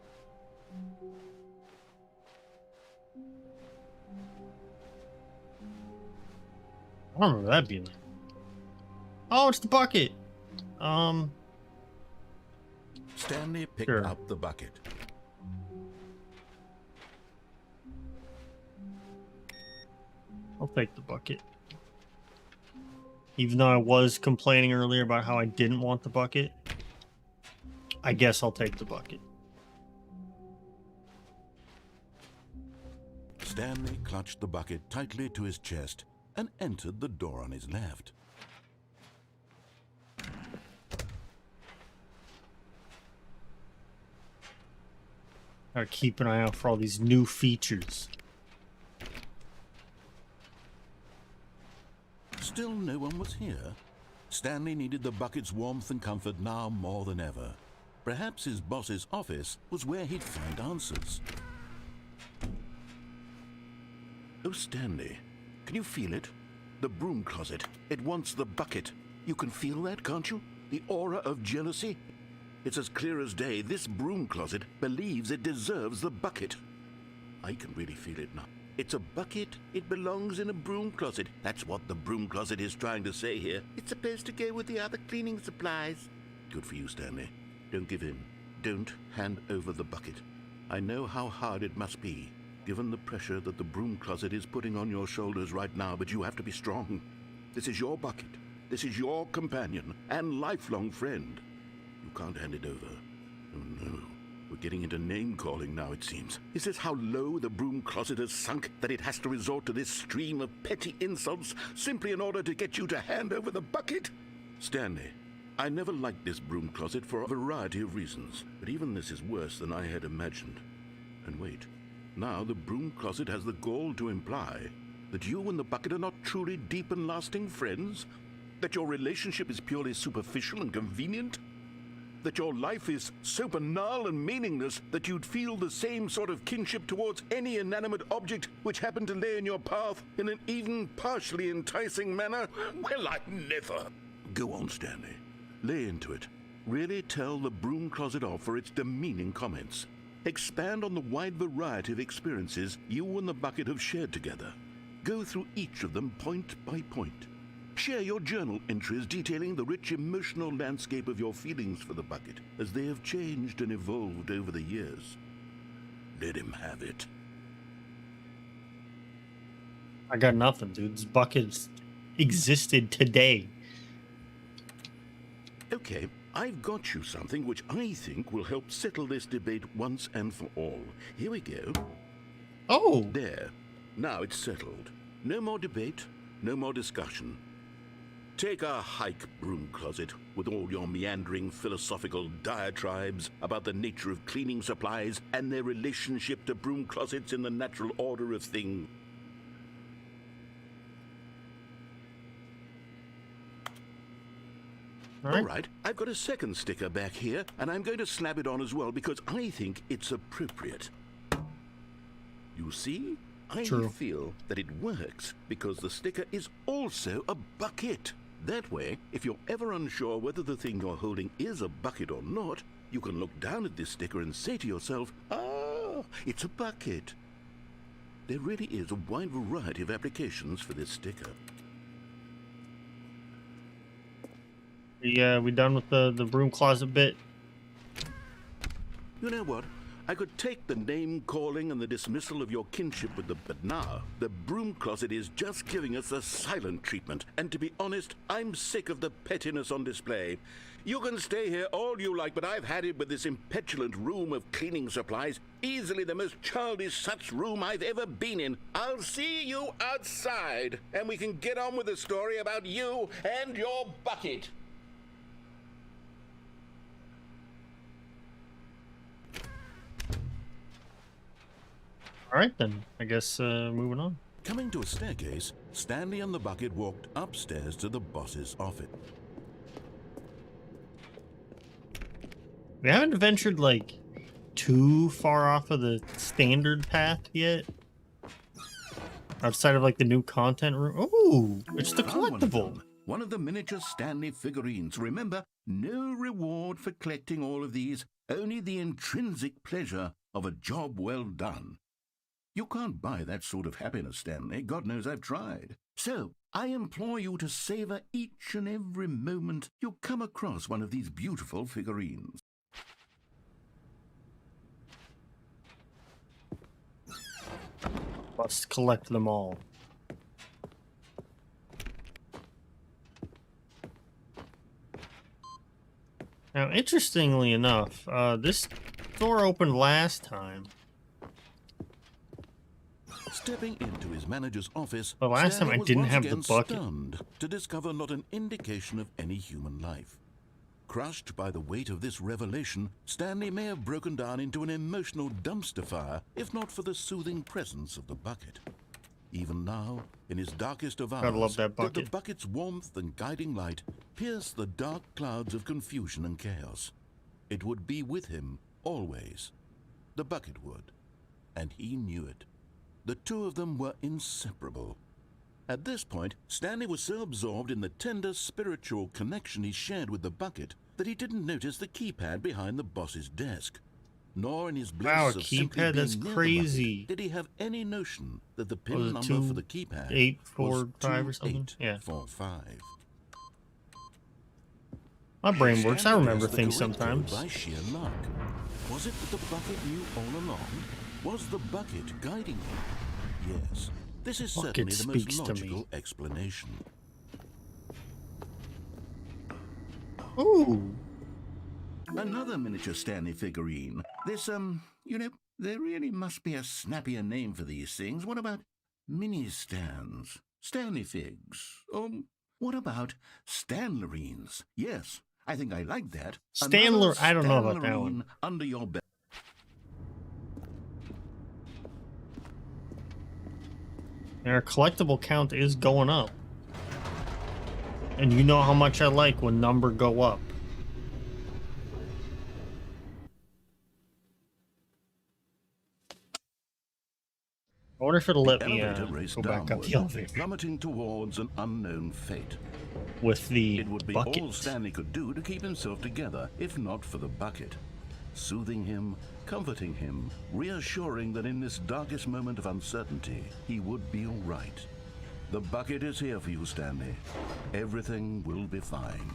I don't remember that being there. Oh, it's the bucket. Stanley picked Sure. up the bucket. I'll take the bucket. Even though I was complaining earlier about how I didn't want the bucket, I guess I'll take the bucket. Stanley clutched the bucket tightly to his chest and entered the door on his left. Gotta keep an eye out for all these new features. Still no one was here. Stanley needed the bucket's warmth and comfort now more than ever. Perhaps his boss's office was where he'd find answers. Oh, Stanley, can you feel it? The broom closet. It wants the bucket. You can feel that, can't you? The aura of jealousy. It's as clear as day. This broom closet believes it deserves the bucket. I can really feel it now. It's a bucket. It belongs in a broom closet. That's what the broom closet is trying to say here. It's supposed to go with the other cleaning supplies. Good for you, Stanley. Don't give in. Don't hand over the bucket. I know how hard it must be, given the pressure that the broom closet is putting on your shoulders right now, but you have to be strong. This is your bucket. This is your companion and lifelong friend. You can't hand it over. Oh no. We're getting into name-calling now, it seems. Is this how low the broom closet has sunk, that it has to resort to this stream of petty insults simply in order to get you to hand over the bucket? Stanley, I never liked this broom closet for a variety of reasons, but even this is worse than I had imagined. And wait, now the broom closet has the gall to imply that you and the bucket are not truly deep and lasting friends? That your relationship is purely superficial and convenient? That your life is so banal and meaningless that you'd feel the same sort of kinship towards any inanimate object which happened to lay in your path in an even partially enticing manner? Well, I never. Go on, Stanley. Lay into it. Really tell the broom closet off for its demeaning comments. Expand on the wide variety of experiences you and the bucket have shared together. Go through each of them point by point. Share your journal entries detailing the rich emotional landscape of your feelings for the bucket as they have changed and evolved over the years. Let him have it. I got nothing, dude. This bucket existed today. Okay, I've got you something which I think will help settle this debate once and for all. Here we go. Oh! There. Now it's settled. No more debate, no more discussion. Take a hike, broom closet, with all your meandering philosophical diatribes about the nature of cleaning supplies and their relationship to broom closets in the natural order of things. All right, I've got a second sticker back here, and I'm going to slap it on as well because I think it's appropriate. You see? I feel that it works because the sticker is also a bucket. That way, if you're ever unsure whether the thing you're holding is a bucket or not, you can look down at this sticker and say to yourself, ah, it's a bucket. There really is a wide variety of applications for this sticker. Yeah, we done with the broom closet bit? You know what? I could take the name-calling and the dismissal of your kinship with the... But now, the broom closet is just giving us a silent treatment. And to be honest, I'm sick of the pettiness on display. You can stay here all you like, but I've had it with this impetulant room of cleaning supplies. Easily the most childish such room I've ever been in. I'll see you outside, and we can get on with the story about you and your bucket. All right, then. I guess moving on. Coming to a staircase, Stanley and the bucket walked upstairs to the boss's office. We haven't ventured, like, too far off of the standard path yet. Outside of, like, the new content room. Oh, it's the collectible. One of the miniature Stanley figurines. Remember, no reward for collecting all of these, only the intrinsic pleasure of a job well done. You can't buy that sort of happiness, Stanley. God knows I've tried. So, I implore you to savor each and every moment you come across one of these beautiful figurines. Let's collect them all. Now, interestingly enough, this door opened last time. Stepping into his manager's office, The last time Stanley I was didn't once have the again bucket. stunned to discover not an indication of any human life. Crushed by the weight of this revelation, Stanley may have broken down into an emotional dumpster fire if not for the soothing presence of the bucket. Even now, in his darkest of Gotta hours, love that did the bucket. bucket's warmth and guiding light pierce the dark clouds of confusion and chaos. It would be with him always. The bucket would. And he knew it. The two of them were inseparable. At this point, Stanley was so absorbed in the tender spiritual connection he shared with the bucket that he didn't notice the keypad behind the boss's desk. Nor in his bliss Wow, a of simply keypad? That's being near the crazy. bucket did he have any notion that the pin Was it number for the keypad 2845 or was something? Yeah. 2845. My brain works. I Stanley remember guessed the things correct code sometimes. by sheer luck. Was it that the bucket knew all along? Was the bucket guiding him? Yes. This is Bucket certainly the speaks most to me. logical explanation. Ooh. Another miniature Stanley figurine. This, there really must be a snappier name for these things. What about mini stands? Stanley figs? Or what about Stanlerines? Yes, I think I like that. Stanler, Another I don't know about that Stanlerine one. under your belt. And our collectible count is going up. And you know how much I like when numbers go up. I wonder if it'll let me Elevator raced go back up downward, the elevator plummeting towards an unknown fate. with the It would be bucket. all Stanley could do to keep himself together, if not for the bucket. Soothing him, comforting him, reassuring that in this darkest moment of uncertainty, he would be all right. The bucket is here for you, Stanley. Everything will be fine.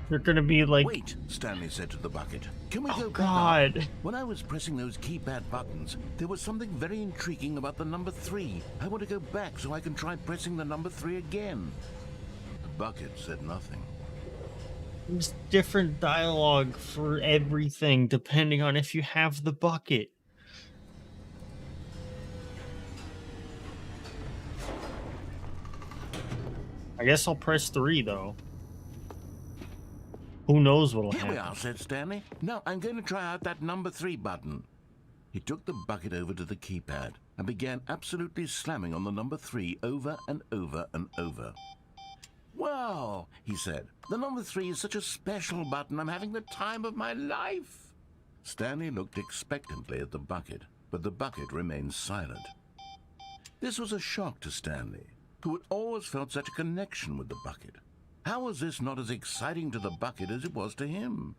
You're gonna be like, Wait, Stanley said to the bucket. Can we oh go back god. up? When I was pressing those keypad buttons, there was something very intriguing about the number 3. I want to go back so I can try pressing the number 3 again. The bucket said nothing. There's different dialogue for everything depending on if you have the bucket. I guess I'll press 3 though. Who knows what'll Here happen? we are, said Stanley. Now I'm going to try out that number 3 button. He took the bucket over to the keypad and began absolutely slamming on the number 3 over and over and over. Wow, he said. The number 3 is such a special button. I'm having the time of my life. Stanley looked expectantly at the bucket, but the bucket remained silent. This was a shock to Stanley, who had always felt such a connection with the bucket. How was this not as exciting to the bucket as it was to him?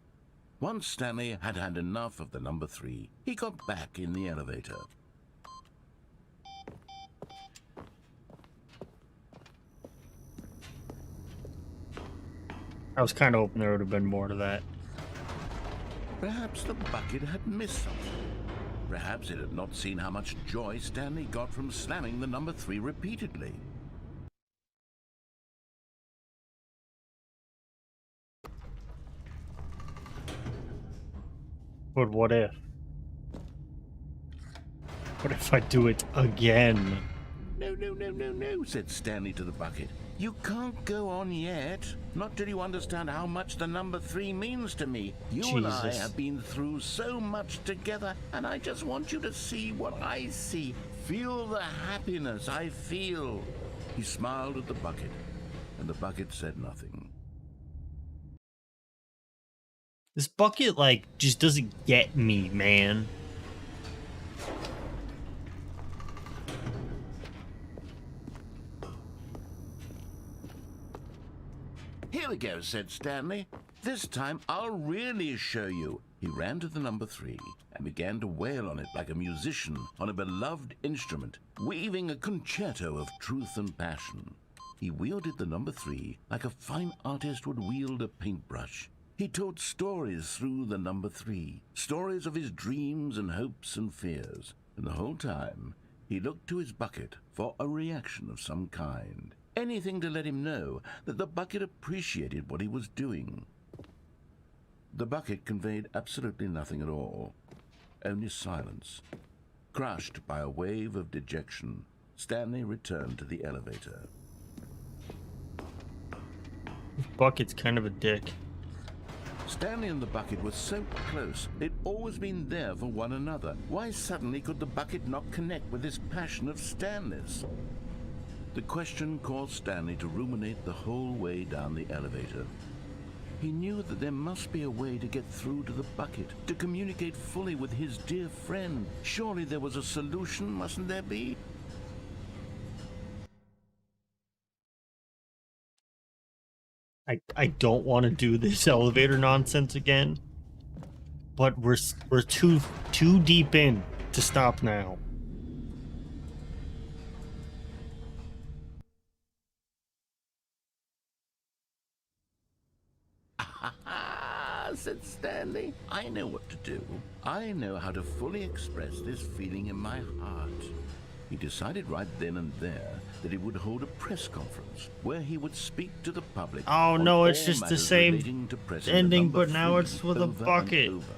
Once Stanley had had enough of the number 3, he got back in the elevator. I was kind of hoping there would have been more to that. Perhaps the bucket had missed something. Perhaps it had not seen how much joy Stanley got from slamming the number 3 repeatedly. But what if? What if I do it again? No, no, no, no, no, said Stanley to the bucket. You can't go on yet. Not till you understand how much the number 3 means to me. You and I Jesus. have been through so much together, and I just want you to see what I see. Feel the happiness I feel. He smiled at the bucket, and the bucket said nothing. This bucket, like, just doesn't get me, man. Here we go, said Stanley. This time I'll really show you. He ran to the number 3 and began to wail on it like a musician on a beloved instrument, weaving a concerto of truth and passion. He wielded the number 3 like a fine artist would wield a paintbrush. He told stories through the number 3, stories of his dreams and hopes and fears, and the whole time he looked to his bucket for a reaction of some kind. Anything to let him know that the bucket appreciated what he was doing. The bucket conveyed absolutely nothing at all, only silence. Crushed by a wave of dejection, Stanley returned to the elevator. Bucket's kind of a dick. Stanley and the bucket were so close. They'd always been there for one another. Why suddenly could the bucket not connect with this passion of Stanley's? The question caused Stanley to ruminate the whole way down the elevator. He knew that there must be a way to get through to the bucket, to communicate fully with his dear friend. Surely there was a solution, mustn't there be? I don't want to do this elevator nonsense again, but we're too deep in to stop now. Said Stanley. I know what to do. I know how to fully express this feeling in my heart. He decided right then and there that he would hold a press conference where he would speak to the public. Oh no, it's all just the matters same relating to pressing the ending, number but now 3 it's with a over and bucket. over.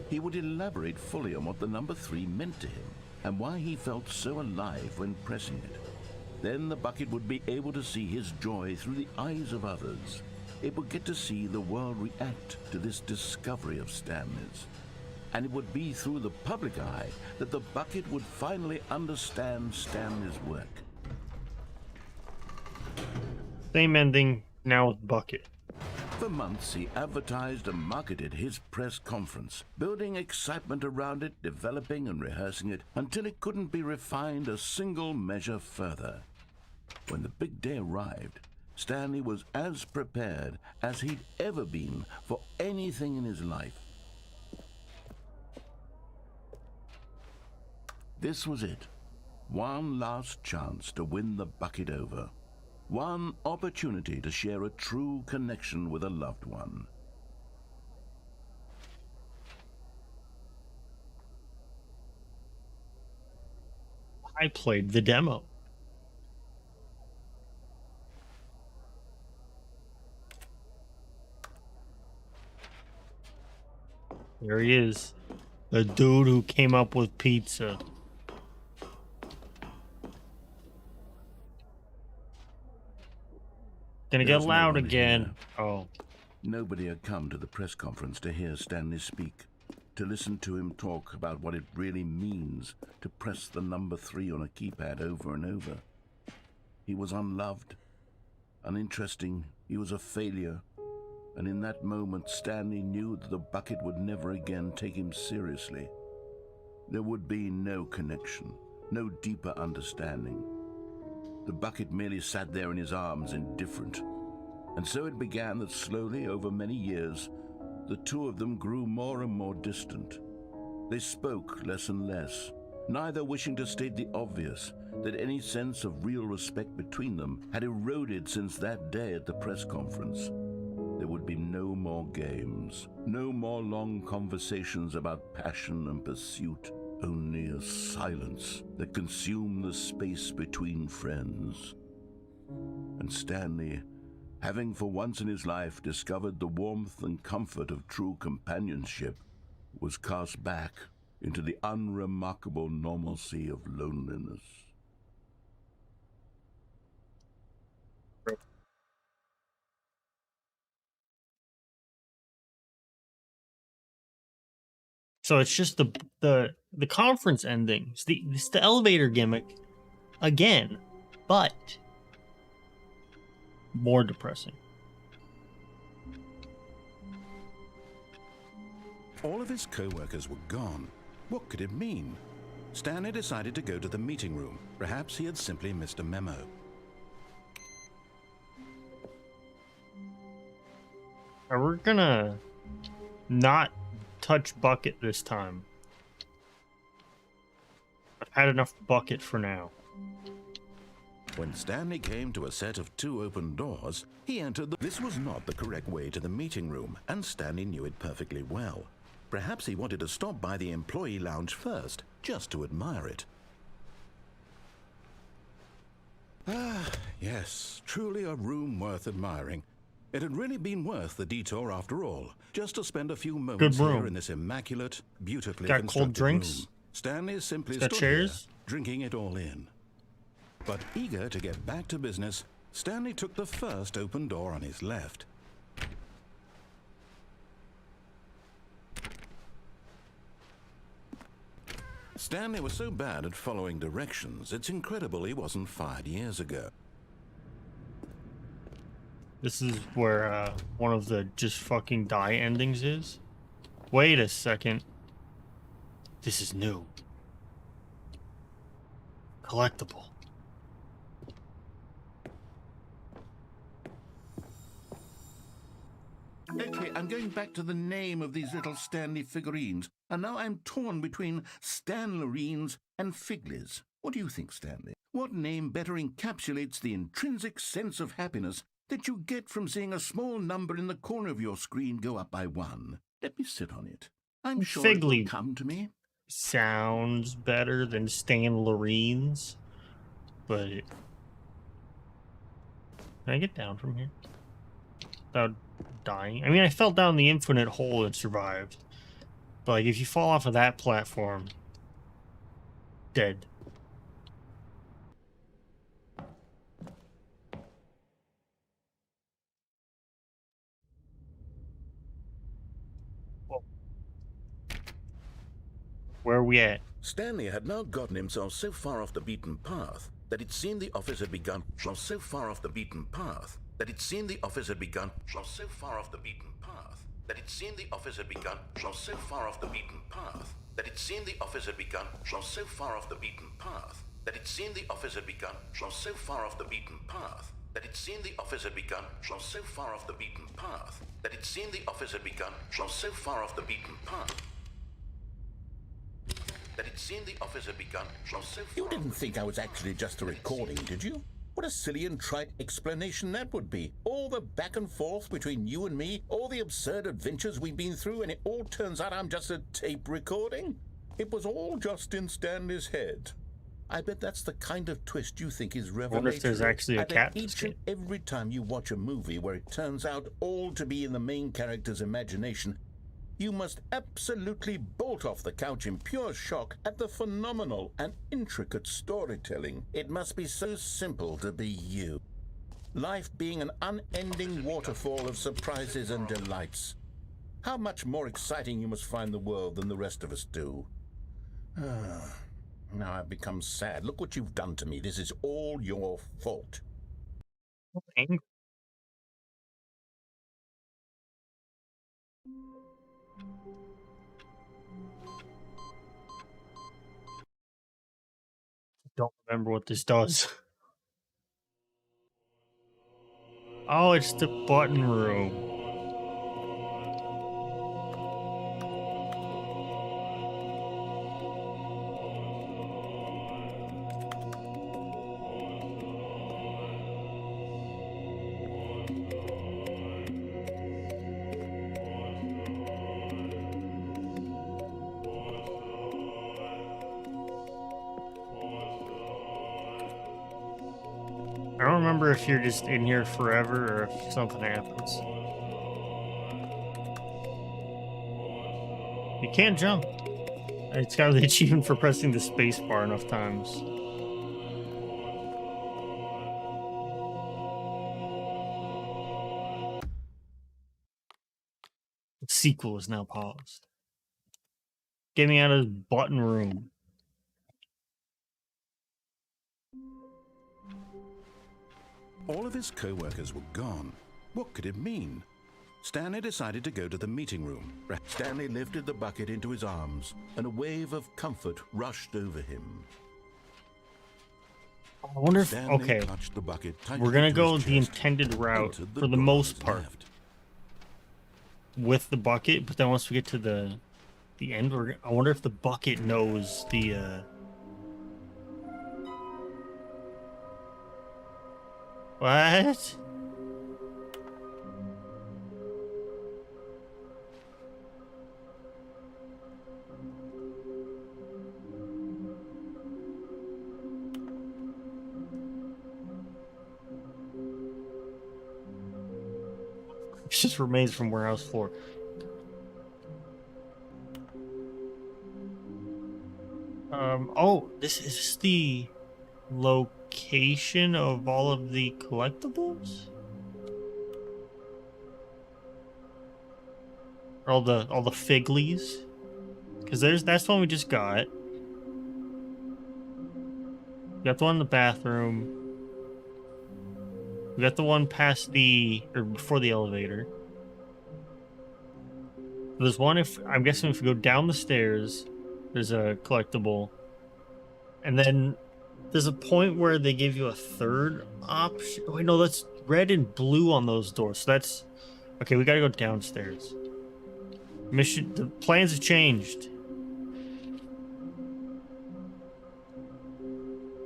He would elaborate fully on what the number 3 meant to him and why he felt so alive when pressing it. Then the bucket would be able to see his joy through the eyes of others. It would get to see the world react to this discovery of Stanley's. And it would be through the public eye that the bucket would finally understand Stanley's work. Same ending, now with bucket. For months, he advertised and marketed his press conference, building excitement around it, developing and rehearsing it, until it couldn't be refined a single measure further. When the big day arrived, Stanley was as prepared as he'd ever been for anything in his life. This was it. One last chance to win the bucket over. One opportunity to share a true connection with a loved one. I played the demo. There he is. The dude who came up with pizza. Gonna get There's no loud one again. Oh. Nobody had come to the press conference to hear Stanley speak, to listen to him talk about what it really means to press the number 3 on a keypad over and over. He was unloved, uninteresting, he was a failure, and in that moment Stanley knew that the bucket would never again take him seriously. There would be no connection, no deeper understanding. The bucket merely sat there in his arms, indifferent. And so it began that slowly, over many years, the two of them grew more and more distant. They spoke less and less, neither wishing to state the obvious, that any sense of real respect between them had eroded since that day at the press conference. There would be no more games, no more long conversations about passion and pursuit, only a silence that consumed the space between friends. And Stanley, having for once in his life discovered the warmth and comfort of true companionship, was cast back into the unremarkable normalcy of loneliness. So it's just the conference ending. It's the elevator gimmick again, but more depressing. All of his co-workers were gone. What could it mean? Stanley decided to go to the meeting room. Perhaps he had simply missed a memo. We're gonna not touch bucket this time. I've had enough bucket for now. When Stanley came to a set of 2 open doors, he entered This was not the correct way to the meeting room, and Stanley knew it perfectly well. Perhaps he wanted to stop by the employee lounge first, just to admire it. Ah, yes, truly a room worth admiring. It had really been worth the detour after all, just to spend a few moments Good room. here in this immaculate, beautifully Got cold constructed drinks? room. Stanley simply It's got stood chairs? here, drinking it all in. But eager to get back to business, Stanley took the first open door on his left. Stanley was so bad at following directions, it's incredible he wasn't fired years ago. This is where one of the just fucking die endings is. Wait a second. This is new. Collectible. Okay, I'm going back to the name of these little Stanley figurines, and now I'm torn between Stanlerines and Figlies. What do you think, Stanley? What name better encapsulates the intrinsic sense of happiness that you get from seeing a small number in the corner of your screen go up by 1? Let me sit on it. I'm sure it will Figley come to me. sounds better than Stanlerines, but can I get down from here without dying? I mean, I fell down the infinite hole and survived, but like if you fall off of that platform, dead. Where are we at? Stanley had now gotten himself so far off the beaten path that it seemed the office had begun. So far off the beaten path that it seemed the office had begun. So far off the beaten path that it seemed the office had begun. So far off the beaten path that it seemed the office had begun. So far off the beaten path that it seemed the office had begun. So far off the beaten path that it seemed the office had begun. So far off the beaten path that it seemed the office had begun. So far off the beaten path that it seemed the office had begun. You didn't think I was actually just a recording, did you? What a silly and trite explanation that would be. All the back and forth between you and me, all the absurd adventures we've been through, and it all turns out I'm just a tape recording? It was all just in Stanley's head. I bet that's the kind of twist you think is revelatory. Wonder if there's actually a I bet cat each and every time you watch a movie where it turns out all to be in the main character's imagination, you must absolutely bolt off the couch in pure shock at the phenomenal and intricate storytelling. It must be so simple to be you. Life being an unending waterfall of surprises and delights. How much more exciting you must find the world than the rest of us do. Now I've become sad. Look what you've done to me. This is all your fault. Angry. Don't remember what this does. Oh, it's the button room. I don't remember if you're just in here forever or if something happens. You can't jump. It's got the achievement for pressing the space bar enough times. The sequel is now paused. Get me out of this button room. All of his co-workers were gone. What could it mean? Stanley decided to go to the meeting room. Stanley lifted the bucket into his arms, and a wave of comfort rushed over him. I wonder if... Stanley Okay, clutched the bucket we're gonna tightly to go his the chest, intended route entered for the door on most his part left. with the bucket, but then once we get to the end, I wonder if the bucket knows the what? It's just remains from warehouse floor. Oh, this is the location of all of the collectibles? All the figlies? Because that's the one we just got. We got the one in the bathroom. We got the one past or before the elevator. There's one I'm guessing if we go down the stairs, there's a collectible. And then there's a point where they give you a third option. Wait, no, that's red and blue on those doors. So that's... Okay, we gotta go downstairs. The plans have changed.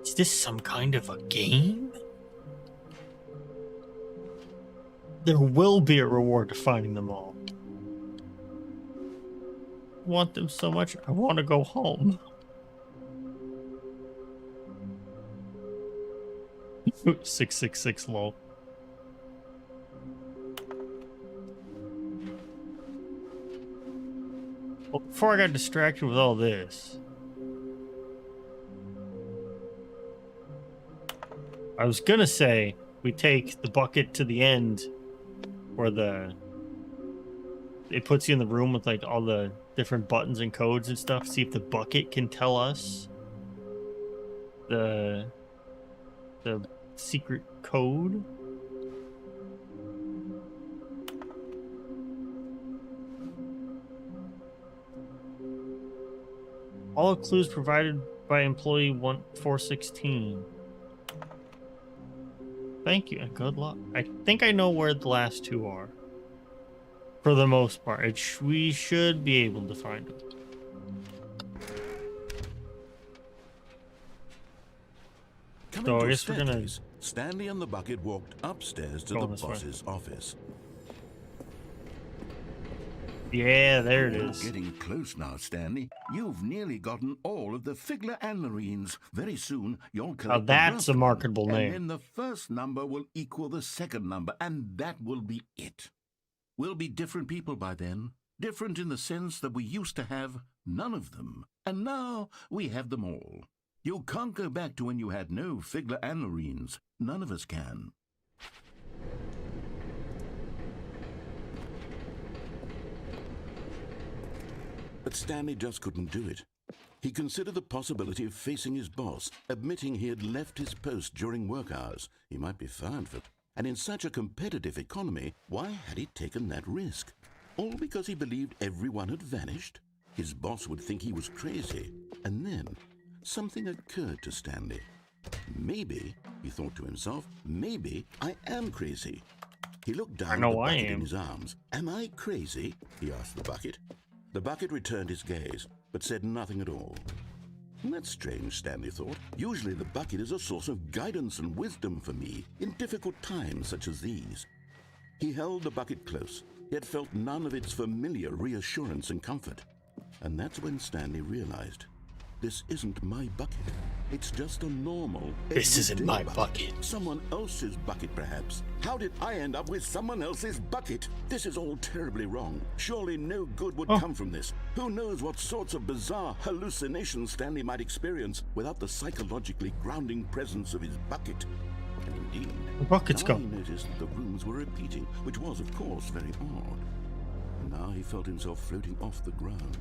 Is this some kind of a game? There will be a reward to finding them all. I want them so much. I want to go home. 666 lol. Well, before I got distracted with all this, I was gonna say we take the bucket to the end where it puts you in the room with like all the different buttons and codes and stuff. See if the bucket can tell us the secret code. All clues provided by employee 1416. Thank you and good luck. I think I know where the last two are. For the most part, we should be able to find them. So I guess we're gonna... Stanley and the bucket walked upstairs to the boss's office. Yeah, there it You're is. getting close now, Stanley. You've nearly gotten all of the Figler and Marines. Very soon, you'll collect that's the a marketable and name. then the first number will equal the second number, and that will be it. We'll be different people by then. Different in the sense that we used to have none of them. And now we have them all. You can't go back to when you had no Figler and Marines. None of us can. But Stanley just couldn't do it. He considered the possibility of facing his boss, admitting he had left his post during work hours. He might be fired for it. And in such a competitive economy, why had he taken that risk? All because he believed everyone had vanished? His boss would think he was crazy. And then something occurred to Stanley. Maybe, he thought to himself, maybe I am crazy. He looked down at the bucket in his arms. Am I crazy? He asked the bucket. The bucket returned his gaze, but said nothing at all. That's strange, Stanley thought. Usually the bucket is a source of guidance and wisdom for me in difficult times such as these. He held the bucket close, yet felt none of its familiar reassurance and comfort. And that's when Stanley realized, this isn't my bucket. It's just a normal... This isn't my bucket. Someone else's bucket, perhaps. How did I end up with someone else's bucket? This is all terribly wrong. Surely no good would come from this. Who knows what sorts of bizarre hallucinations Stanley might experience without the psychologically grounding presence of his bucket. And indeed, the bucket's now gone. he noticed that the rooms were repeating, which was, of course, very odd. Now he felt himself floating off the ground.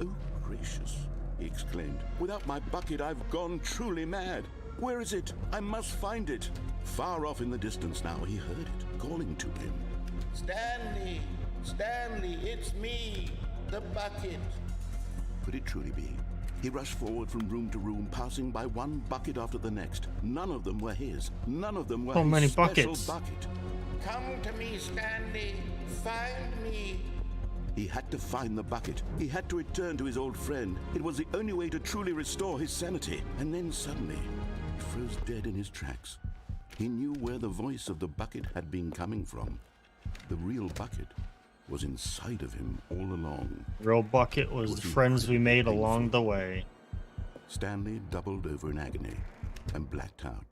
Oh, gracious, he exclaimed. Without my bucket, I've gone truly mad. Where is it? I must find it. Far off in the distance now, he heard it, calling to him. Stanley! Stanley, it's me, the bucket. Could it truly be? He rushed forward from room to room, passing by one bucket after the next. None of them were his. None of them were his many special buckets. bucket. Come to me, Stanley. Find me. He had to find the bucket. He had to return to his old friend. It was the only way to truly restore his sanity. And then suddenly, he froze dead in his tracks. He knew where the voice of the bucket had been coming from. The real bucket was inside of him all along. Real bucket was the friends we made along the way. Stanley doubled over in agony and blacked out.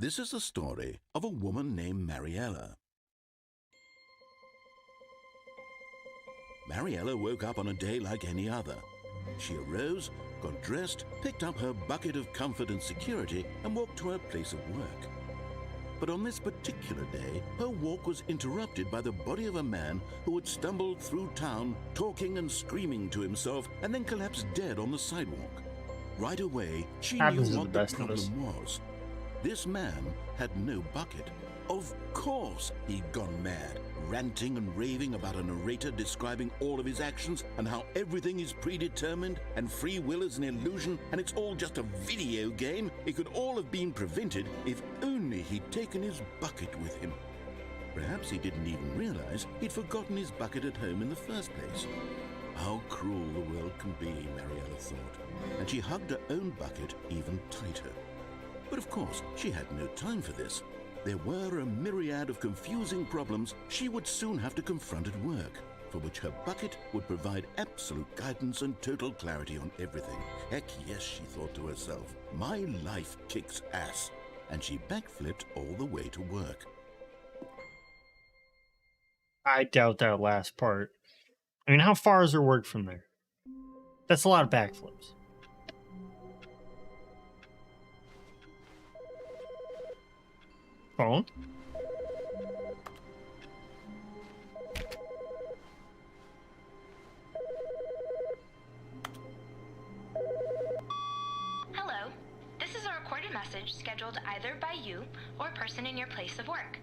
This is the story of a woman named Mariella. Mariella woke up on a day like any other. She arose, got dressed, picked up her bucket of comfort and security, and walked to her place of work. But on this particular day, her walk was interrupted by the body of a man who had stumbled through town, talking and screaming to himself, and then collapsed dead on the sidewalk. Right away, she knew what the problem was. This man had no bucket. Of course he'd gone mad, ranting and raving about a narrator describing all of his actions and how everything is predetermined and free will is an illusion and it's all just a video game. It could all have been prevented if only he'd taken his bucket with him. Perhaps he didn't even realize he'd forgotten his bucket at home in the first place. How cruel the world can be, Mariella thought, and she hugged her own bucket even tighter. But of course, she had no time for this. There were a myriad of confusing problems she would soon have to confront at work, for which her bucket would provide absolute guidance and total clarity on everything. Heck yes, she thought to herself, my life kicks ass. And she backflipped all the way to work. I doubt that last part. I mean, how far is her work from there? That's a lot of backflips. Phone? Hello. This is a recorded message scheduled either by you or a person in your place of work.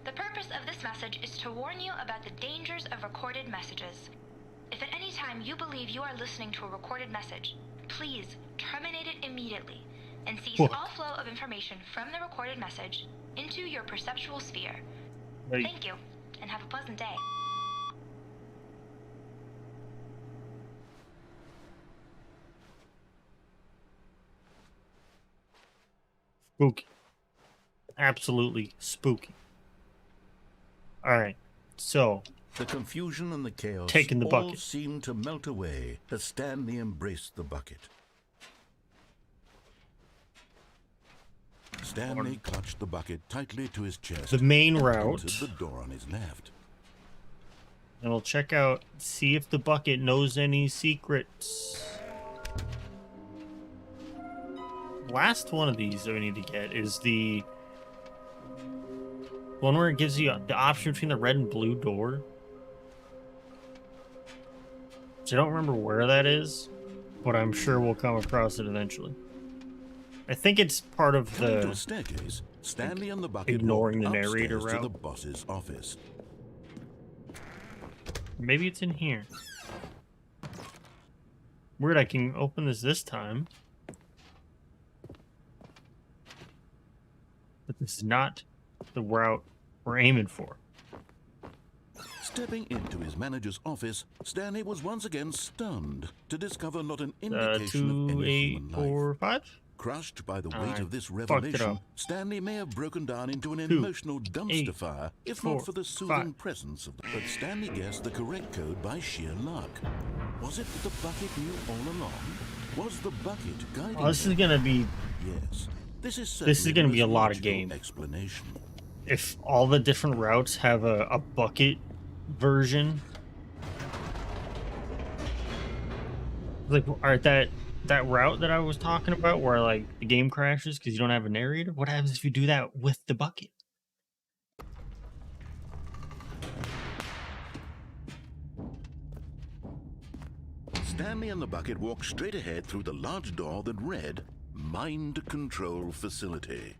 The purpose of this message is to warn you about the dangers of recorded messages. If at any time you believe you are listening to a recorded message, please terminate it immediately and cease all flow of information from the recorded message into your perceptual sphere. Right. Thank you, and have a pleasant day. Spooky. Absolutely spooky. Alright, so The confusion and the chaos taking the all bucket. seemed to melt away as Stanley embraced the bucket. Stanley clutched the bucket tightly to his chest. The main and route. entered the door on his left. And we'll check out, see if the bucket knows any secrets. Last one of these that we need to get is the one where it gives you the option between the red and blue door. So I don't remember where that is, but I'm sure we'll come across it eventually. I think it's part of Coming to the a staircase, Stanley and the bucket ignoring walked the narrator upstairs to route. the boss's office. Maybe it's in here. Weird, I can open this time. But this is not the route we're aiming for. Stepping into his manager's office, Stanley was once again stunned to discover not an indication of any human life. 2845? Crushed by the weight I of this fucked it revelation, up. Stanley may have broken down into an 2, emotional dumpster 8, fire, if 4, not for the soothing 5. presence of the... But Stanley guessed the correct code by sheer luck. Was it that the bucket knew all along? Was the bucket guiding Oh, this him? is gonna be Yes. This is gonna certainly be a the lot of logical game. explanation. if all the different routes have a bucket version. Like, alright, that route that I was talking about where like the game crashes because you don't have a narrator, what happens if you do that with the bucket? Stanley and the bucket walked straight ahead through the large door that read Mind Control Facility.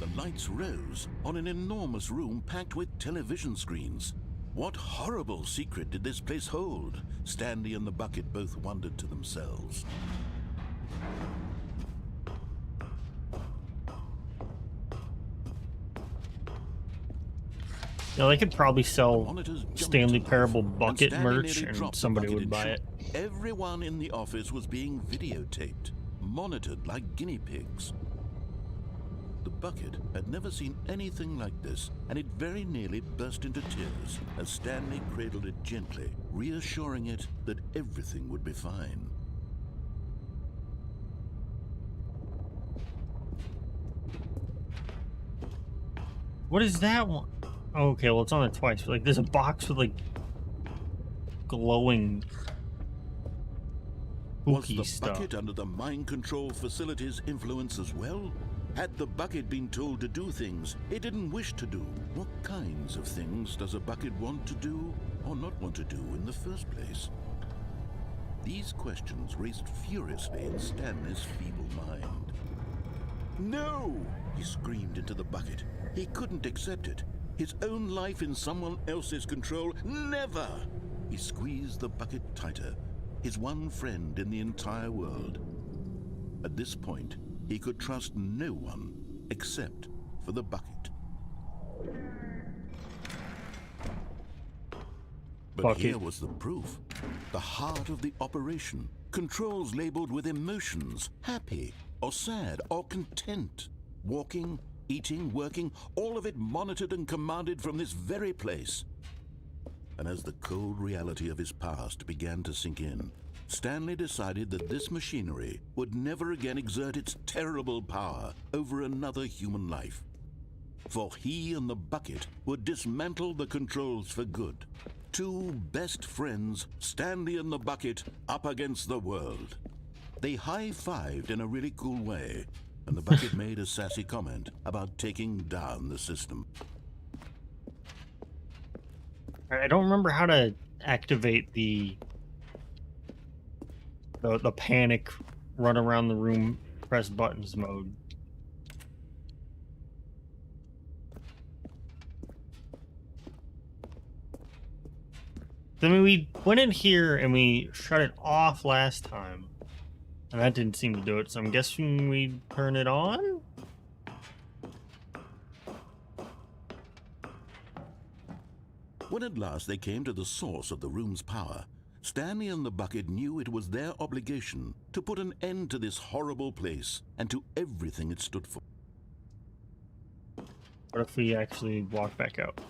The lights rose on an enormous room packed with television screens. What horrible secret did this place hold? Stanley and the bucket both wondered to themselves. You know, they could probably sell Monitors jumped Stanley to life, Parable and bucket Stanley merch nearly and dropped the somebody bucket would in buy shock. it. Everyone in the office was being videotaped, monitored like guinea pigs. The bucket had never seen anything like this, and it very nearly burst into tears as Stanley cradled it gently, reassuring it that everything would be fine. What is that one? Oh, okay, well, it's on it twice. Like, there's a box with, like, glowing Was spooky the stuff. bucket under the mind control facility's influence as well? Had the bucket been told to do things it didn't wish to do? What kinds of things does a bucket want to do or not want to do in the first place? These questions raced furiously in Stanley's feeble mind. No! He screamed into the bucket. He couldn't accept it. His own life in someone else's control, never! He squeezed the bucket tighter, his one friend in the entire world. At this point, he could trust no one except for the bucket. But Bucket. here was the proof. The heart of the operation. Controls labeled with emotions, happy or sad or content. Walking, eating, working, all of it monitored and commanded from this very place. And as the cold reality of his past began to sink in, Stanley decided that this machinery would never again exert its terrible power over another human life. For he and the bucket would dismantle the controls for good. Two best friends, Stanley and the bucket, up against the world. They high-fived in a really cool way, and the bucket made a sassy comment about taking down the system. I don't remember how to activate the panic, run around the room, press buttons mode. I mean, we went in here and we shut it off last time, and that didn't seem to do it, so I'm guessing we turn it on? When at last they came to the source of the room's power, Stanley and the bucket knew it was their obligation to put an end to this horrible place and to everything it stood for. What if we actually walk back out?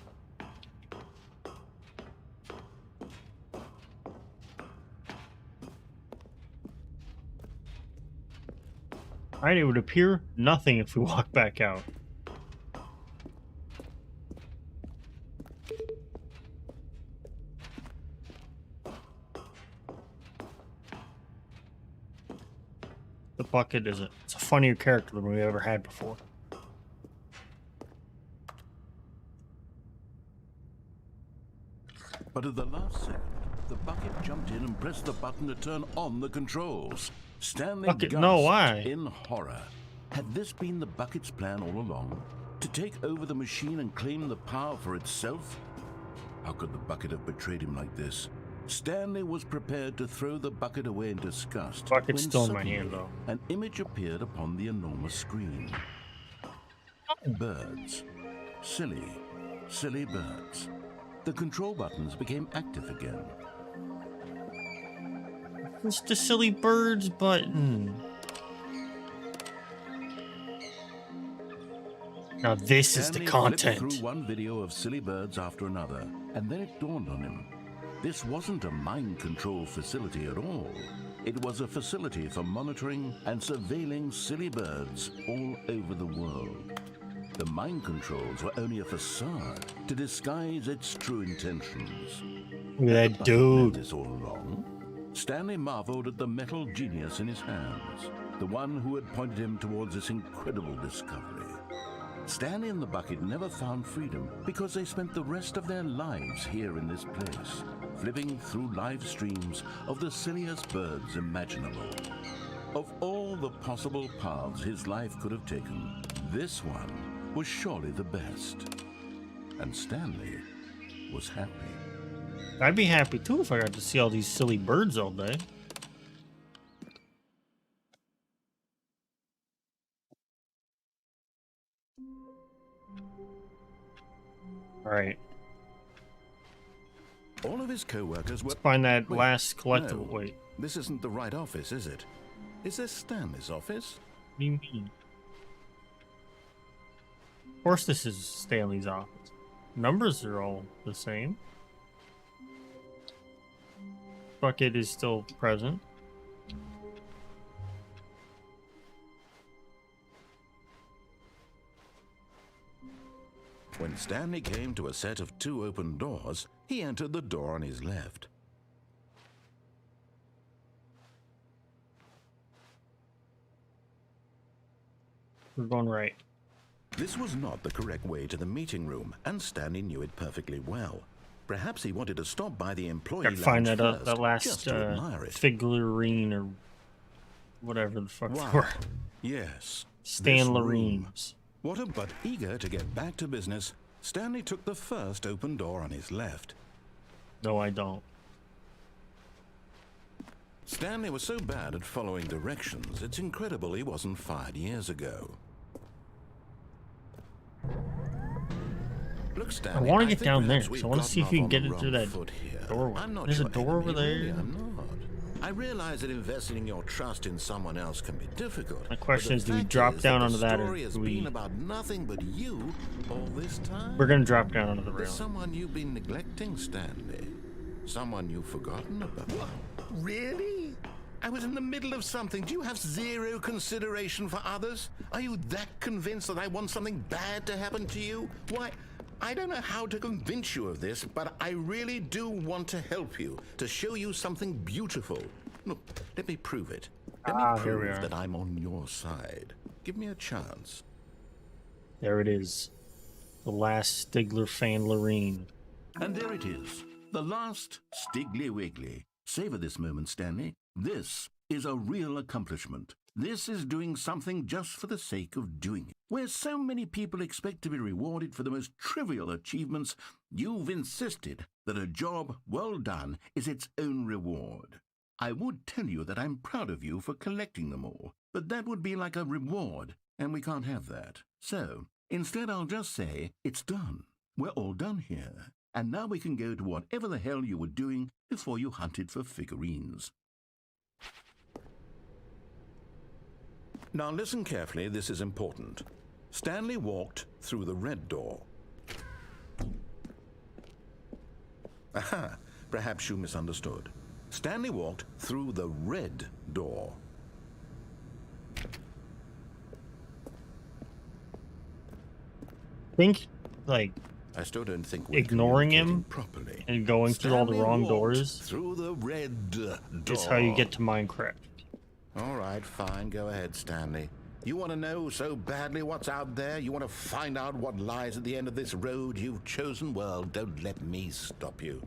Alright, it would appear nothing if we walk back out. The bucket is it's a funnier character than we've ever had before. But at the last second, the bucket jumped in and pressed the button to turn on the controls. Stanley Bucket, gasped no, why? in horror. Had this been the bucket's plan all along? To take over the machine and claim the power for itself? How could the bucket have betrayed him like this? Stanley was prepared to throw the bucket away in disgust. Bucket's when still in my suddenly hand, though. An image appeared upon the enormous screen. Birds. Silly, silly birds. The control buttons became active again. It's the silly birds button. Now this is the Stanley content. flipped through one video of silly birds after another, and then it dawned on him. This wasn't a mind control facility at all. It was a facility for monitoring and surveilling silly birds all over the world. The mind controls were only a facade to disguise its true intentions. Look at that But dude. this all along. Stanley marveled at the metal genius in his hands, the one who had pointed him towards this incredible discovery. Stanley and the bucket never found freedom because they spent the rest of their lives here in this place, flipping through live streams of the silliest birds imaginable. Of all the possible paths his life could have taken, this one was surely the best. And Stanley was happy. I'd be happy too if I got to see all these silly birds all day. Alright, All of his co-workers were... let's find that Wait, last collectible. no. Wait, This isn't the right office, is it? Is this Stanley's office? what do you mean? Of course, this is Stanley's office. Numbers are all the same. Bucket is still present. When Stanley came to a set of 2 open doors, he entered the door on his left. We're going right. This was not the correct way to the meeting room, and Stanley knew it perfectly well. Perhaps he wanted to stop by the employee Gotta find lounge that first, that last just to admire it. figurine or whatever the fuck they Wow. were. Yes. Stan this room. Loreens. What a but eager to get back to business, Stanley took the first open door on his left. No, I don't. Stanley was so bad at following directions, it's incredible he wasn't fired years ago. Look, Stanley, I want to get think down there, perhaps so we've I want to see if gotten you can off get on the into wrong that foot here. doorway. I'm not There's a your door over enemy, really, there. I'm not. I realize that investing your trust in someone else can be difficult. My question but is, the do we fact drop is down that onto the that, or story has do we- been about nothing but you all this time. We're gonna drop down onto the There's rail. someone you've been neglecting, Stanley. Someone you've forgotten about. What? Really? I was in the middle of something. Do you have zero consideration for others? Are you that convinced that I want something bad to happen to you? Why, I don't know how to convince you of this, but I really do want to help you, to show you something beautiful. Look, let me prove it. Let me Here we prove are. that I'm on your side. Give me a chance. There it is. The last Stigler fan Loreen. And there it is, the last Stiggly Wiggly. Savor this moment, Stanley. This is a real accomplishment. This is doing something just for the sake of doing it. Where so many people expect to be rewarded for the most trivial achievements, you've insisted that a job well done is its own reward. I would tell you that I'm proud of you for collecting them all, but that would be like a reward, and we can't have that. So, instead I'll just say, it's done. We're all done here. And now we can go to whatever the hell you were doing before you hunted for figurines. Now listen carefully, this is important. Stanley walked through the red door. Aha, perhaps you misunderstood. Stanley walked through the red door. Think, like, I still don't think we're ignoring him communicating properly. and going through all the Stanley wrong walked doors through the red door. is how you get to Minecraft. All right, fine. Go ahead, Stanley. You want to know so badly what's out there? You want to find out what lies at the end of this road you've chosen? Well, don't let me stop you.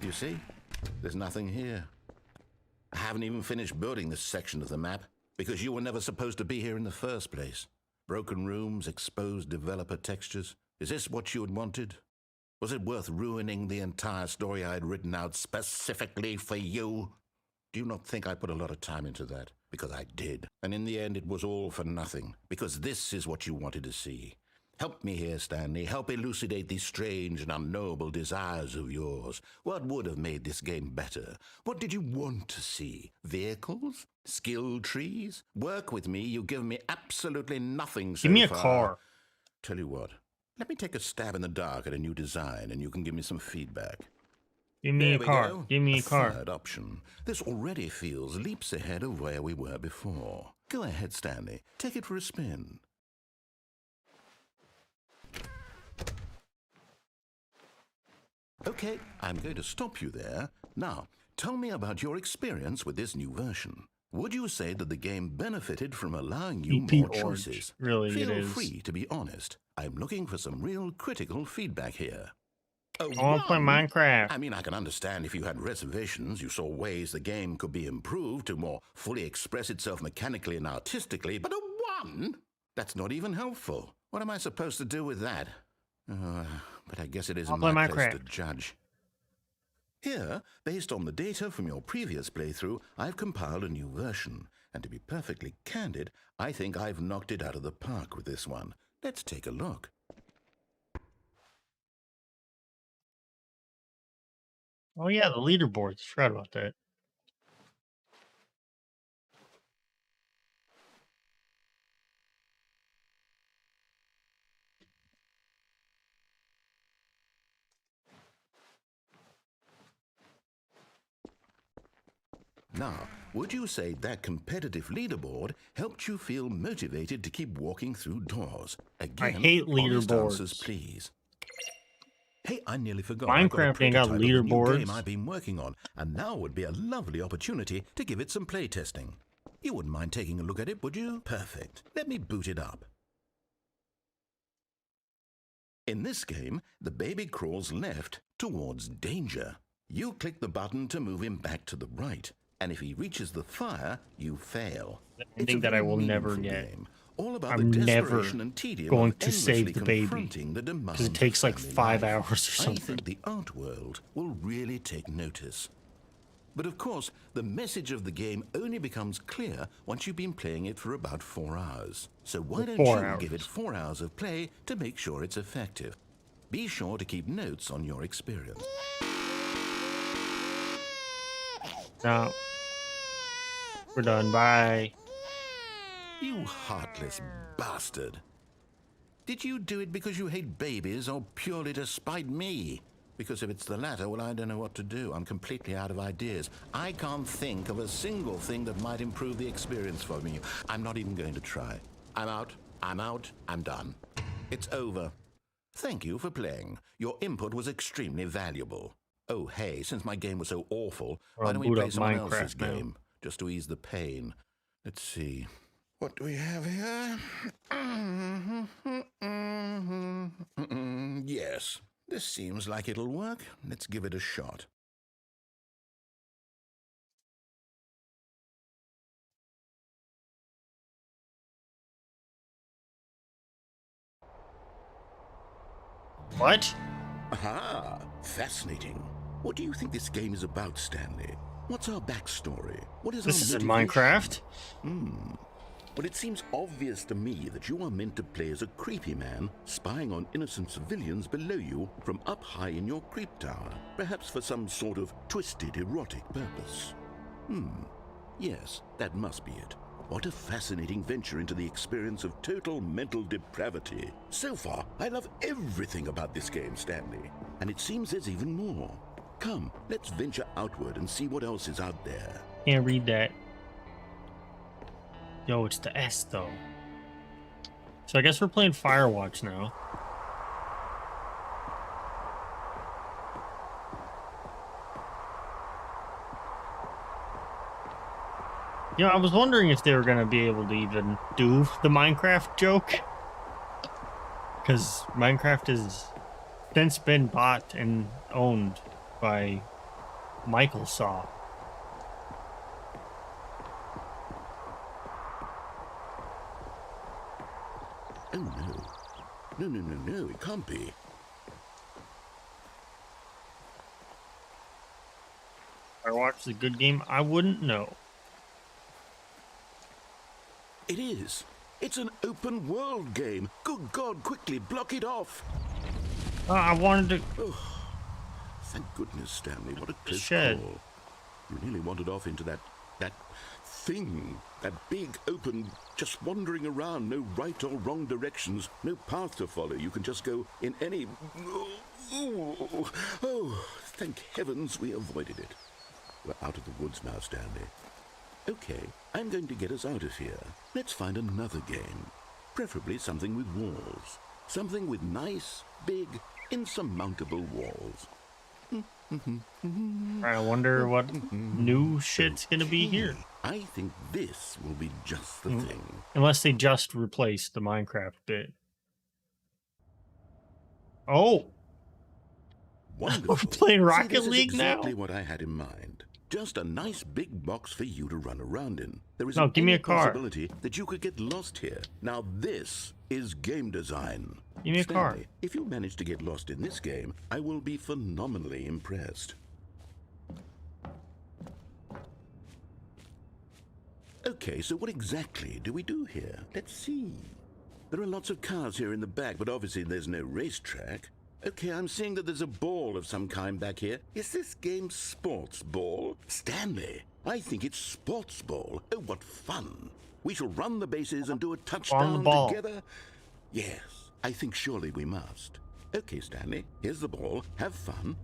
You see? There's nothing here. I haven't even finished building this section of the map because you were never supposed to be here in the first place. Broken rooms, exposed developer textures. Is this what you had wanted? Was it worth ruining the entire story I had written out specifically for you? Do you not think I put a lot of time into that? Because I did. And in the end, it was all for nothing. Because this is what you wanted to see. Help me here, Stanley. Help elucidate these strange and unknowable desires of yours. What would have made this game better? What did you want to see? Vehicles? Skill trees? Work with me. You've given me absolutely nothing so Give me a far. car. Tell you what. Let me take a stab in the dark at a new design, and you can give me some feedback. Give me a There we car. go. Give me a car. Third option. This already feels leaps ahead of where we were before. Go ahead, Stanley. Take it for a spin. Okay, I'm going to stop you there. Now, tell me about your experience with this new version. Would you say that the game benefited from allowing you EP more orange. choices? Really, Feel it is. free to be honest. I'm looking for some real critical feedback here. I want to play Minecraft. I mean, I can understand if you had reservations, you saw ways the game could be improved to more fully express itself mechanically and artistically, but a 1? That's not even helpful. What am I supposed to do with that? But I guess it isn't I'll play my place to Minecraft. judge. Here, based on the data from your previous playthrough, I've compiled a new version. And to be perfectly candid, I think I've knocked it out of the park with this one. Let's take a look. Oh yeah, the leaderboards. Forgot about that. Now, would you say that competitive leaderboard helped you feel motivated to keep walking through doors? Again, I hate honest answers, leaderboards. please. Hey, I nearly forgot. I've got a Minecraft ain't got prototype of a new game leaderboards. I've been working on, and now would be a lovely opportunity to give it some playtesting. You wouldn't mind taking a look at it, would you? Perfect. Let me boot it up. In this game, the baby crawls left towards danger. You click the button to move him back to the right, and if he reaches the fire, you fail. It's a Ending that I very will never meaningful get. game, all about I'm the never desperation and tedium going of to save endlessly the baby, confronting the because it demands takes of like family 5 life. hours or I something. think the art world will really take notice. But of course, the message of the game only becomes clear once you've been playing it for about 4 hours. So why don't 4 you hours. give it 4 hours of play to make sure it's effective? Be sure to keep notes on your experience. No. We're done. Bye. You heartless bastard. Did you do it because you hate babies or purely to spite me? Because if it's the latter, well, I don't know what to do. I'm completely out of ideas. I can't think of a single thing that might improve the experience for me. I'm not even going to try. I'm out. I'm done. It's over. Thank you for playing. Your input was extremely valuable. Oh, hey, since my game was so awful, why don't we boot play up someone Minecraft else's now. game, just to ease the pain? Let's see. What do we have here? Yes, this seems like it'll work. Let's give it a shot. What? Aha! Fascinating. What do you think this game is about, Stanley? What's our backstory? What is This our isn't motivation? Minecraft. But it seems obvious to me that you are meant to play as a creepy man spying on innocent civilians below you from up high in your creep tower, perhaps for some sort of twisted erotic purpose. Yes, that must be it. What a fascinating venture into the experience of total mental depravity. So far, I love everything about this game, Stanley. And it seems there's even more. Come, let's venture outward and see what else is out there. Can't read that. Yo, it's the S though. So I guess we're playing Firewatch now. You know, I was wondering if they were gonna be able to even do the Minecraft joke. Because Minecraft has since been bought and owned by Microsoft. Oh no. No, it can't be. Firewatch is a good game. I wouldn't know. It is. It's an open world game. Good God, quickly block it off. I wanted to. Thank goodness, Stanley. What a close Shed. call. You nearly wandered off into that thing. That big, open, just wandering around. No right or wrong directions. No path to follow. You can just go in any... Oh, thank heavens we avoided it. We're out of the woods now, Stanley. Okay, I'm going to get us out of here. Let's find another game. Preferably something with walls. Something with nice, big, insurmountable walls. I wonder what new shit's gonna be here. I think this will be just the thing. Unless they just replaced the Minecraft bit. Oh! Wonderful. We're playing See, Rocket this is League now? exactly what I had in mind. Just a nice big box for you to run around in. There is No, an give me any a car. possibility that you could get lost here. Now this is game design. Give me a car. Stanley, if you manage to get lost in this game, I will be phenomenally impressed. Okay, so what exactly do we do here? Let's see. There are lots of cars here in the back, but obviously there's no racetrack. Okay, I'm seeing that there's a ball of some kind back here. Is this game sports ball? Stanley, I think it's sports ball. Oh, what fun. We shall run the bases and do a touchdown ball. together. Yes, I think surely we must. Okay, Stanley, here's the ball. Have fun.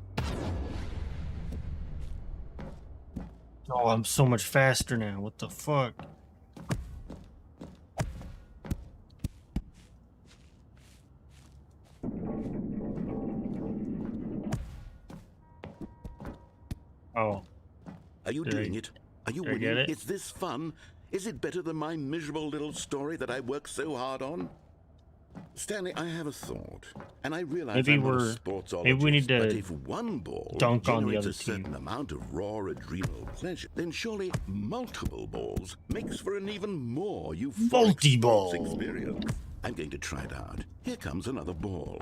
Oh, I'm so much faster now. What the fuck? Oh, Are you Did I- doing it? Are you did I get winning? it? Is this fun? Is it better than my miserable little story that I worked so hard on? Stanley, I have a thought, and I realize Maybe I'm not a we're- sportsologist, maybe we need to but if one ball dunk on the generates other a certain team. amount of raw adrenal pleasure, then surely multiple balls makes for an even more euphoric Multi-ball. sports experience. I'm going to try it out. Here comes another ball.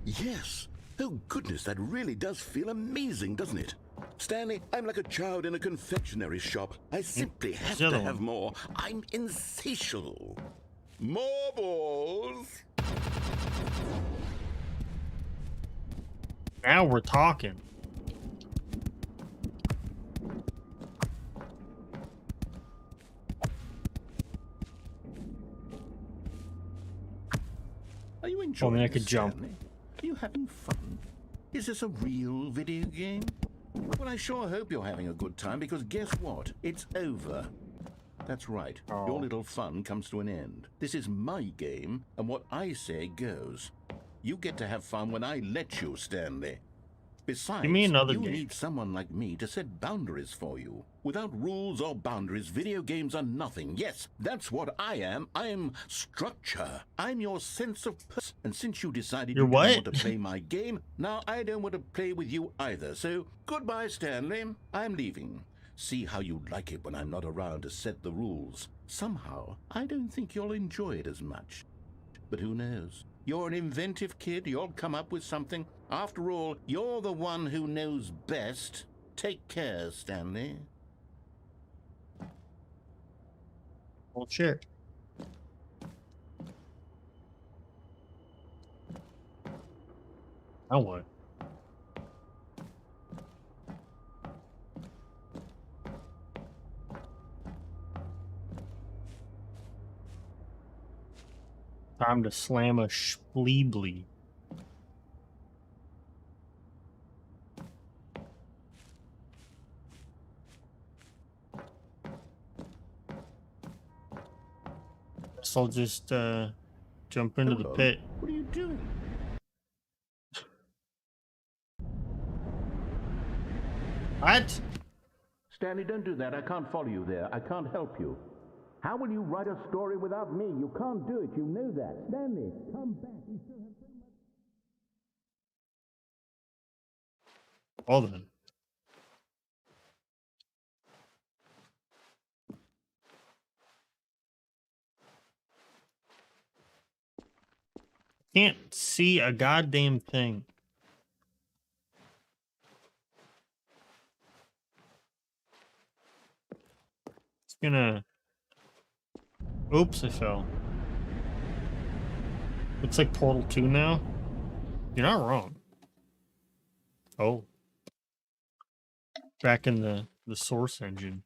Yes! Oh goodness, that really does feel amazing, doesn't it? Stanley, I'm like a child in a confectionery shop. I simply have the to other have one. more. I'm insatiable. More balls! Now we're talking. Are you enjoying I this, could jump. Stanley? Are you having fun? Is this a real video game? Well, I sure hope you're having a good time, because guess what? It's over. That's right. Oh. Your little fun comes to an end. This is my game, and what I say goes. You get to have fun when I let you, Stanley. Besides, Give me another you game. need someone like me to set boundaries for you. Without rules or boundaries, video games are nothing. Yes, that's what I am. I'm structure. I'm your sense of purpose. And since you decided You're you what? didn't want to play my game, now I don't want to play with you either. So, goodbye, Stanley. I'm leaving. See how you like it when I'm not around to set the rules. Somehow, I don't think you'll enjoy it as much. But who knows? You're an inventive kid. You'll come up with something. After all, you're the one who knows best. Take care, Stanley. Well, sure. Now what? Time to slam a Spleebly. Guess I'll just jump into the Hold on. pit. What are you doing? What? Stanley, don't do that. I can't follow you there. I can't help you. How will you write a story without me? You can't do it. You know that. Stanley, come back. We still have so much. Well then. Can't see a goddamn thing. It's gonna. Oops, I fell. Looks like Portal 2 now. You're not wrong. Oh. Back in the source engine.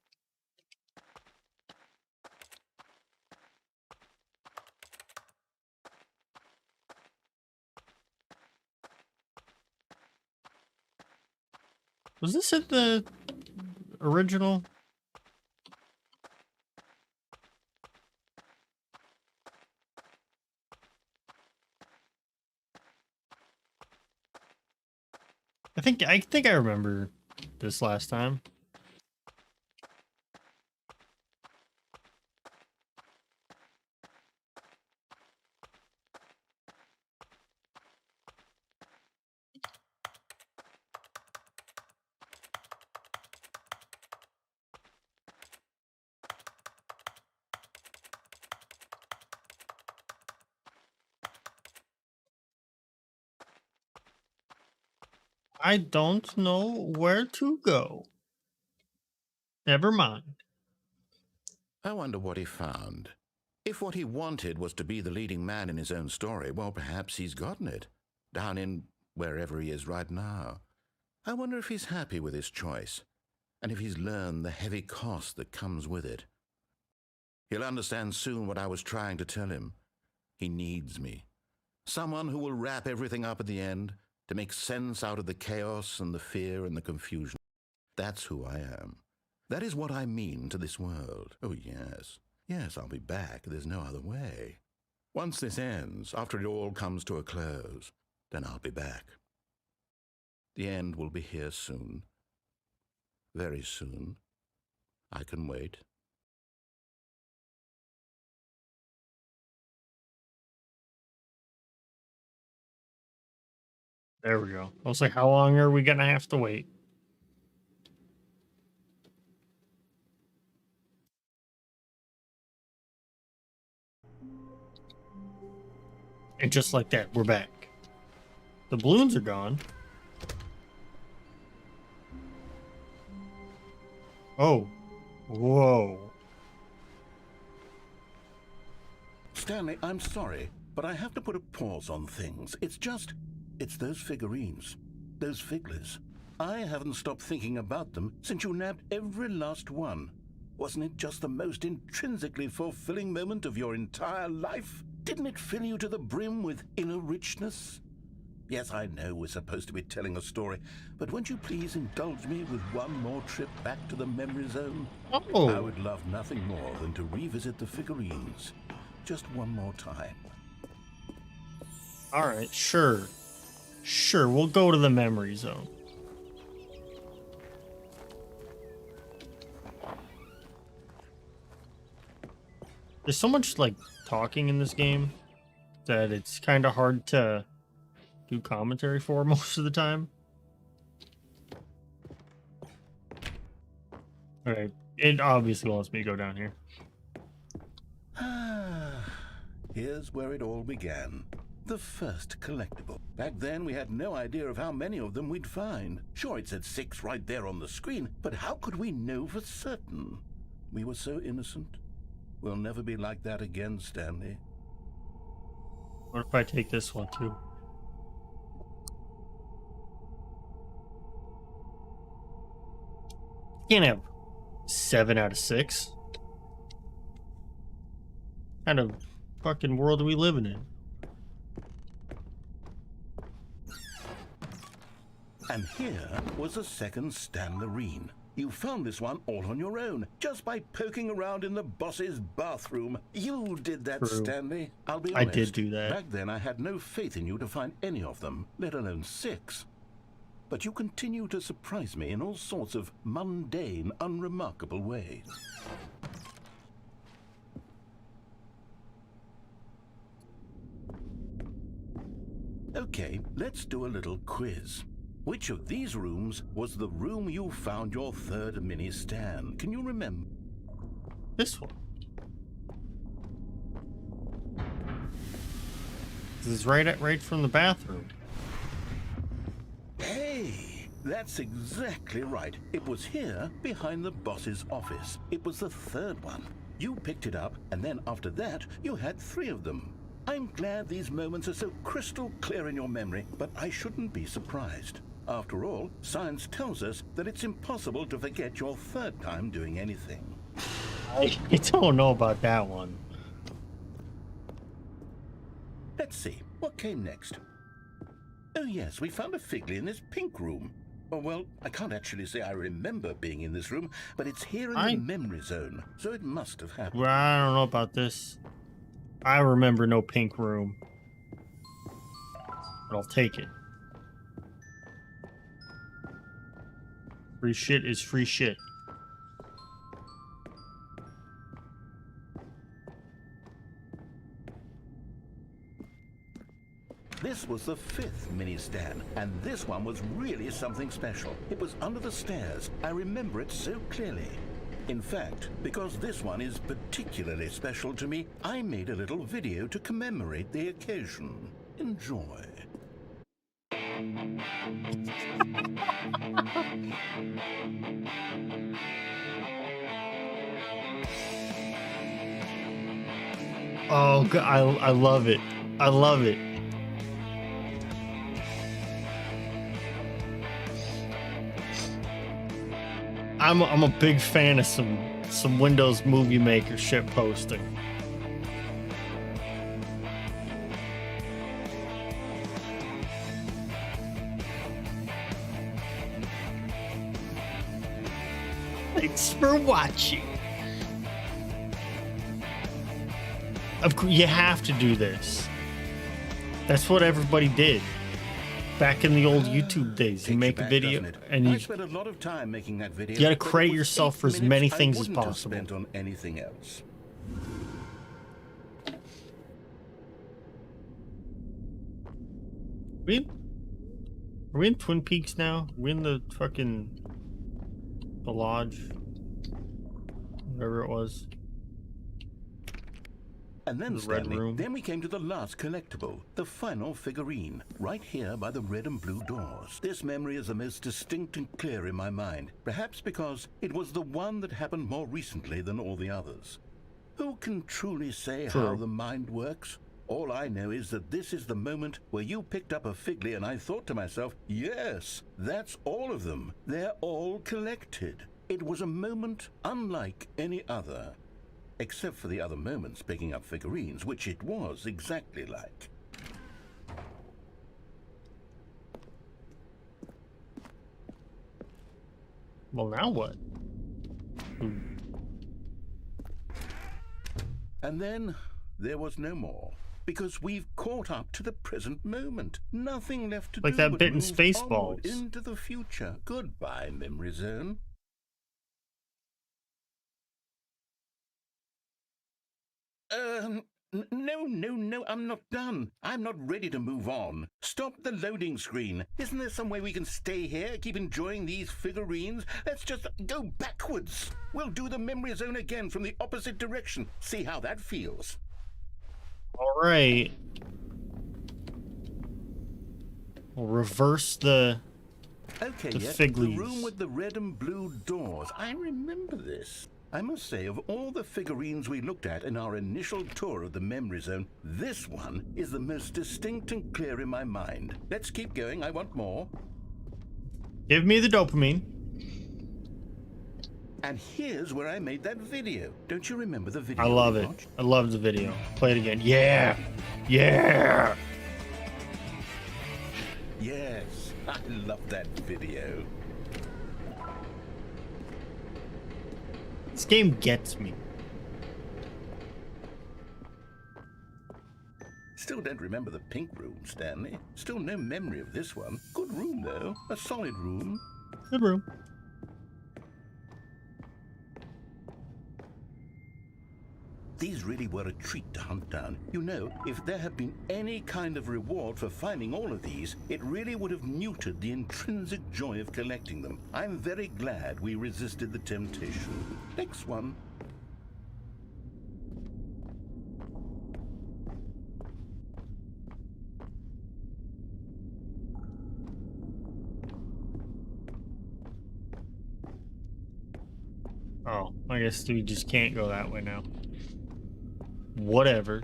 Was this at the original? I think I remember this last time. I don't know where to go. Never mind. I wonder what he found. If what he wanted was to be the leading man in his own story, well, perhaps he's gotten it. Down in wherever he is right now. I wonder if he's happy with his choice, and if he's learned the heavy cost that comes with it. He'll understand soon what I was trying to tell him. He needs me. Someone who will wrap everything up at the end to make sense out of the chaos and the fear and the confusion. That's who I am. That is what I mean to this world. Oh, yes. Yes, I'll be back. There's no other way. Once this ends, after it all comes to a close, then I'll be back. The end will be here soon. Very soon. I can wait. There we go. I was like, how long are we gonna have to wait? And just like that, we're back. The balloons are gone. Oh. Whoa. Stanley, I'm sorry, but I have to put a pause on things. It's those figurines, those figglers. I haven't stopped thinking about them since you nabbed every last one. Wasn't it just the most intrinsically fulfilling moment of your entire life? Didn't it fill you to the brim with inner richness? Yes, I know we're supposed to be telling a story, but won't you please indulge me with one more trip back to the memory zone? Oh. I would love nothing more than to revisit the figurines. Just one more time. All right, sure. Sure, we'll go to the memory zone. There's so much, like, talking in this game that it's kind of hard to do commentary for most of the time. Alright, it obviously wants me to go down here. Here's where it all began. The first collectible. Back then, we had no idea of how many of them we'd find. Sure, it said 6 right there on the screen, but how could we know for certain? We were so innocent. We'll never be like that again, Stanley. What if I take this one, too? Can't have 7 out of 6. What kind of fucking world are we living in? And here was a second Stanley. You found this one all on your own, just by poking around in the boss's bathroom. You did that, True. Stanley. I'll be I honest. did do that. Back then, I had no faith in you to find any of them, let alone 6. But you continue to surprise me in all sorts of mundane, unremarkable ways. Okay, let's do a little quiz. Which of these rooms was the room you found your third mini Stan? Can you remember? This one. This is right from the bathroom. Hey, that's exactly right. It was here, behind the boss's office. It was the third one. You picked it up, and then after that, you had 3 of them. I'm glad these moments are so crystal clear in your memory, but I shouldn't be surprised. After all, science tells us that it's impossible to forget your third time doing anything. I don't know about that one. Let's see, what came next? Oh yes, we found a Figley in this pink room. Oh, well, I can't actually say I remember being in this room, but it's here in the memory zone, so it must have happened. Well, I don't know about this. I remember no pink room. But I'll take it. Free shit is free shit. This was the 5th mini Stan, and this one was really something special. It was under the stairs. I remember it so clearly. In fact, because this one is particularly special to me, I made a little video to commemorate the occasion. Enjoy. Oh, God, I love it. I love it. I'm a big fan of some Windows Movie Maker shit posting. Thanks for watching. Of course, you have to do this. That's what everybody did back in the old YouTube days. You make a video and I you spent a lot of time making that video. gotta but it create was yourself 8 for as minutes many I things as wouldn't have possible. spent on anything else. Are we in Twin Peaks now? Are we in the fucking the lodge? Whatever it was. And then, The red Stanley, room. then we came to the last collectible, the final figurine, right here by the red and blue doors. This memory is the most distinct and clear in my mind, perhaps because it was the one that happened more recently than all the others. Who can truly say how True. the mind works? All I know is that this is the moment where you picked up a Figley and I thought to myself, yes, that's all of them. They're all collected. It was a moment unlike any other. Except for the other moments picking up figurines, which it was exactly like. Well, now what? And then there was no more. Because we've caught up to the present moment. Nothing left to Like do that but bit in move Spaceballs. onward into the future. Goodbye, Memory Zone. No, I'm not done. I'm not ready to move on. Stop the loading screen. Isn't there some way we can stay here, keep enjoying these figurines? Let's just go backwards. We'll do the Memory Zone again from the opposite direction. See how that feels. All right. We'll reverse the Okay, The yes, the Figleys. room with the red and blue doors. I remember this. I must say, of all the figurines we looked at in our initial tour of the Memory Zone, this one is the most distinct and clear in my mind. Let's keep going. I want more. give me the dopamine. And here's where I made that video. Don't you remember the video? I love we it. watched? I love the video. Play it again. Yeah. Yeah. Yes, I love that video. This game gets me. Still don't remember the pink room, Stanley. Still no memory of this one. Good room, though. A solid room. Good room. These really were a treat to hunt down. You know, if there had been any kind of reward for finding all of these, it really would have neutered the intrinsic joy of collecting them. I'm very glad we resisted the temptation. Next one. Oh, I guess we just can't go that way now. Whatever.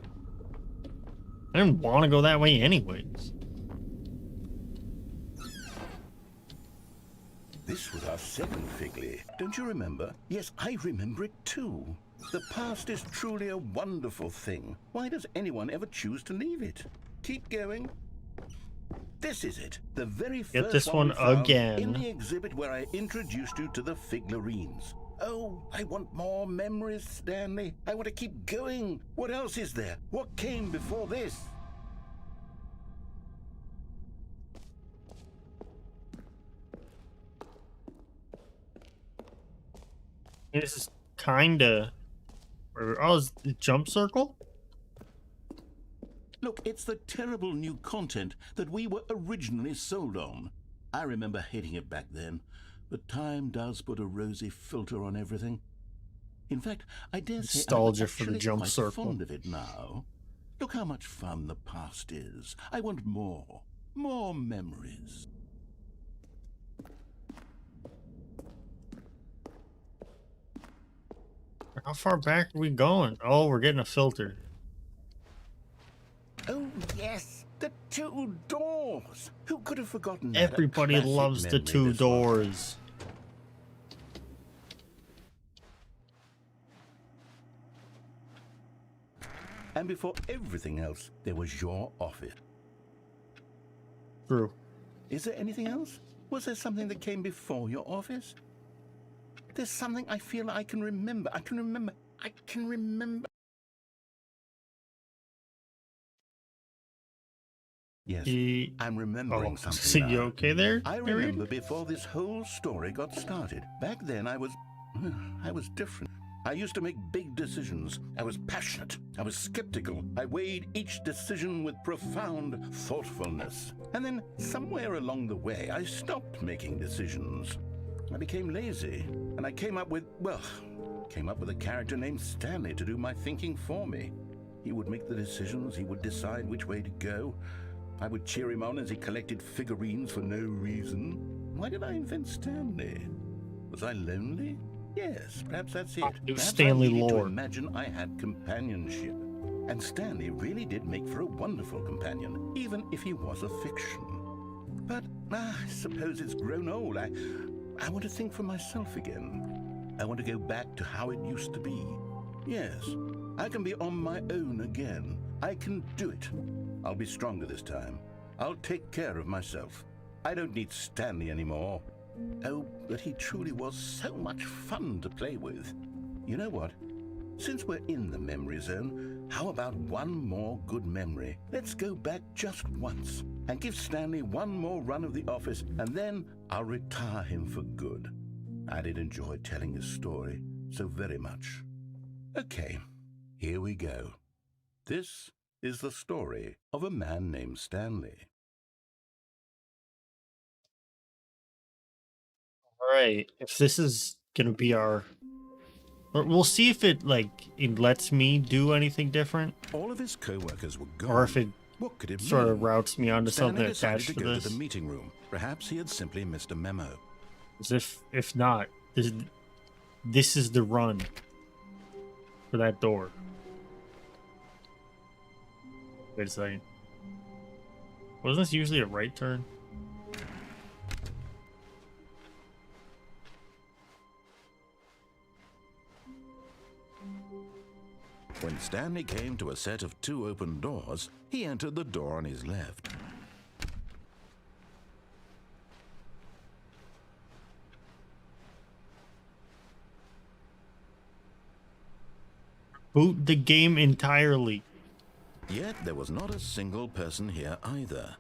I didn't want to go that way anyways. This was our second Figley. Don't you remember? Yes, I remember it too. The past is truly a wonderful thing. Why does anyone ever choose to leave it? Keep going. This is it. The very first Get this one one we found again. in the exhibit where I introduced you to the figurines. Oh, I want more memories, Stanley. I want to keep going. What else is there? What came before this? This is kinda. Oh, is the jump circle? Look, it's the terrible new content that we were originally sold on. I remember hating it back then, but time does put a rosy filter on everything. In fact, I dare say Nostalgia I'm for the actually jump quite circle. fond of it now. Look how much fun the past is. I want more. More memories. How far back are we going? Oh, we're getting a filter. Oh, yes, the two doors. Who could have forgotten that? A Everybody classic loves the memory, two this one. doors. And before everything else, there was your office. True. Is there anything else? Was there something that came before your office? There's something I feel I can remember. I can remember. Yes, I'm remembering something now. You okay there? I Harriet? remember before this whole story got started. Back then, I was different. I used to make big decisions. I was passionate. I was skeptical. I weighed each decision with profound thoughtfulness. And then, somewhere along the way, I stopped making decisions. I became lazy, and I came up with a character named Stanley to do my thinking for me. He would make the decisions. He would decide which way to go. I would cheer him on as he collected figurines for no reason. Why did I invent Stanley? Was I lonely? Yes, perhaps that's it. Perhaps Stanley I needed to lore. imagine I had companionship. And Stanley really did make for a wonderful companion, even if he was a fiction. But I suppose it's grown old. I want to think for myself again. I want to go back to how it used to be. Yes, I can be on my own again. I can do it. I'll be stronger this time. I'll take care of myself. I don't need Stanley anymore. Oh, but he truly was so much fun to play with. You know what? Since we're in the memory zone, how about one more good memory? Let's go back just once and give Stanley one more run of the office, and then I'll retire him for good. I did enjoy telling his story so very much. Okay, here we go. This is the story of a man named Stanley. Alright, if this is gonna be our... We'll see if it lets me do anything different, All of his co-workers were gone. or if it What could it sort mean? of routes me onto Stanley something decided attached to to go this. to the meeting room. Perhaps he had simply missed a memo. As if not, this is the run for that door. Wait a second. Wasn't this usually a right turn? When Stanley came to a set of 2 open doors, he entered the door on his left. Boot the game entirely. Yet there was not a single person here either.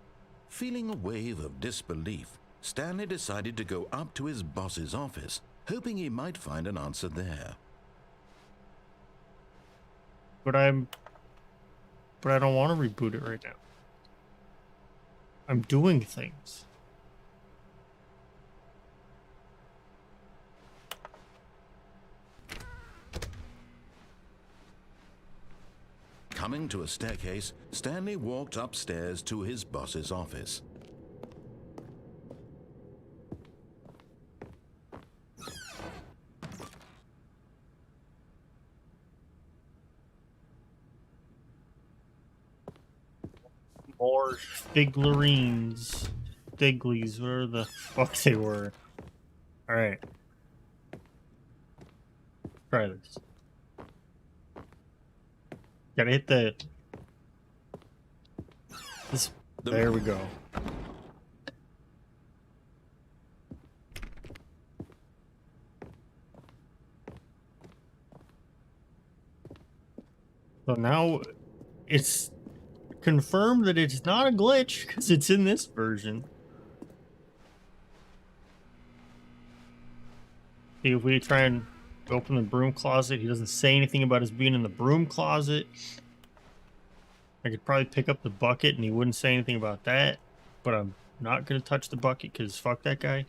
Feeling a wave of disbelief, Stanley decided to go up to his boss's office, hoping he might find an answer there. But I don't want to reboot it right now. I'm doing things. Coming to a staircase, Stanley walked upstairs to his boss's office. More figurines. Figlies, whatever the fuck they were. Alright. Try this. Gotta hit the... This... There we go. So now it's confirmed that it's not a glitch because it's in this version. See, if we try and open the broom closet, he doesn't say anything about us being in the broom closet. I could probably pick up the bucket and he wouldn't say anything about that, but I'm not going to touch the bucket because fuck that guy.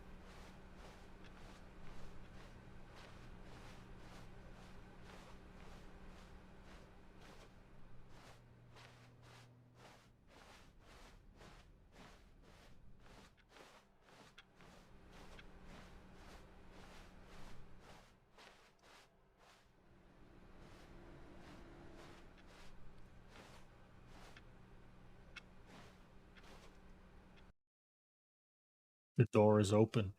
The door is open.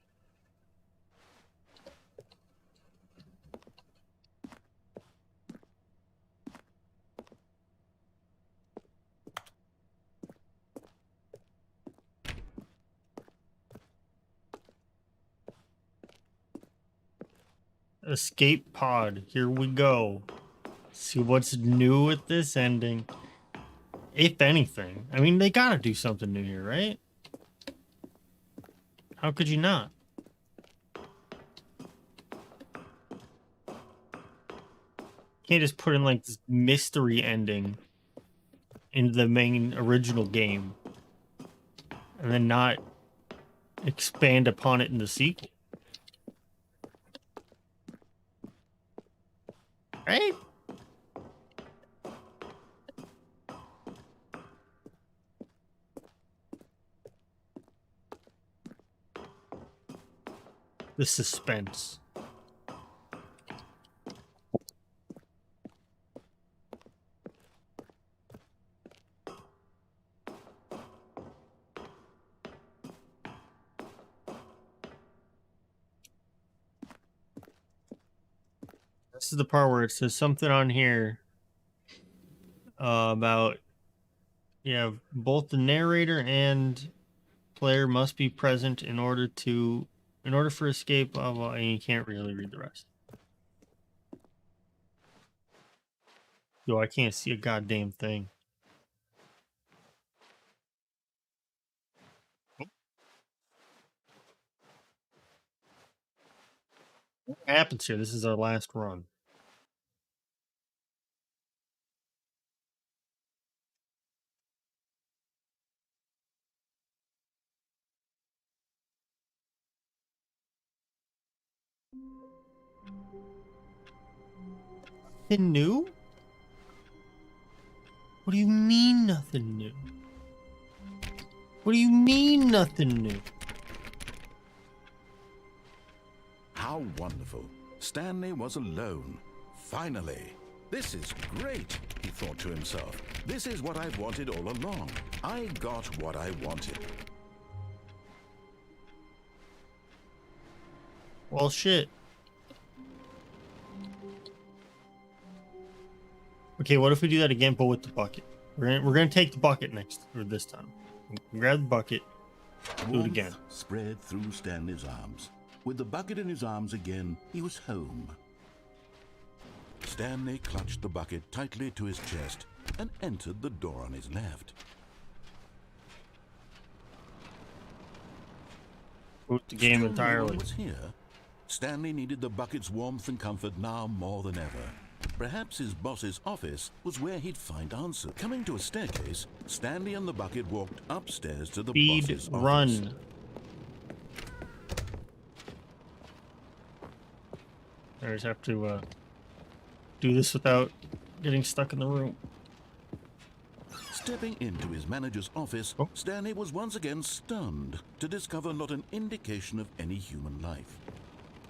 Escape pod. Here we go. See what's new with this ending. If anything. I mean, they gotta do something new here, right? How could you not? Can't just put in like this mystery ending into the main original game and then not expand upon it in the sequel. Right? The suspense. This is the part where it says something on here about, yeah, both the narrator and player must be present in order for escape, blah, blah, and you can't really read the rest. Yo, I can't see a goddamn thing. What happens here? This is our last run. Nothing new? What do you mean nothing new? What do you mean nothing new? How wonderful. Stanley was alone. Finally. This is great, he thought to himself. This is what I've wanted all along. I got what I wanted. Well, shit. Okay, what if we do that again, but with the bucket? We're gonna take the bucket next, or this time. Grab the bucket, do it again. Warmth spread through Stanley's arms. With the bucket in his arms again, he was home. Stanley clutched the bucket tightly to his chest and entered the door on his left. Boot the game Still entirely. no one was here. Stanley needed the bucket's warmth and comfort now more than ever. Perhaps his boss's office was where he'd find answers. Coming to a staircase, Stanley and the bucket walked upstairs to the Speed boss's office. run. I just have to do this without getting stuck in the room. Stepping into his manager's office, Stanley was once again stunned to discover not an indication of any human life.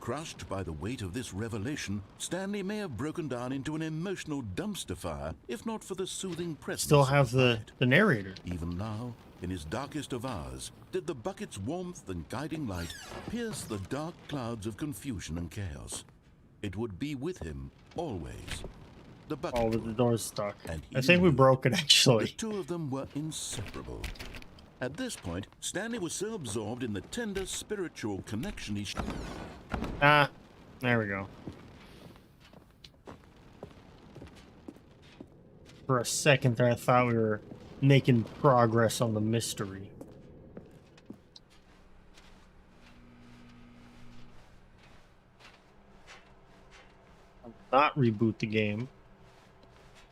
Crushed by the weight of this revelation, Stanley may have broken down into an emotional dumpster fire, if not for the soothing presence. Still have of the narrator. Even now, in his darkest of hours, did the bucket's warmth and guiding light pierce the dark clouds of confusion and chaos. It would be with him always. The bucket Oh, the would. door's stuck. And I he think we knew broke it, The actually. two of them were inseparable. At this point, Stanley was so absorbed in the tender spiritual connection he Ah, there we go. For a second there, I thought we were making progress on the mystery. I'll not reboot the game.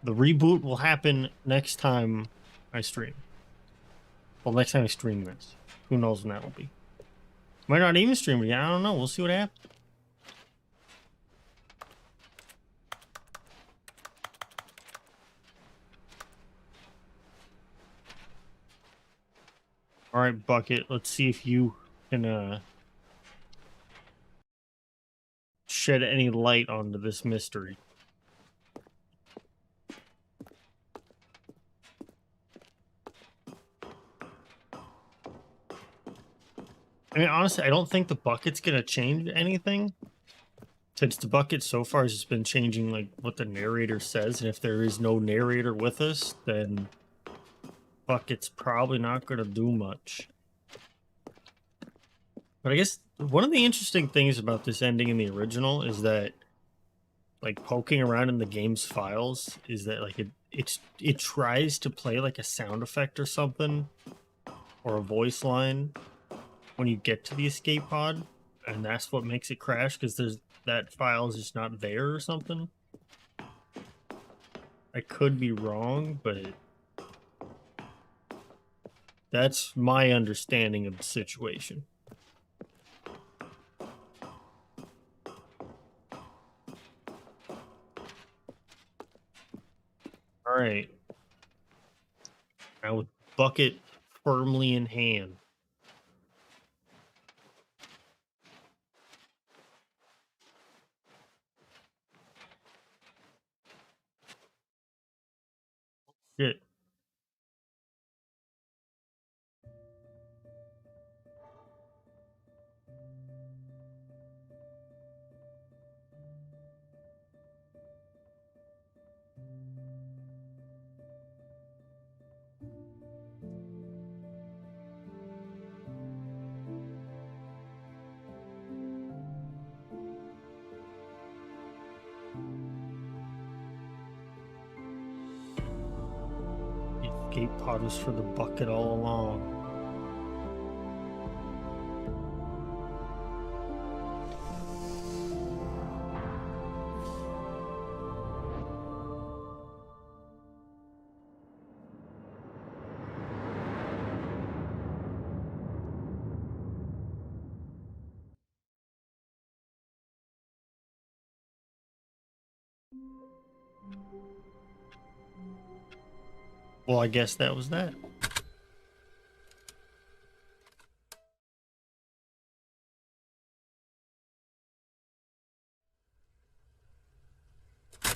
The reboot will happen next time I stream. Well, next time I stream this. Who knows when that will be. Might not even stream it again. I don't know. We'll see what happens. All right, Bucket. Let's see if you can shed any light onto this mystery. I mean, honestly, I don't think the bucket's gonna change anything. Since the bucket so far has just been changing like what the narrator says, and if there is no narrator with us, then bucket's probably not gonna do much. But I guess One of the interesting things about this ending in the original is that, like, poking around in the game's files is that, like, it tries to play like a sound effect or something, or a voice line when you get to the escape pod, and that's what makes it crash, because that file is just not there or something. I could be wrong, but that's my understanding of the situation. All right. Now with bucket firmly in hand. Shit. The escape pod was for the bucket all along. Well, I guess that was that.